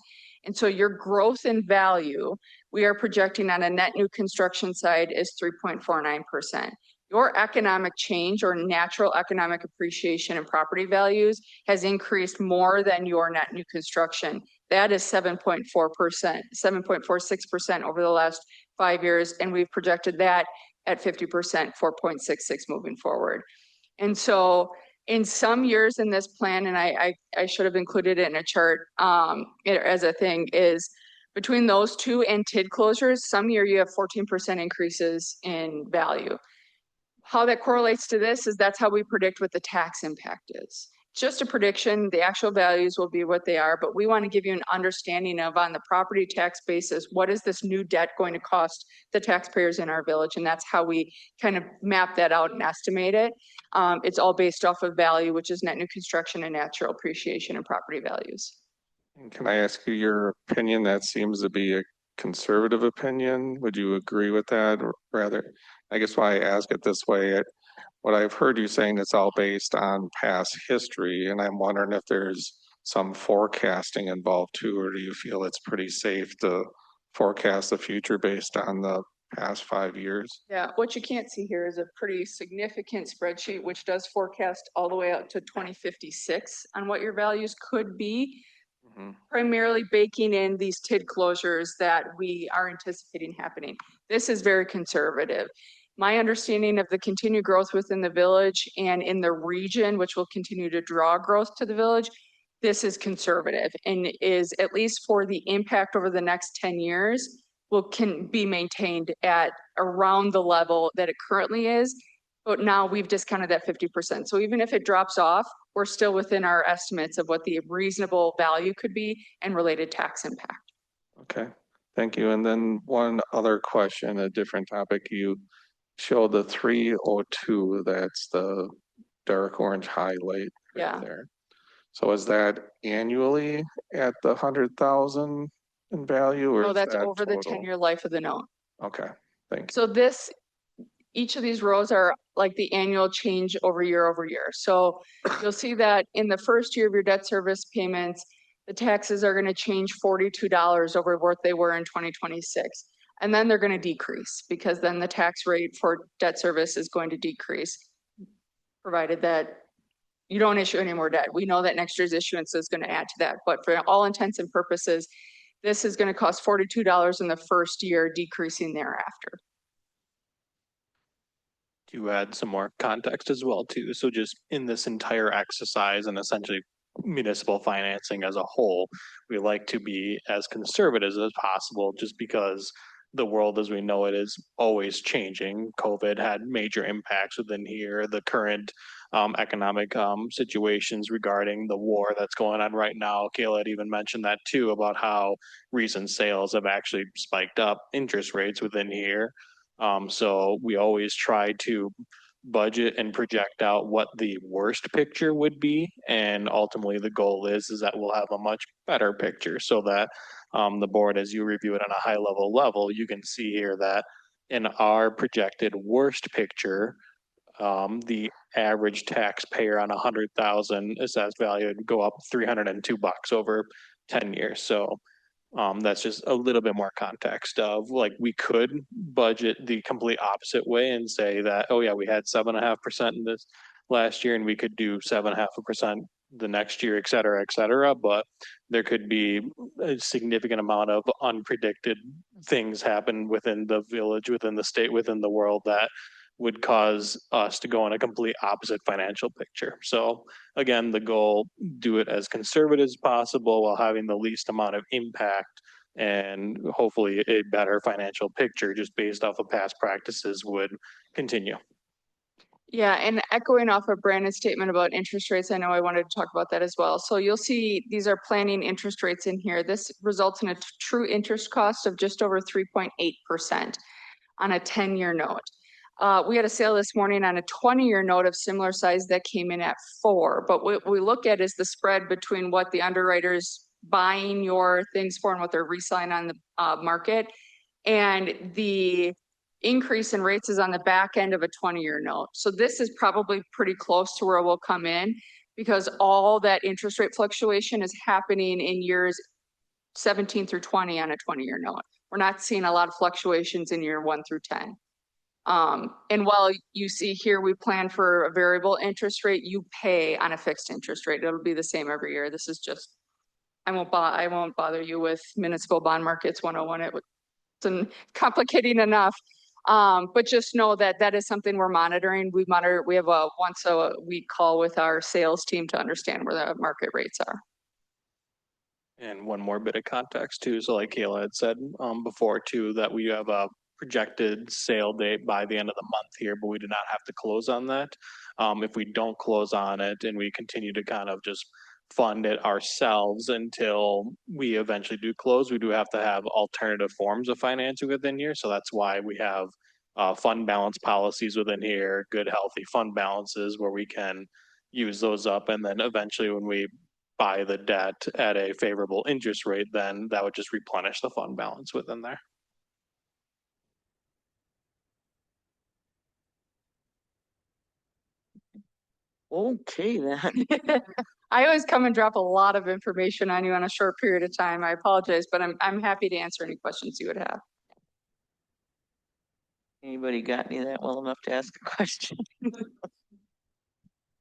And so your growth in value, we are projecting on a net new construction side is 3.49%. Your economic change or natural economic appreciation in property values has increased more than your net new construction. That is 7.4%, 7.46% over the last 5 years. And we've projected that at 50%, 4.66 moving forward. And so in some years in this plan, and I should have included it in a chart as a thing, is between those two and TID closures, some year you have 14% increases in value. How that correlates to this is that's how we predict what the tax impact is. Just a prediction, the actual values will be what they are, but we want to give you an understanding of, on the property tax basis, what is this new debt going to cost the taxpayers in our village? And that's how we kind of map that out and estimate it. It's all based off of value, which is net new construction and natural appreciation and property values. And can I ask you your opinion? That seems to be a conservative opinion. Would you agree with that? Or rather, I guess why I ask it this way, what I've heard you saying, it's all based on past history, and I'm wondering if there's some forecasting involved too, or do you feel it's pretty safe to forecast the future based on the past 5 years? Yeah, what you can't see here is a pretty significant spreadsheet, which does forecast all the way out to 2056 on what your values could be. Primarily baking in these TID closures that we are anticipating happening. This is very conservative. My understanding of the continued growth within the village and in the region, which will continue to draw growth to the village, this is conservative and is, at least for the impact over the next 10 years, can be maintained at around the level that it currently is. But now we've discounted that 50%. So even if it drops off, we're still within our estimates of what the reasonable value could be and related tax impact. Okay, thank you. And then one other question, a different topic. You showed the 302, that's the dark orange highlight right there. So is that annually at the 100,000 in value, or No, is that's that over the total? 10-year life of the note. Okay, thank you. So each of these rows are like the annual change over year. So you'll see that in the first year of your debt service payments, the taxes are going to change $42 over what they were in 2026. And then they're going to decrease because then the tax rate for debt service is going to decrease, provided that you don't issue any more debt. We know that next year's issuance is going to add to that. But for all intents and purposes, this is going to cost $42 in the first year, decreasing thereafter. To add some more context as well too. So just in this entire exercise and essentially municipal financing as a whole, we like to be as conservative as possible just because the world as we know it is always changing. COVID had major impacts within here. The current economic situations regarding the war that's going on right now. Kayla had even mentioned that too, about how recent sales have actually spiked up interest rates within here. So we always try to budget and project out what the worst picture would be. And ultimately the goal is that we'll have a much better picture so that the board, as you review it on a high level, you can see here that in our projected worst picture, the average taxpayer on 100,000 assessed value would go up $302 over 10 years. So that's just a little bit more context of like we could budget the complete opposite way and say that, oh yeah, we had 7.5% in this last year and we could do 7.5% the next year, et cetera, et cetera. But there could be a significant amount of unpredicted things happen within the village, within the state, within the world that would cause us to go in a complete opposite financial picture. So again, the goal, do it as conservative as possible while having the least amount of impact and hopefully a better financial picture just based off of past practices would continue. Yeah, and echoing off of Brandon's statement about interest rates, I know I wanted to talk about that as well. So you'll see these are planning interest rates in here. This results in a true interest cost of just over 3.8% on a 10-year note. We had a sale this morning on a 20-year note of similar size that came in at 4. But what we look at is the spread between what the underwriter's buying your things for and what they're reselling on the market. And the increase in rates is on the back end of a 20-year note. So this is probably pretty close to where we'll come in because all that interest rate fluctuation is happening in years 17 through 20 on a 20-year note. We're not seeing a lot of fluctuations in year 1 through 10. And while you see here, we plan for a variable interest rate, you pay on a fixed interest rate. It'll be the same every year. This is just, I won't bother you with municipal bond markets 101. It's complicating enough. But just know that that is something we're monitoring. We have a once a week call with our sales team to understand where the market rates are. And one more bit of context too. So like Kayla had said before too, that we have a projected sale date by the end of the month here, but we do not have to close on that. If we don't close on it and we continue to kind of just fund it ourselves until we eventually do close, we do have to have alternative forms of financing within here. So that's why we have fund balance policies within here, good healthy fund balances where we can use those up. And then eventually when we buy the debt at a favorable interest rate, then that would just replenish the fund balance within there. Okay, then. I always come and drop a lot of information on you on a short period of time. I apologize, but I'm happy to answer any questions you would have. Anybody got any of that well enough to ask a question?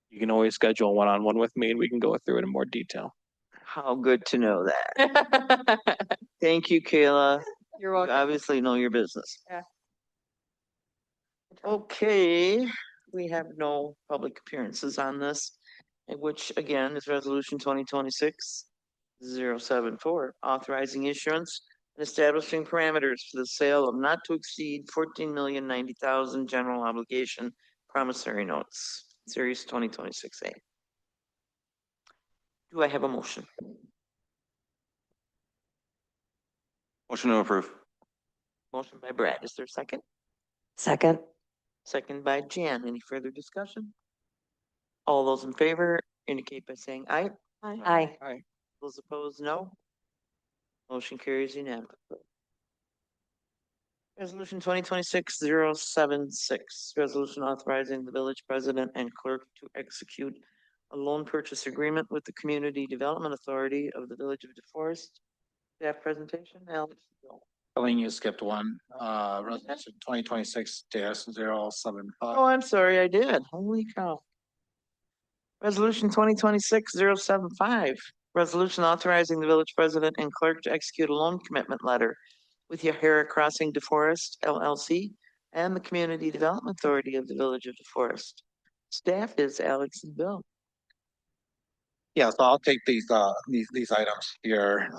You can always schedule a one-on-one with me and we can go through it in more detail. How good to know that. Thank you, Kayla. You're welcome. You obviously know your business. Yeah. Okay, we have no public appearances on this, which again is resolution 2026-074, authorizing issuance and establishing parameters for the sale of not to exceed 14,090,000 general obligation promissory notes, series 2026A. Do I have a motion? Motion to approve. Motion by Brad. Is there a second? Second. Second by Jan. Any further discussion? All those in favor indicate by saying aye. Aye. Aye. Those opposed, no. Motion carries unanimously. Resolution 2026-076, resolution authorizing the village president and clerk to execute a loan purchase agreement with the Community Development Authority of the Village of DeForest. Staff presentation, Alex. Colleen, you skipped one, resolution 2026-075. Oh, I'm sorry, I did. Holy cow. Resolution 2026-075, resolution authorizing the village president and clerk to execute a loan commitment letter with Yahara Crossing DeForest LLC and the Community Development Authority of the Village of DeForest. Staff is Alex and Bill. Yeah, so I'll take these items here,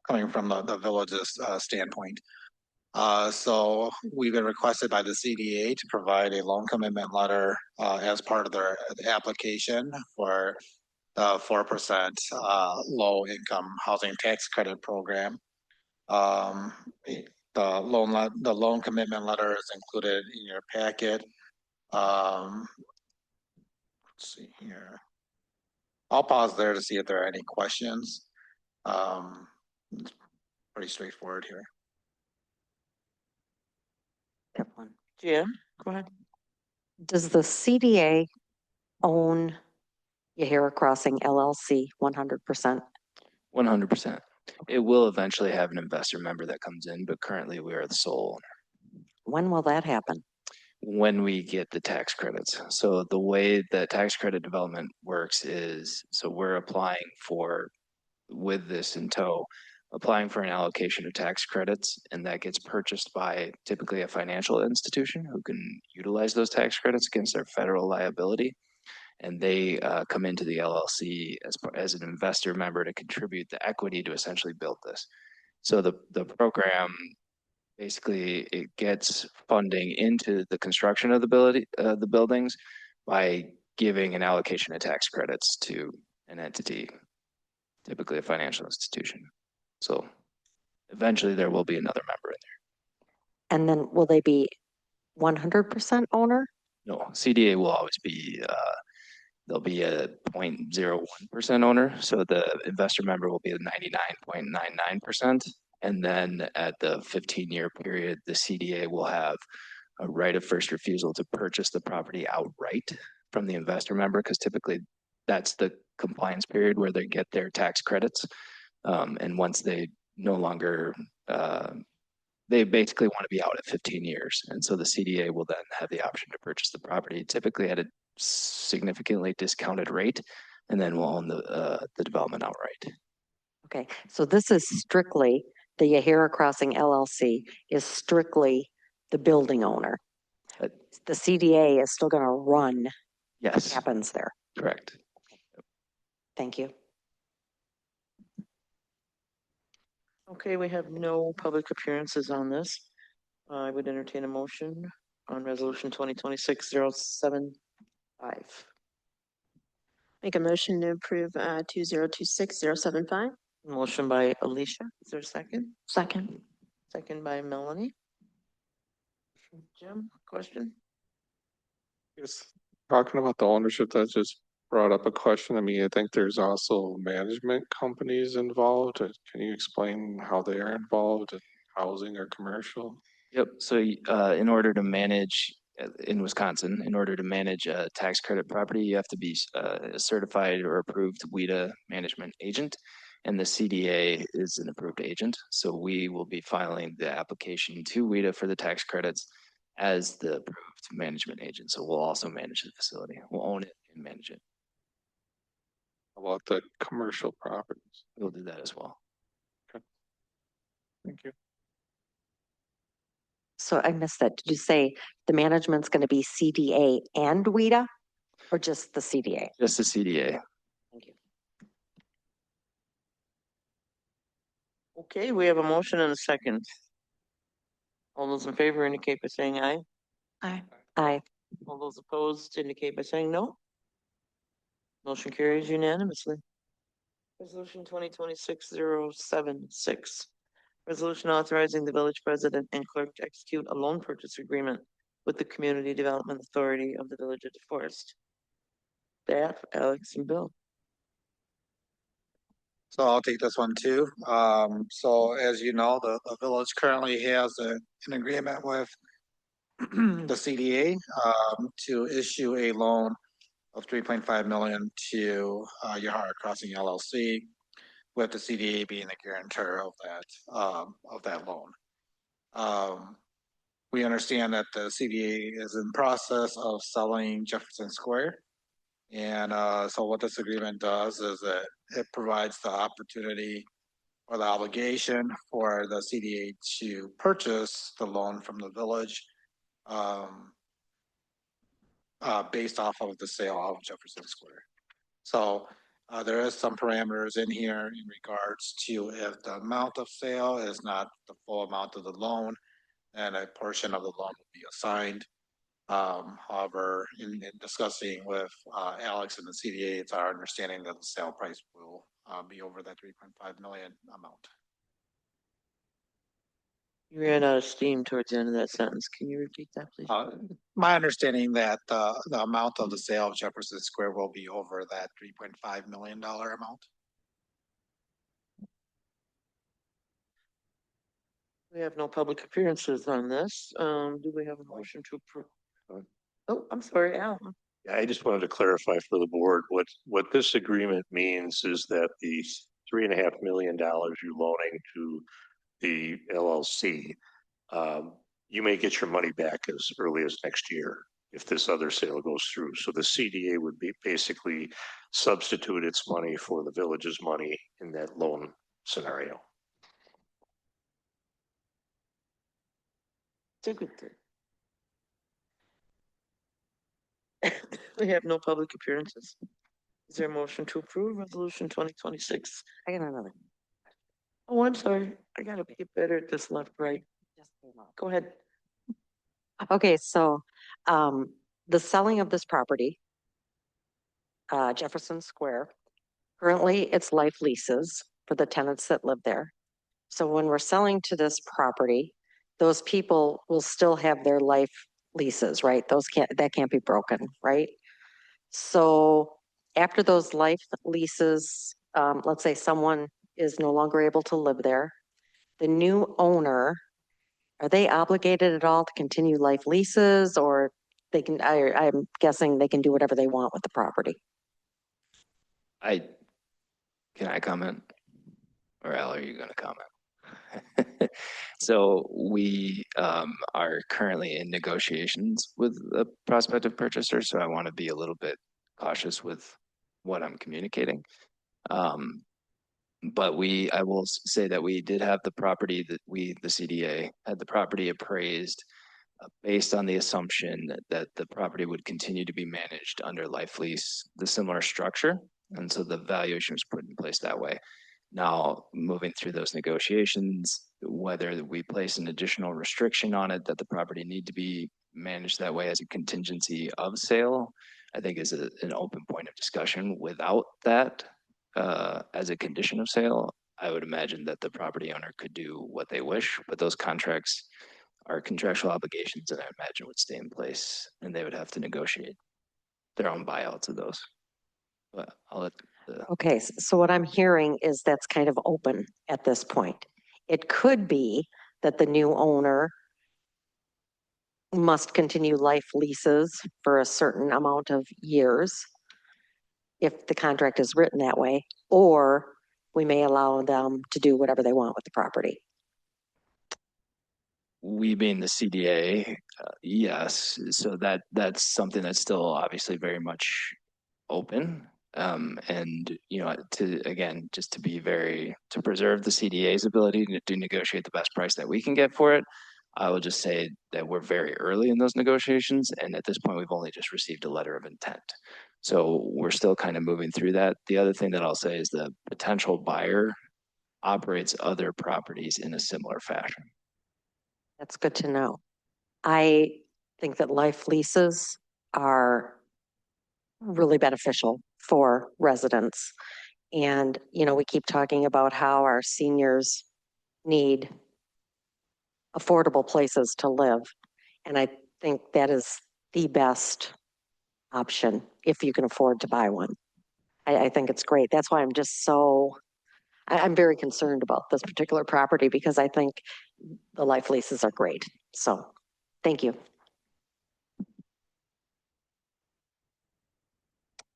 coming from the village's standpoint. So we've been requested by the CDA to provide a loan commitment letter as part of their application for the 4% low income housing tax credit program. the loan commitment letter is included in your packet. Let's see here. I'll pause there to see if there are any questions. It's pretty straightforward here. Jan, go ahead. Does the CDA own Yahara Crossing LLC 100%? 100%. It will eventually have an investor member that comes in, but currently we are the sole owner. When will that happen? When we get the tax credits. So the way that tax credit development works is, so we're applying for, with this in tow, applying for an allocation of tax credits, and that gets purchased by typically a financial institution who can utilize those tax credits against their federal liability. And they come into the LLC as an investor member to contribute the equity to essentially build this. So the program, basically, it gets funding into the construction of the buildings by giving an allocation of tax credits to an entity, typically a financial institution. So eventually there will be another member in there. And then will they be 100% owner? No, CDA will always be, there'll be a 0.01% owner. So the investor member will be 99.99%. And then at the 15-year period, the CDA will have a right of first refusal to purchase the property outright from the investor member, because typically that's the compliance period where they get their tax credits. And once they no longer, they basically want to be out at 15 years. And so the CDA will then have the option to purchase the property, typically at a significantly discounted rate, and then will own the development outright. Okay, so this is strictly, the Yahara Crossing LLC is strictly the building owner. The CDA is still going to run what happens there. Correct. Thank you. Okay, we have no public appearances on this. I would entertain a motion on resolution 2026-075. Make a motion to approve 2026-075. Motion by Alicia. Is there a second? Second. Second by Melanie. Jim, question? Yes, talking about the ownership, that just brought up a question. I mean, I think there's also management companies involved. Can you explain how they are involved in housing or commercial? Yep. So in order to manage in Wisconsin, in order to manage a tax credit property, you have to be a certified or approved WIDA management agent. And the CDA is an approved agent. So we will be filing the application to WIDA for the tax credits as the approved management agent. So we'll also manage the facility. We'll own it and manage it. How about the commercial properties? We'll do that as well. Okay. Thank you. So I missed that. Did you say the management's going to be CDA and WIDA, or just the CDA? Just the CDA. Thank you. Okay, we have a motion and a second. All those in favor indicate by saying aye. Aye. Aye. All those opposed indicate by saying no. Motion carries unanimously. Resolution 2026-076. Resolution authorizing the village president and clerk to execute a loan purchase agreement with the Community Development Authority of the Village of DeForest. Staff, Alex and Bill. So I'll take this one too. So as you know, the village currently has an agreement with the CDA to issue a loan of 3.5 million to Yahara Crossing LLC, with the CDA being the guarantor of that loan. We understand that the CDA is in process of selling Jefferson Square. And so what this agreement does is that it provides the opportunity or the obligation for the CDA to purchase the loan from the village based off of the sale of Jefferson Square. So there is some parameters in here in regards to if the amount of sale is not the full amount of the loan, and a portion of the loan will be assigned. However, in discussing with Alex and the CDA, it's our understanding that the sale price will be over that 3.5 million amount. You ran out of steam towards the end of that sentence. Can you repeat that, please? My understanding that the amount of the sale of Jefferson Square will be over that $3.5 million amount. We have no public appearances on this. Do we have a motion to approve? Oh, I'm sorry, Al. Yeah, I just wanted to clarify for the board, what this agreement means is that the $3.5 million you're loaning to the LLC, you may get your money back as early as next year if this other sale goes through. So the CDA would be basically substitute its money for the village's money in that loan scenario. It's a good thing. We have no public appearances. Is there a motion to approve resolution 2026? I got another. Oh, I'm sorry. I gotta get better at this left, right. Go ahead. Okay, so the selling of this property, Jefferson Square, currently it's life leases for the tenants that live there. So when we're selling to this property, those people will still have their life leases, right? That can't be broken, right? So after those life leases, let's say someone is no longer able to live there, the new owner, are they obligated at all to continue life leases, or they can, I'm guessing they can do whatever they want with the property? Can I comment? Or Al, are you gonna comment? So we are currently in negotiations with a prospective purchaser, so I want to be a little bit cautious with what I'm communicating. But I will say that we did have the property the CDA had the property appraised based on the assumption that the property would continue to be managed under life lease, the similar structure. And so the valuation was put in place that way. Now, moving through those negotiations, whether we place an additional restriction on it that the property need to be managed that way as a contingency of sale, I think is an open point of discussion. Without that as a condition of sale, I would imagine that the property owner could do what they wish, but those contracts are contractual obligations that I imagine would stay in place, and they would have to negotiate their own buyouts of those. But I'll let Okay, so what I'm hearing is that's kind of open at this point. It could be that the new owner must continue life leases for a certain amount of years if the contract is written that way, or we may allow them to do whatever they want with the property. We being the CDA, yes. So that's something that's still obviously very much open. And to preserve the CDA's ability to negotiate the best price that we can get for it, I will just say that we're very early in those negotiations, and at this point, we've only just received a letter of intent. So we're still kind of moving through that. The other thing that I'll say is the potential buyer operates other properties in a similar fashion. That's good to know. I think that life leases are really beneficial for residents. And, we keep talking about how our seniors need affordable places to live. And I think that is the best option if you can afford to buy one. I think it's great. That's why I'm very concerned about this particular property, because I think the life leases are great. So, thank you.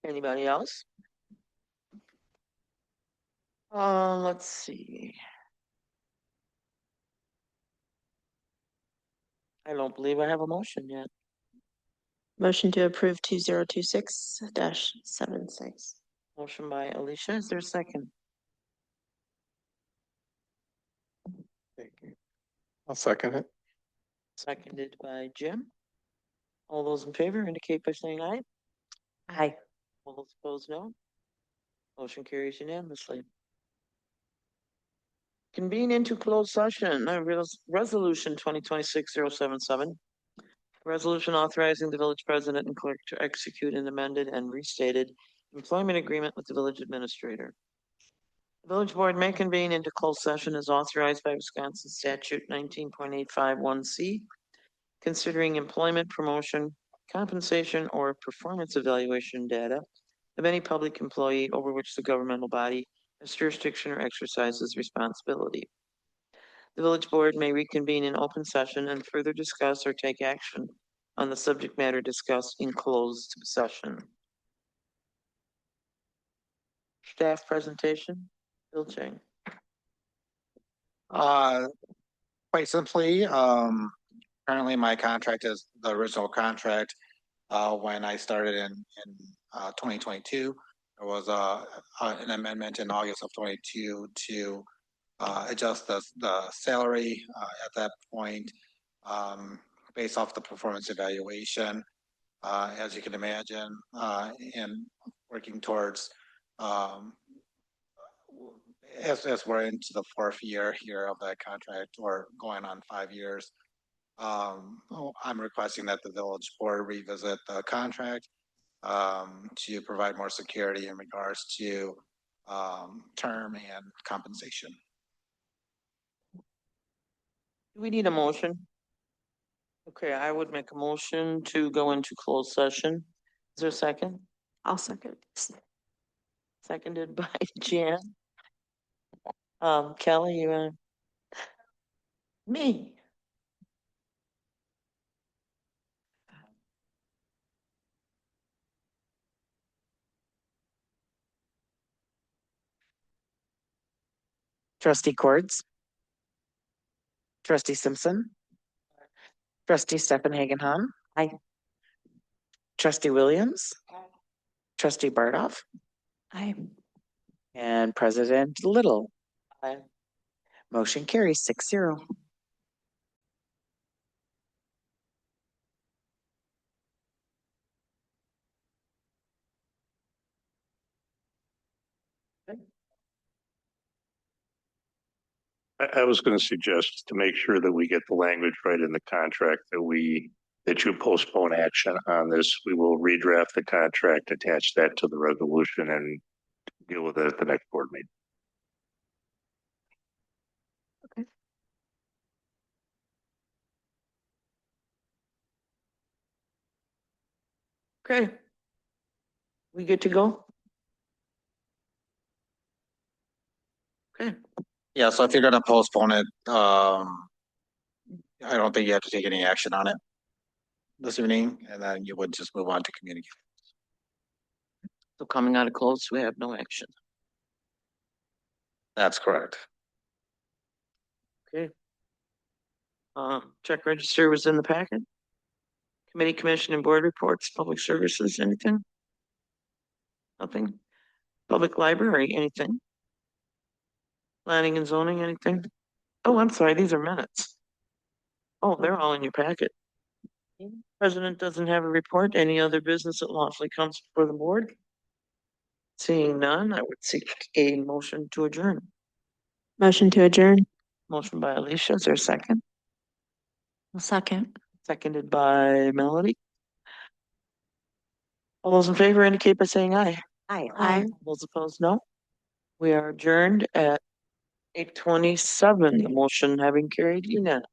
Anybody else? Let's see. I don't believe I have a motion yet. Motion to approve 2026-76. Motion by Alicia. Is there a second? I'll second it. Seconded by Jim. All those in favor indicate by saying aye. Aye. All those opposed, no. Motion carries unanimously. Convene into closed session, resolution 2026-077. Resolution authorizing the village president and clerk to execute an amended and restated employment agreement with the village administrator. The village board may convene into closed session as authorized by Wisconsin statute 19.851C, considering employment, promotion, compensation, or performance evaluation data of any public employee over which the governmental body has jurisdiction or exercises responsibility. The village board may reconvene in open session and further discuss or take action on the subject matter discussed in closed session. Staff presentation, Bill Chang. Quite simply, currently my contract is the original contract. When I started in 2022, there was an amendment in August of 22 to adjust the salary at that point based off the performance evaluation. As you can imagine, and working towards as we're into the 4th year here of that contract, or going on 5 years, I'm requesting that the village board revisit the contract to provide more security in regards to term and compensation. Do we need a motion? Okay, I would make a motion to go into closed session. Is there a second? I'll second. Seconded by Jan. Kelly, you want? Me. Trustee Cords. Trustee Simpson. Trustee Stefan Hagenham. Aye. Trustee Williams. Trustee Bardoff. Aye. And President Little. Aye. Motion carries 6-0. I was going to suggest, to make sure that we get the language right in the contract, that you postpone action on this. We will redraft the contract, attach that to the resolution, and deal with it at the next board meeting. Okay. We good to go? Okay. Yeah, so if you're gonna postpone it, I don't think you have to take any action on it this evening, and then you would just move on to communicate. So coming out of close, we have no action. That's correct. Okay. Check register was in the packet. Committee, commission, and board reports, public services, anything? Nothing. Public library, anything? Planning and zoning, anything? Oh, I'm sorry, these are minutes. Oh, they're all in your packet. President doesn't have a report. Any other business that lawfully comes before the board? Seeing none, I would seek a motion to adjourn. Motion to adjourn. Motion by Alicia, is there a second? A second. Seconded by Melody. All those in favor indicate by saying aye. Aye. Aye. Those opposed, no. We are adjourned at 8:27, the motion having carried unanimously.